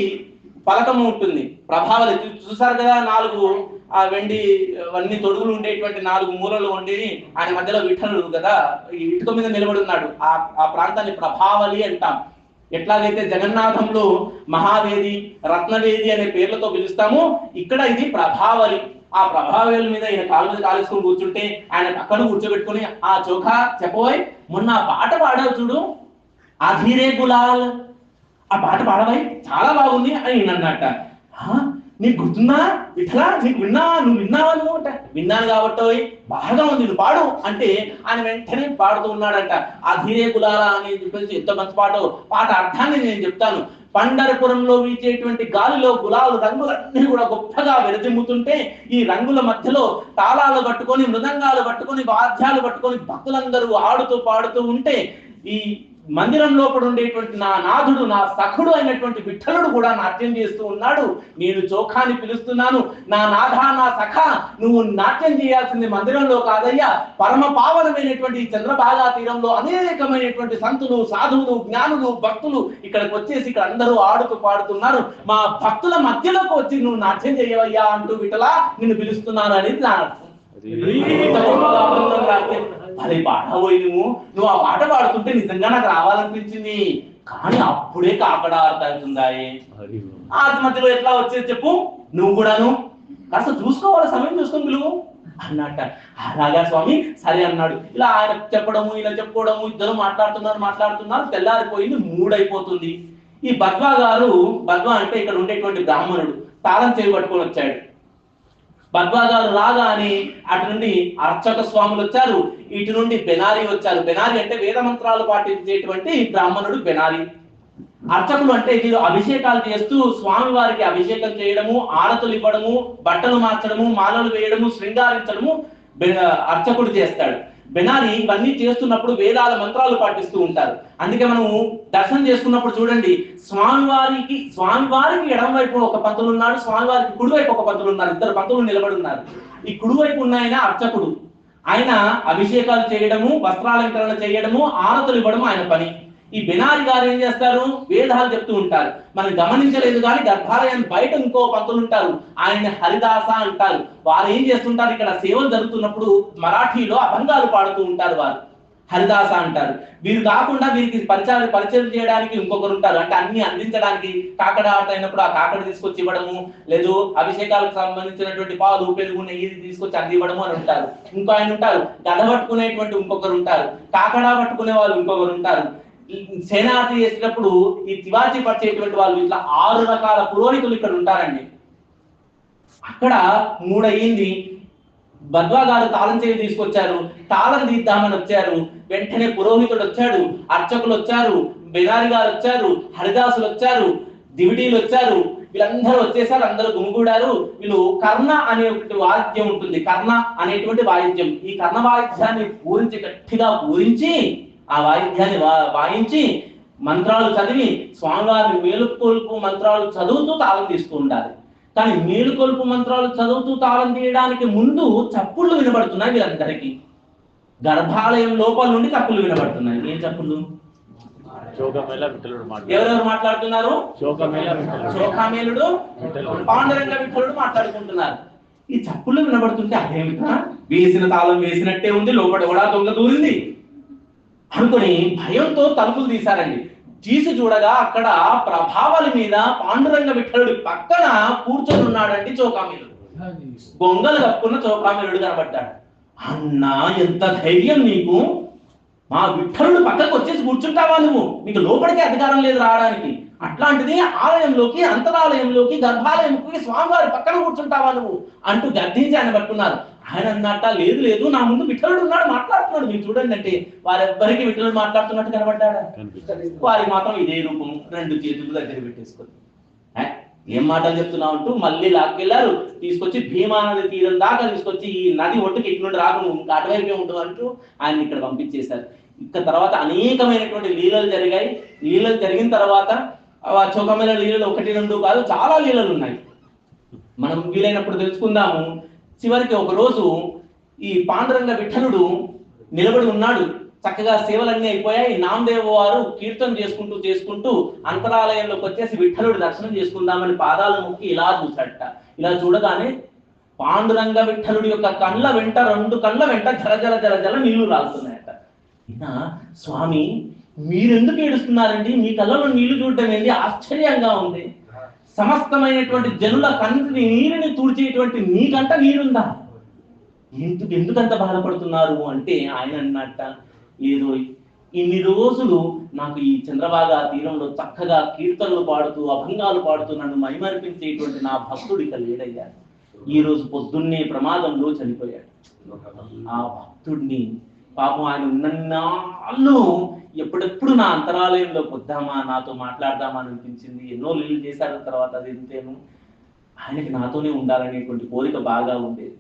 పలకము ఉంటుంది. ప్రభావలి చూసారు కదా, 4 ఆ వెండి అన్ని తొడుగులు ఉండేటువంటి 4 మూలలు ఉండి ఆయన మధ్యలో విఠలుడు కదా ఈ ఇటుక మీద నిలబడి ఉన్నాడు. ఆ ప్రాంతాన్ని ప్రభావలి అంటాం. ఎట్లాగైతే జగన్నాథంలో మహావేది, రత్నవేది అనే పేర్లతో పిలుస్తామో ఇక్కడ ఇది ప్రభావలి. ఆ ప్రభావలి మీద ఈయన కాలు మీద కాలేసుకొని కూర్చుంటే ఆయన పక్కన కూర్చోబెట్టుకుని ఆ చోఖా చెప్పబోయ్, మొన్న పాట పాడావు చూడు, అధీరే గులాల్, ఆ పాట పాడబాయి చాలా బాగుంది అని అన్నట్ట. నీకు గుర్తుందా విఠలా, నువ్వు విన్నావా నువ్వు అంట. విన్నాను కాబట్టి బాగా ఉంది, నువ్వు పాడు అంటే ఆయన వెంటనే పాడుతూ ఉన్నాడంట. అధీరే గులాల అని చెప్పేసి ఎంత మంచి పాట అర్థాన్ని నేను చెప్తాను. పండరపురంలో వీచేటువంటి గాలిలో గులాలు రంగులన్నీ కూడా గొప్పగా వెరజిమ్ముతుంటే ఈ రంగుల మధ్యలో తాళాలు పట్టుకొని, మృదంగాలు పట్టుకొని, వాద్యాలు పట్టుకొని భక్తులందరూ ఆడుతూ పాడుతూ ఉంటే ఈ మందిరం లోపల ఉండేటువంటి నా నాథుడు, నా సఖుడు అయినటువంటి విఠలుడు కూడా నాట్యం చేస్తూ ఉన్నాడు. నేను చోఖాని పిలుస్తున్నాను, నా నాథ, నా సఖ, నువ్వు నాట్యం చేయాల్సింది మందిరంలో కాదయ్యా, పరమ పావనమైనటువంటి చంద్రభాగా తీరంలో అనేకమైనటువంటి సంతులు, సాధువులు, జ్ఞానులు, భక్తులు ఇక్కడికి వచ్చేసి ఇక్కడ అందరూ ఆడుతూ పాడుతున్నారు. మా భక్తుల మధ్యలోకి వచ్చి నువ్వు నాట్యం చేయవయ్యా అంటూ విఠలా నిన్ను పిలుస్తున్నాను అనేది నా అర్థం. అదే పాడబోయి నువ్వు ఆ పాట పాడుతుంటే నిజంగా నాకు రావాలనిపించింది, కానీ అప్పుడే కాకడా అర్థమవుతుందాయి. ఆది మధ్యలో ఎట్లా వచ్చేది చెప్పు, నువ్వు కూడాను కాస్త చూసుకోవాలి, సమయం చూసుకొని పిలువు అన్నట్ట. అలాగా స్వామి సరే అన్నాడు. ఇలా ఆయన చెప్పడము, ఇలా చెప్పుకోవడము, ఇద్దరు మాట్లాడుతున్నారు. తెల్లారిపోయింది, 3 అయిపోతుంది. ఈ బద్వా గారు, బద్వా అంటే ఇక్కడ ఉండేటువంటి బ్రాహ్మణుడు, తాళం చేయి పట్టుకొని వచ్చాడు. బద్వా గారు రాగా అని అటు నుండి అర్చక స్వాములు వచ్చారు, ఇటు నుండి బెనారీ వచ్చారు. బెనారీ అంటే వేద మంత్రాలు పాటించేటువంటి బ్రాహ్మణుడు బెనారీ. అర్చకులు అంటే వీరు అభిషేకాలు చేస్తూ స్వామి వారికి అభిషేకం చేయడము, ఆరతులు ఇవ్వడము, బట్టలు మార్చడము, మాలలు వేయడము, శృంగారించడము అర్చకుడు చేస్తాడు. బెనారీ ఇవన్నీ చేస్తున్నప్పుడు వేదాల మంత్రాలు పాటిస్తూ ఉంటారు. అందుకే మనము దర్శనం చేసుకున్నప్పుడు చూడండి, స్వామివారికి ఎడమ వైపు ఒక పంతులు ఉన్నాడు, స్వామివారికి కుడివైపు ఒక పంతులు ఉన్నారు, 2 పంతులు నిలబడి ఉన్నారు. ఈ కుడివైపు ఉన్న ఆయన అర్చకుడు. ఆయన అభిషేకాలు చేయడము, వస్త్రాలంకరణ చేయడము, ఆరతులు ఇవ్వడము ఆయన పని. ఈ బెనారీ గారు ఏం చేస్తారు, వేదాలు చెప్తూ ఉంటారు. మనం గమనించలేదు కానీ గర్భాలయం బయట ఇంకో పంతులు ఉంటారు, ఆయన్ని హరిదాస అంటారు. వారు ఏం చేస్తుంటారు, ఇక్కడ సేవలు జరుగుతున్నప్పుడు మరాఠీలో అభంగాలు పాడుతూ ఉంటారు, వారు హరిదాస అంటారు. వీరు కాకుండా వీరికి పరిచయం చేయడానికి ఇంకొకరు ఉంటారు, అంటే అన్ని అందించడానికి. కాకడ ఆట అయినప్పుడు ఆ కాకడ తీసుకొచ్చి ఇవ్వడము, లేదు అభిషేకాలకు సంబంధించినటువంటి పాలు, పెరుగు, నెయ్యి తీసుకొచ్చి అందివ్వడము అని ఉంటారు. ఇంకో ఆయన ఉంటారు, గద పట్టుకునేటువంటి ఇంకొకరు ఉంటారు, కాకడ పట్టుకునే వాళ్ళు ఇంకొకరు ఉంటారు. సేనాతి చేసేటప్పుడు ఈ తివాచి పట్టేటువంటి వాళ్ళు ఇట్లా 6 రకాల పురోహితులు ఇక్కడ ఉంటారండి. అక్కడ 3 అయ్యింది. బద్వా గారు తాళం చేయి తీసుకొచ్చారు, తాళం తీద్దామని వచ్చారు. వెంటనే పురోహితుడు వచ్చాడు, అర్చకులు వచ్చారు, బెనారీ గారు వచ్చారు, హరిదాసులు వచ్చారు, దివిటీలు వచ్చారు. వీళ్ళందరూ వచ్చేసారు, అందరూ గుమిగూడారు. వీళ్ళు కర్ణ అనే ఒకటి వాయిద్యం ఉంటుంది, కర్ణ అనేటువంటి వాయిద్యం. ఈ కర్ణ వాయిద్యాన్ని గట్టిగా పూరించి ఆ వాయిద్యాన్ని వాయించి మంత్రాలు చదివి స్వామివారిని మేలుకొల్పు మంత్రాలు చదువుతూ తాళం తీస్తూ ఉండాలి. కానీ మేలుకొల్పు మంత్రాలు చదువుతూ తాళం తీయడానికి ముందు చప్పుళ్ళు వినబడుతున్నాయి వీళ్ళందరికీ. గర్భాలయం లోపల నుండి చప్పుళ్ళు వినబడుతున్నాయి. ఏం చప్పుళ్ళు? ఎవరెవరు మాట్లాడుతున్నారు? చోఖామేలుడు, పాండురంగ విఠలుడు మాట్లాడుకుంటున్నారు. ఈ చప్పుళ్ళు వినబడుతుంటే అదేమిటా, వేసిన తాళం వేసినట్టే ఉంది, లోపల కూడా దొంగ దూరింది అనుకుని భయంతో తలుపులు తీశారండి. తీసి చూడగా అక్కడ ప్రభావలి మీద పాండురంగ విఠలుడి పక్కన కూర్చొని ఉన్నాడండి చోఖామేలుడు. గొంగలు కప్పుకున్న చోఖామేలుడు కనబడ్డాడు. అన్నా ఎంత ధైర్యం నీకు, మా విఠలుడు పక్కకు వచ్చేసి కూర్చుంటావా నువ్వు, నీకు లోపలికి అధికారం లేదు రావడానికి, అట్లాంటిది ఆలయంలోకి, అంతరాలయంలోకి, గర్భాలయంలోకి స్వామివారి పక్కన కూర్చుంటావా నువ్వు అంటూ గద్దించి ఆయన పట్టుకున్నారు. ఆయన అన్నట్ట, లేదు లేదు నా ముందు విఠలుడు ఉన్నాడు, మాట్లాడుతున్నాడు, మీరు చూడండి అంటే వారెవ్వరికి విఠలుడు మాట్లాడుతున్నట్టు కనబడ్డాడా? వారికి మాత్రం ఇదే రూపం, 2 చేతులు దగ్గర పెట్టేసుకొని ఏం మాటలు చెప్తున్నావు అంటూ మళ్ళీ లాక్కెళ్లారు. తీసుకొచ్చి భీమా నది తీరం దాకా తీసుకొచ్చి ఈ నది ఒట్టుకి ఇటు నుండి రాకు, నువ్వు అటువైపే ఉంటావు అంటూ ఆయన ఇక్కడ పంపించేశారు. ఇక తర్వాత అనేకమైనటువంటి లీలలు జరిగాయి. లీలలు జరిగిన తర్వాత చౌకమేళ లీలలు 1, 2 కాదు, చాలా లీలలు ఉన్నాయి. మనం వీలైనప్పుడు తెలుసుకుందాము. చివరికి ఒక రోజు ఈ పాండురంగ విఠలుడు నిలబడి ఉన్నాడు. చక్కగా సేవలన్నీ అయిపోయాయి. నామదేవ వారు కీర్తన చేసుకుంటూ అంతరాలయంలోకి వచ్చేసి విఠలుడు దర్శనం చేసుకుందామని పాదాలు మొక్కి ఇలా చూశాడట. ఇలా చూడగానే పాండురంగ విఠలుడి యొక్క కళ్ళ వెంట 2 కళ్ళ వెంట జల జల జల జల నీళ్లు రాలుతున్నాయట. ఈయన, స్వామి మీరెందుకు ఏడుస్తున్నారండి? మీ కళ్ళలో నీళ్లు చూడటం ఏంటి? ఆశ్చర్యంగా ఉంది. సమస్తమైనటువంటి జనుల కంటిని నీరుని తుడిచేటువంటి నీకంట నీరుందా? ఎందుకంత బాధపడుతున్నారు అంటే ఆయన అన్నట్ట, ఏదో ఇన్ని రోజులు నాకు ఈ చంద్రభాగా తీరంలో చక్కగా కీర్తనలు పాడుతూ అభంగాలు పాడుతూ నన్ను మైమరిపించేటువంటి నా భక్తుడు ఇక లేడయ్యాడు. ఈ రోజు పొద్దున్నే ప్రమాదంలో చనిపోయాడు. ఆ భక్తుడిని పాపం ఆయన ఉన్నన్నాళ్ళు ఎప్పుడెప్పుడు నా అంతరాలయంలోకి వద్దామా, నాతో మాట్లాడదామా అని అనిపించింది. ఎన్నో లీలు చేశారు. తర్వాత అది ఇంతేను, ఆయనకి నాతోనే ఉండాలనేటువంటి కోరిక బాగా ఉండేది.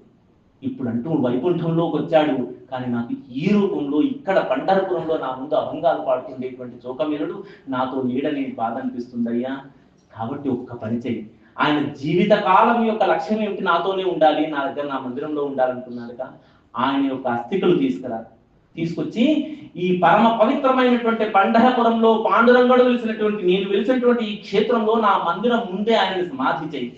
ఇప్పుడు అంటూ వైకుంఠంలోకి వచ్చాడు, కానీ నాకు ఈ రూపంలో ఇక్కడ పండరపురంలో నా ముందు అభంగాలు పాడుతుండేటువంటి చౌకమేలుడు నాతో లేడని బాధ అనిపిస్తుందయ్యా. కాబట్టి ఒక్క పని చెయ్యి, ఆయన జీవిత కాలం యొక్క లక్ష్యం ఏమిటి? నాతోనే ఉండాలి, నా దగ్గర నా మందిరంలో ఉండాలనుకున్నాడుగా. ఆయన యొక్క అస్థికలు తీసుకొచ్చి ఈ పరమ పవిత్రమైనటువంటి పండరపురంలో పాండురంగడు నేను వెలిసినటువంటి ఈ క్షేత్రంలో నా మందిరం ముందే ఆయనని సమాధి చేయి.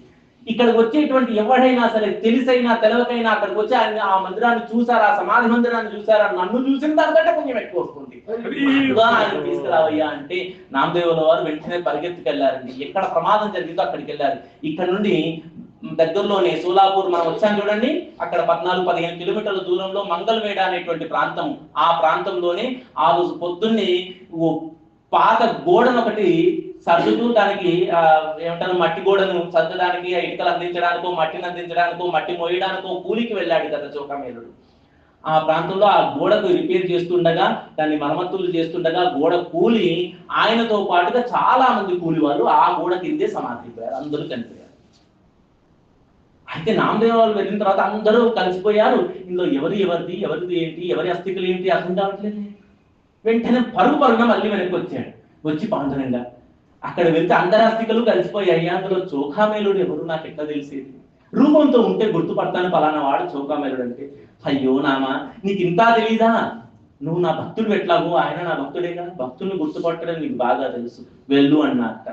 ఇక్కడికి వచ్చేటువంటి ఎవరైనా సరే, తెలిసైనా తెలవకైనా అక్కడికి వచ్చి ఆయన ఆ మందిరాన్ని చూసారా, సమాధి మందిరాన్ని చూసారా, నన్ను చూసిన దానికంటే పుణ్యం ఎక్కువ వస్తుంది, ఆయన తీసుకురావయ్యా అంటే నామదేవుల వారు వెంటనే పరిగెత్తుకెళ్లారండి. ఎక్కడ ప్రమాదం జరిగిందో అక్కడికి వెళ్ళారు. ఇక్కడ నుండి దగ్గరలోనే సోలాపూర్ మనం వచ్చాం చూడండి, అక్కడ 14-15 కిలోమీటర్ల దూరంలో మంగళవేడ అనేటువంటి ప్రాంతం. ఆ ప్రాంతంలోనే ఆ రోజు పొద్దున్నే పాత గోడను ఒకటి సర్దుతూ, దానికి ఏమంటారు, మట్టి గోడను సర్దడానికి, ఇటుకలు అందించడానికో, మట్టిని అందించడానికో, మట్టి మోయడానికో కూలికి వెళ్ళాడు కదా చౌకమేలుడు. ఆ ప్రాంతంలో ఆ గోడకు రిపేర్ చేస్తుండగా, దాన్ని మరమ్మతులు చేస్తుండగా గోడ కూలి ఆయనతో పాటుగా చాలా మంది కూలి వాళ్ళు ఆ గోడ కిందే సమాధిపోయారు. అందరూ చనిపోయారు. అయితే నామదేవ వాళ్ళు వెళ్ళిన తర్వాత అందరూ కలిసిపోయారు. ఇందులో ఎవరిది ఏంటి, ఎవరి అస్థికలు ఏంటి అర్థం కావట్లేదు. వెంటనే పరుగున మళ్ళీ వెనక్కి వచ్చి పాండురంగ అక్కడ వెళ్తే అందరి అస్థికలు కలిసిపోయాయి. అందులో చౌకమేలుడు ఎవరు నాకు ఎట్లా తెలిసేది? రూపంతో ఉంటే గుర్తుపడతాను పలానా వాడు చౌకమేలుడు అంటే. అయ్యో నామా, నీకు ఇంతా తెలీదా? నువ్వు నా భక్తుడు ఎట్లాగో, ఆయన నా భక్తుడే కదా, భక్తుల్ని గుర్తుపట్టడం నీకు బాగా తెలుసు, వెళ్ళు అన్నట్ట.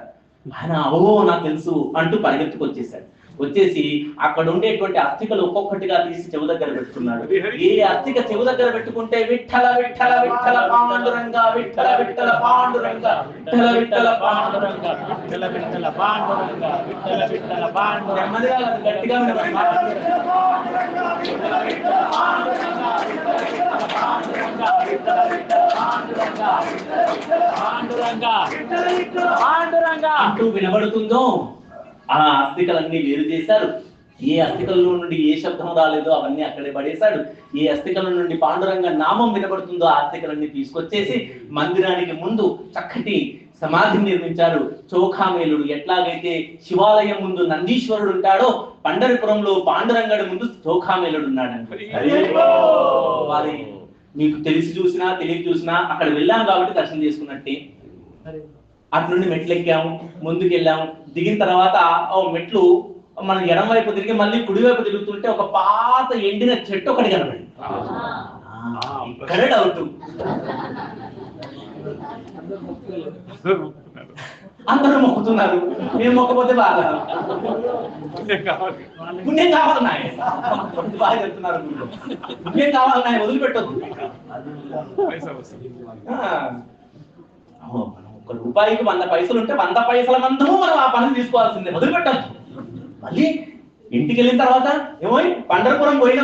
ఆయన ఓ నాకు తెలుసు అంటూ పరిగెత్తుకొచ్చేసాడు. వచ్చేసి అక్కడ ఉండేటువంటి అస్థికలు ఒక్కొక్కటిగా తీసి చెవు దగ్గర పెట్టుకున్నాడు. ఏ అస్థిక చెవు దగ్గర పెట్టుకుంటే విఠల విఠల విఠల పాండురంగ, విఠల విఠల పాండురంగ, విఠల విఠల పాండురంగ, విఠల విఠల పాండురంగ, విఠల విఠల పాండురంగ, నెమ్మదిగా గట్టిగా అంటూ వినబడుతుందో ఆ అస్థికలన్నీ వేరు చేశారు. ఏ అస్థికల్లో నుండి ఏ శబ్దం రాలేదో అవన్నీ అక్కడే పడేశాడు. ఏ అస్థికల నుండి పాండురంగ నామం వినబడుతుందో ఆ అస్థికలన్నీ తీసుకొచ్చేసి మందిరానికి ముందు చక్కటి సమాధిని నిర్మించారు. చౌకమేలుడు ఎట్లాగైతే శివాలయం ముందు నందీశ్వరుడు ఉంటాడో, పండరిపురంలో పాండురంగడి ముందు చౌకమేలుడు ఉన్నాడండి. వారి మీకు తెలిసి చూసినా తెలియక చూసినా అక్కడ వెళ్ళాం కాబట్టి దర్శనం చేసుకున్నట్టే. అటు నుండి మెట్లు ఎక్కాము, ముందుకు వెళ్ళాము. దిగిన తర్వాత మెట్లు మనం ఎడం వైపు తిరిగి మళ్ళీ కుడి వైపు తిరుగుతుంటే ఒక పాత ఎండిన చెట్టు ఒకటి కనబడి, ఇక్కడే డౌట్. అందరూ మొక్కుతున్నారు, మేము మొక్కపోతే బాగా పుణ్యం కావాలి నాయ, బాగా చెప్తున్నారు. పుణ్యం కావాలి నాయ, వదిలిపెట్టద్దు. రూపాయికి 100 పైసలు ఉంటే 100 పైసల మందము మనం ఆ పని తీసుకోవాల్సిందే, వదిలిపెట్టద్దు. మళ్ళీ ఇంటికి వెళ్ళిన తర్వాత ఏమో పండరపురం పోయిన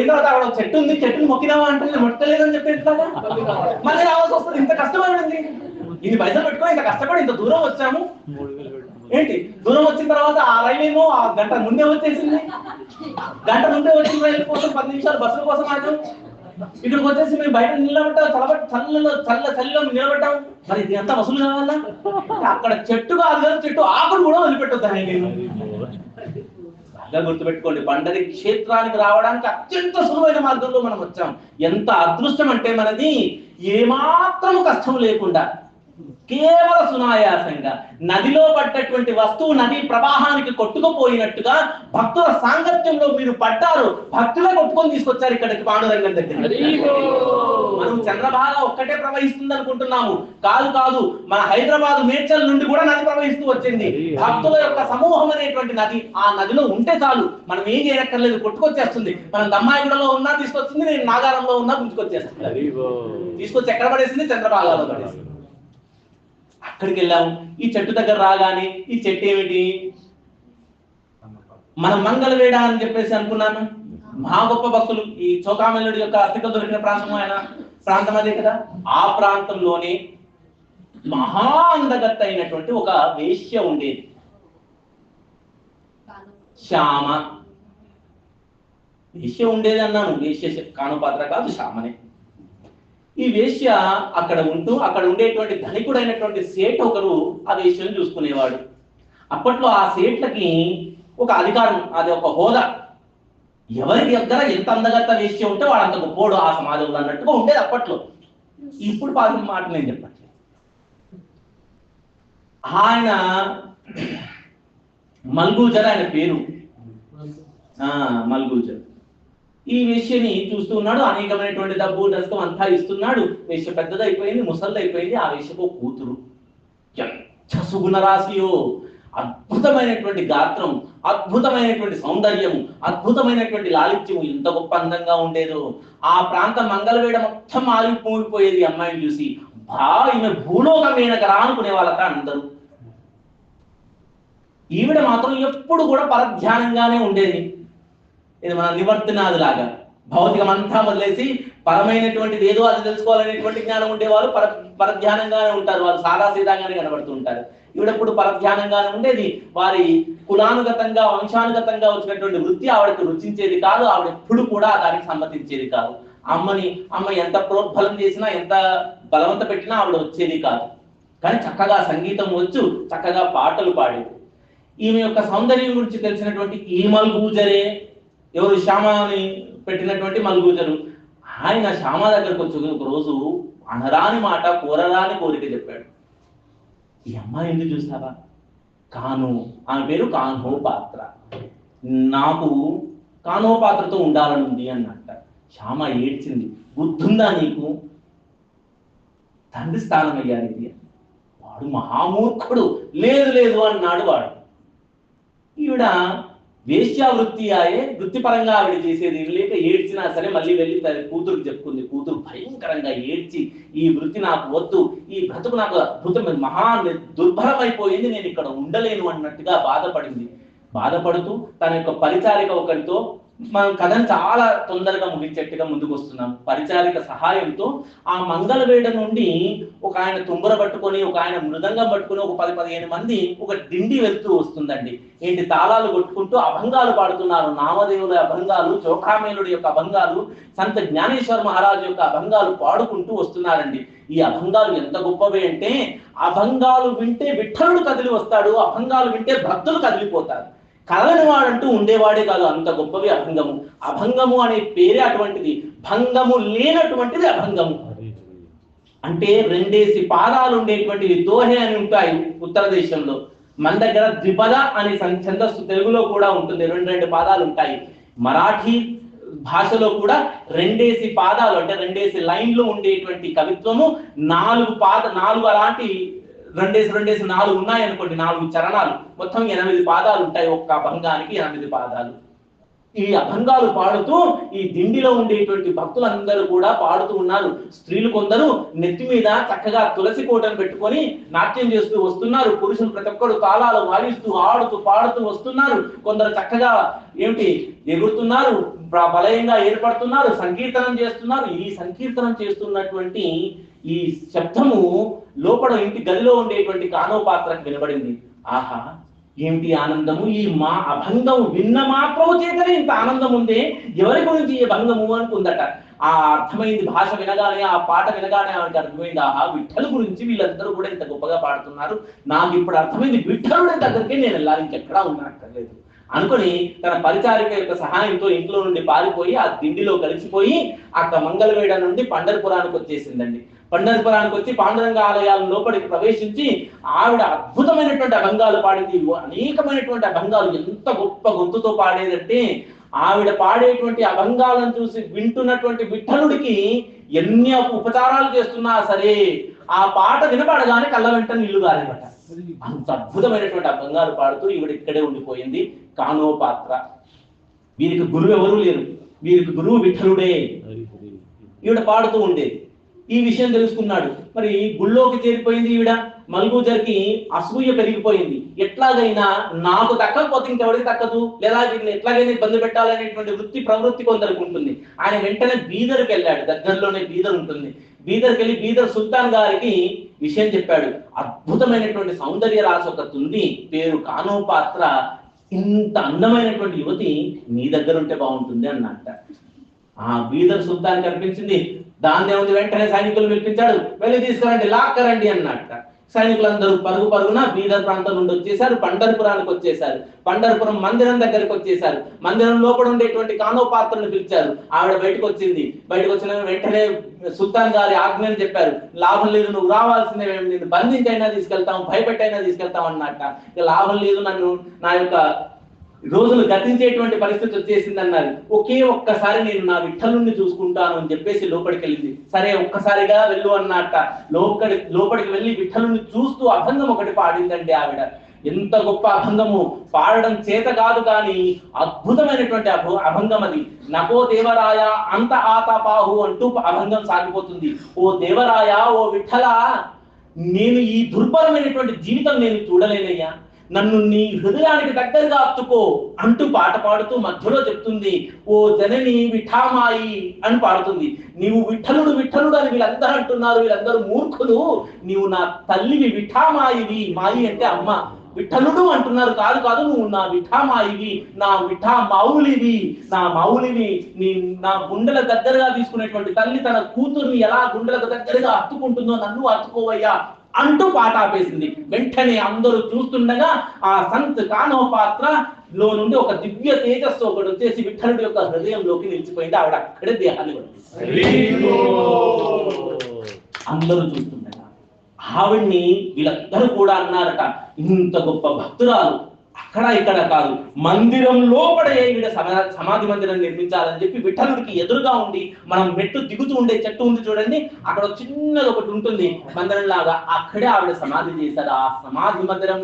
తర్వాత అక్కడ ఒక చెట్టు ఉంది, చెట్టుని మొక్కినావా అంటే నేను మొట్టలేదని చెప్పేది కదా, మళ్ళీ రావాల్సి వస్తుంది. ఇంత కష్టమైనది, ఇన్ని పైసలు పెట్టుకో, ఇంత కష్టపడి ఇంత దూరం వచ్చాము ఏంటి. దూరం వచ్చిన తర్వాత ఆ రైలు ఏమో ఆ గంట ముందే వచ్చేసింది. గంట ముందే వచ్చిన రైలు కోసం 10 నిమిషాలు బస్సుల కోసం ఆగాం. ఇక్కడికి వచ్చేసి మేము బయట నిలబడ్డాం, చల్లలో నిలబడ్డాం. మరి ఇది అంతా వసూలు కావాలా? అక్కడ చెట్టు కాదు కదా, చెట్టు ఆకులు కూడా వదిలిపెట్టొద్దాన్ని నేను. బాగా గుర్తుపెట్టుకోండి, పండరి క్షేత్రానికి రావడానికి అత్యంత సులువైన మార్గంలో మనం వచ్చాం. ఎంత అదృష్టం అంటే మనది, ఏమాత్రం కష్టం లేకుండా కేవల సునాయాసంగా నదిలో పడ్డటువంటి వస్తువు నది ప్రవాహానికి కొట్టుకుపోయినట్టుగా భక్తుల సాంగత్యంలో మీరు పడ్డారు. భక్తులే కొట్టుకొని తీసుకొచ్చారు ఇక్కడికి పాండురంగం దగ్గర. మనం చంద్రభాగ ఒక్కటే ప్రవహిస్తుంది అనుకుంటున్నాము. కాదు కాదు, మన హైదరాబాద్ మేడ్చల్ నుండి కూడా నది ప్రవహిస్తూ వచ్చింది. భక్తుల యొక్క సమూహం అనేటువంటి నది ఆ నదిలో ఉంటే చాలు, మనం ఏం చేయనక్కర్లేదు, కొట్టుకొచ్చేస్తుంది. మనం దమ్మాయిగూడలో ఉన్నా తీసుకొస్తుంది, నేను నాగారంలో ఉన్నా గుంజుకొచ్చేస్తుంది. తీసుకొచ్చి ఎక్కడ పడేసింది? చంద్రభాగాలో పడేసింది. అక్కడికి వెళ్ళాము. ఈ చెట్టు దగ్గర రాగానే ఈ చెట్టు ఏమిటి? మనం మంగళవేడ అని చెప్పేసి అనుకున్నాను. మహా గొప్ప భక్తులు ఈ చోకామెల్లుడి యొక్క అస్థికలు దొరికిన ప్రాంతం ఆయన ప్రాంతం అదే కదా. ఆ ప్రాంతంలోనే మహా అందగత్త అయినటువంటి ఒక వేశ్య ఉండేది, శ్యామ వేశ్య ఉండేది అన్నాను. వేశ్య కానుపాత్ర కాదు, శ్యామనే. ఈ వేశ్య అక్కడ ఉంటూ అక్కడ ఉండేటువంటి ధనికుడైనటువంటి సేట్ ఒకరు ఆ వేశ్యను చూసుకునేవాడు. అప్పట్లో ఆ సేట్లకి ఒక అధికారం, అది ఒక హోదా. ఎవరి దగ్గర ఎంత అందగత్త వేశ్య ఉంటే వాడు అంత గొప్పోడు ఆ సమాజంలో అన్నట్టుగా ఉండేది అప్పట్లో. ఇప్పుడు పాత మాట నేను చెప్పట్లేదు. ఆయన మల్గూజర్ ఆయన పేరు, మల్గూజర్. ఈ వేశ్యని చూస్తూ ఉన్నాడు. అనేకమైనటువంటి డబ్బు దశకం అంతా ఇస్తున్నాడు. వేశ్య పెద్దదైపోయింది, ముసలిదైపోయింది. ఆ వేశ్యకు కూతురు, ఎంత సుగుణ రాశియో, అద్భుతమైనటువంటి గాత్రం, అద్భుతమైనటువంటి సౌందర్యము, అద్భుతమైనటువంటి లాలిత్యము, ఎంత గొప్ప అందంగా ఉండేదో. ఆ ప్రాంతం మంగళవేడ మొత్తం ఆగిపోయిపోయేది అమ్మాయిని చూసి. ఈమె భూలోకమేనకరా అనుకునే వాళ్ళక అందరూ. ఈవిడ మాత్రం ఎప్పుడు కూడా పరధ్యానంగానే ఉండేది. ఇది మన నివర్తనాది లాగా భౌతికం అంతా వదిలేసి పరమైనటువంటిది ఏదో అది తెలుసుకోవాలనేటువంటి జ్ఞానం ఉండేవాళ్ళు పరధ్యానంగానే ఉంటారు. వాళ్ళు సాదాసీదాగానే కనబడుతూ ఉంటారు. ఈవిడప్పుడు పరధ్యానంగానే ఉండేది. వారి కులానుగతంగా వంశానుగతంగా వచ్చినటువంటి వృత్తి ఆవిడకు రుచించేది కాదు. ఆవిడ ఎప్పుడు కూడా దానికి సమ్మతించేది కాదు. అమ్మ ఎంత ప్రోద్బలం చేసినా, ఎంత బలవంత పెట్టినా ఆవిడ వచ్చేది కాదు. కానీ చక్కగా సంగీతం వచ్చు, చక్కగా పాటలు పాడేది. ఈమె యొక్క సౌందర్యం గురించి తెలిసినటువంటి ఈ మల్గూజరే, ఎవరు శ్యామని పెట్టినటువంటి మల్గూజరు, ఆయన శ్యామ దగ్గరకు వచ్చి ఒక రోజు అనరాని మాట, కోరరాని కోరిక చెప్పాడు. ఈ అమ్మాయి ఎందుకు చూస్తావా? కాను, ఆమె పేరు కాన్హో పాత్ర, నాకు కాన్హో పాత్రతో ఉండాలని ఉంది అన్నట్ట. శ్యామ ఏడ్చింది. బుద్ధుందా నీకు? తండ్రి స్థానం అయ్యాది. వాడు మహామూర్ఖుడు. లేదు లేదు అన్నాడు వాడు. ఈవిడ వేశ్యావృత్తి ఆయే, వృత్తిపరంగా ఆవిడ చేసేది లేక ఏడ్చినా సరే మళ్ళీ వెళ్ళి తన కూతురుకి చెప్పుకుంది. కూతురు భయంకరంగా ఏడ్చి, ఈ వృత్తి నాకు వద్దు, ఈ బ్రతుకు నాకు అద్భుతం, మహా దుర్భరమైపోయింది, నేను ఇక్కడ ఉండలేను అన్నట్టుగా బాధపడుతూ తన యొక్క పరిచారిక ఒకరితో, మనం కథను చాలా తొందరగా ముగించేట్టుగా ముందుకు వస్తున్నాం. పరిచారిక సహాయంతో ఆ మంగళవేడ నుండి ఒక ఆయన తుంబుర పట్టుకొని, ఒక ఆయన మృదంగం పట్టుకొని, ఒక 10-15 మంది ఒక డిండి వెళ్తూ వస్తుందండి. ఏంటి తాళాలు కొట్టుకుంటూ అభంగాలు పాడుతున్నారు. నామదేవుల అభంగాలు, చోఖామేలుడి యొక్క అభంగాలు, సంత జ్ఞానేశ్వర మహారాజు యొక్క అభంగాలు పాడుకుంటూ వస్తున్నారండి. ఈ అభంగాలు ఎంత గొప్పవి అంటే, అభంగాలు వింటే విఠలుడు కదిలి వస్తాడు, అభంగాలు వింటే భక్తులు కదిలిపోతారు. కదలని వాడంటూ ఉండేవాడే కాదు, అంత గొప్పవి అభంగము. అభంగము అనే పేరే అటువంటిది. భంగము లేనటువంటిది అభంగము. అంటే 2 పాదాలు ఉండేటువంటివి దోహే అని ఉంటాయి ఉత్తర దేశంలో. మన దగ్గర ద్విపద అనే ఛందస్సు తెలుగులో కూడా ఉంటుంది, 2 పాదాలు ఉంటాయి. మరాఠీ భాషలో కూడా 2 పాదాలు అంటే 2 లైన్లు ఉండేటువంటి కవిత్వము, 4 అలాంటి 2 ఉన్నాయి అనుకోండి, 4 చరణాలు, మొత్తం 8 పాదాలు ఉంటాయి. ఒక్క అభంగానికి 8 పాదాలు. ఈ అభంగాలు పాడుతూ ఈ దిండిలో ఉండేటువంటి భక్తులందరూ కూడా పాడుతూ ఉన్నారు. స్త్రీలు కొందరు నెత్తి మీద చక్కగా తులసి కోటను పెట్టుకొని నాట్యం చేస్తూ వస్తున్నారు. పురుషులు ప్రతి ఒక్కరు తాళాలు వాయిస్తూ ఆడుతూ పాడుతూ వస్తున్నారు. కొందరు చక్కగా ఎగురుతున్నారు, బలయంగా ఏర్పడుతున్నారు, సంకీర్తనం చేస్తున్నారు. ఈ సంకీర్తనం చేస్తున్నటువంటి ఈ శబ్దము లోపల ఇంటి గదిలో ఉండేటువంటి కానో పాత్రకు వినబడింది. ఆహా, ఏమిటి ఆనందము! ఈ మా అభంగము విన్న మాత్రము చేతనే ఇంత ఆనందం ఉందే, ఎవరి గురించి ఈ భంగము అనుకుందట. ఆ అర్థమైంది. భాష వినగానే, ఆ పాట వినగానే ఆమెకు అర్థమైంది. ఆహా, విఠలు గురించి వీళ్ళందరూ కూడా ఇంత గొప్పగా పాడుతున్నారు. నాకు ఇప్పుడు అర్థమైంది, విఠలుడి దగ్గరికి నేను వెళ్ళాలి, ఇంకెక్కడా ఉండనక్కర్లేదు. అనుకుని తన పరిచారిక యొక్క సహాయంతో ఇంట్లో నుండి పారిపోయి ఆ దిండిలో కలిసిపోయి అక్కడ మంగళవేడ నుండి పండర్పురానికి వచ్చేసిందండి. పండర్పురానికి వచ్చి పాండురంగ ఆలయాల లోపలికి ప్రవేశించి ఆవిడ అద్భుతమైనటువంటి అభంగాలు పాడింది. అనేకమైనటువంటి అభంగాలు, ఎంత గొప్ప గొంతుతో పాడేదంటే ఆవిడ పాడేటువంటి అభంగాలను చూసి వింటున్నటువంటి విఠలుడికి ఎన్ని ఉపచారాలు చేస్తున్నా సరే ఆ పాట వినపడగానే కళ్ళ వెంట నీళ్లు గారేనట. అంత అద్భుతమైనటువంటి అభంగాలు పాడుతూ ఈవిడ ఇక్కడే ఉండిపోయింది. కానోపాత్ర. వీరికి గురువు ఎవరూ లేరు, వీరికి గురువు విఠలుడే. ఈవిడ పాడుతూ ఉండేది. ఈ విషయం తెలుసుకున్నాడు. మరి గుళ్ళోకి చేరిపోయింది ఈవిడ. మల్గూజర్కి అసూయ పెరిగిపోయింది. ఎట్లాగైనా నాకు దక్కకపోతే ఇంకెవరికి దక్కదు, లేదా వీళ్ళని ఎట్లాగైనా ఇబ్బంది పెట్టాలనేటువంటి వృత్తి ప్రవృత్తి కొందరికి ఉంటుంది. ఆయన వెంటనే బీదర్కి వెళ్ళాడు. దగ్గరలోనే బీదర్ ఉంటుంది. బీదర్కి వెళ్ళి బీదర్ సుల్తాన్ గారికి విషయం చెప్పాడు. అద్భుతమైనటువంటి సౌందర్య రాశి ఒకటి ఉంది, పేరు కానోపాత్ర. ఇంత అందమైనటువంటి యువతి నీ దగ్గర ఉంటే బాగుంటుంది అన్నట్ట. ఆ బీదర్ సుల్తాన్ కనిపించింది. దాన్ని ఏముంది, వెంటనే సైనికులు పిలిపించాడు. వెళ్ళి తీసుకురండి, లాక్కరండి అన్నట్ట. సైనికులందరూ పరుగు పరుగున బీదర్ ప్రాంతం నుండి వచ్చేసారు. పండర్పురానికి వచ్చేసారు. పండర్పురం మందిరం దగ్గరికి వచ్చేసారు. మందిరం లోపల ఉండేటువంటి కానోపాత్రను పిలిచారు. ఆవిడ బయటకు వచ్చింది. బయటకు వచ్చిన వెంటనే సుల్తాన్ గారి ఆజ్ఞని చెప్పారు. లాభం లేదు, నువ్వు రావాల్సిందే, నేను బంధించైనా తీసుకెళ్తాం, భయపెట్టైనా తీసుకెళ్తాం అన్నట్ట. ఇక లాభం లేదు, నన్ను నా యొక్క రోజులు గతించేటువంటి పరిస్థితి వచ్చేసింది అన్నారు. ఒక్కసారి నేను నా విఠలుని చూసుకుంటాను అని చెప్పేసి లోపలికి వెళ్ళింది. సరే ఒక్కసారిగా వెళ్ళు అన్నట్ట. లోపలికి వెళ్ళి విఠలుని చూస్తూ అభంగం ఒకటి పాడిందండి ఆవిడ. ఎంత గొప్ప అభంగము! పాడడం చేత కాదు కానీ అద్భుతమైనటువంటి అభంగం అది. నకో దేవరాయ అంత ఆతాపాహు అంటూ అభంగం సాగిపోతుంది. ఓ దేవరాయ, ఓ విఠల, నేను ఈ దుర్భరమైనటువంటి జీవితం నేను చూడలేనయ్యా, నన్ను నీ హృదయానికి దగ్గరగా అత్తుకో అంటూ పాట పాడుతూ మధ్యలో చెప్తుంది, ఓ జనని విఠామాయి అని పాడుతుంది. నీవు విఠలుడు విఠలుడు అని వీళ్ళందరూ అంటున్నారు, వీళ్ళందరూ మూర్ఖులు. నీవు నా తల్లివి, విఠామాయివి. మాయి అంటే అమ్మ. విఠలుడు అంటున్నారు, కాదు కాదు, నువ్వు నా విఠామాయివి, నా విఠా మౌలివి, నా మౌలివి. నా గుండెల దగ్గరగా తీసుకునేటువంటి తల్లి తన కూతుర్ని ఎలా గుండెలకు దగ్గరగా హత్తుకుంటుందో నన్ను హత్తుకోవయ్యా అంటూ పాట ఆపేసింది. వెంటనే అందరూ చూస్తుండగా ఆ సంత్ కానోపాత్ర లో నుండి ఒక దివ్య తేజస్సు ఒకటి వచ్చేసి విఠలుడి యొక్క హృదయంలోకి నిలిచిపోయింది. ఆవిడ అక్కడే దేహాన్ని పడింది. అందరూ చూస్తుండగా ఆవిడ్ని వీళ్ళందరూ కూడా అన్నారట, ఇంత గొప్ప భక్తురాలు అక్కడ ఇక్కడ కాదు, మందిరం లోపడే ఈవిడ సమాధి మందిరం నిర్మించాలని చెప్పి విఠలుడికి ఎదురుగా ఉండి, మనం మెట్టు దిగుతూ ఉండే చెట్టు ఉంది చూడండి, అక్కడ చిన్నది ఒకటి ఉంటుంది మందిరం లాగా, అక్కడే ఆవిడ సమాధి చేశారు. ఆ సమాధి మందిరం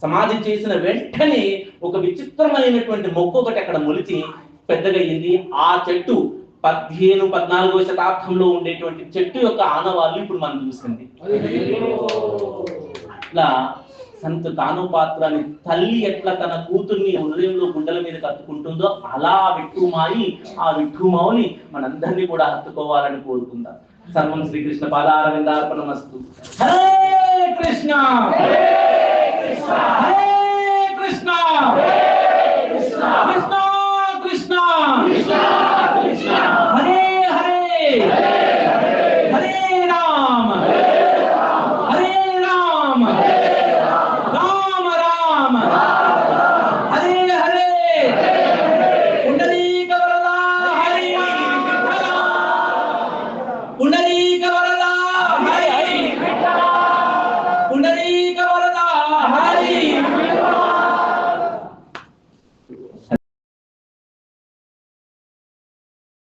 సమాధి చేసిన వెంటనే ఒక విచిత్రమైనటువంటి మొక్క ఒకటి అక్కడ మొలిచి పెద్దగయ్యింది. ఆ చెట్టు 15-14వ శతాబ్దంలో ఉండేటువంటి చెట్టు యొక్క ఆనవాళ్ళు ఇప్పుడు మనం చూసింది. ఇట్లా సంత్ కానోపాత్రని తల్లి ఎట్లా తన కూతుర్ని హృదయంలో గుండెల మీద కత్తుకుంటుందో అలా విఠుమాయి, ఆ విఠుమౌని మనందరినీ కూడా హత్తుకోవాలని కోరుకుందాం. సర్వం శ్రీకృష్ణ పాదారవిందార్పణమస్తు. హరే కృష్ణ హరే కృష్ణ హరే కృష్ణ కృష్ణ కృష్ణ కృష్ణ హరే హరే.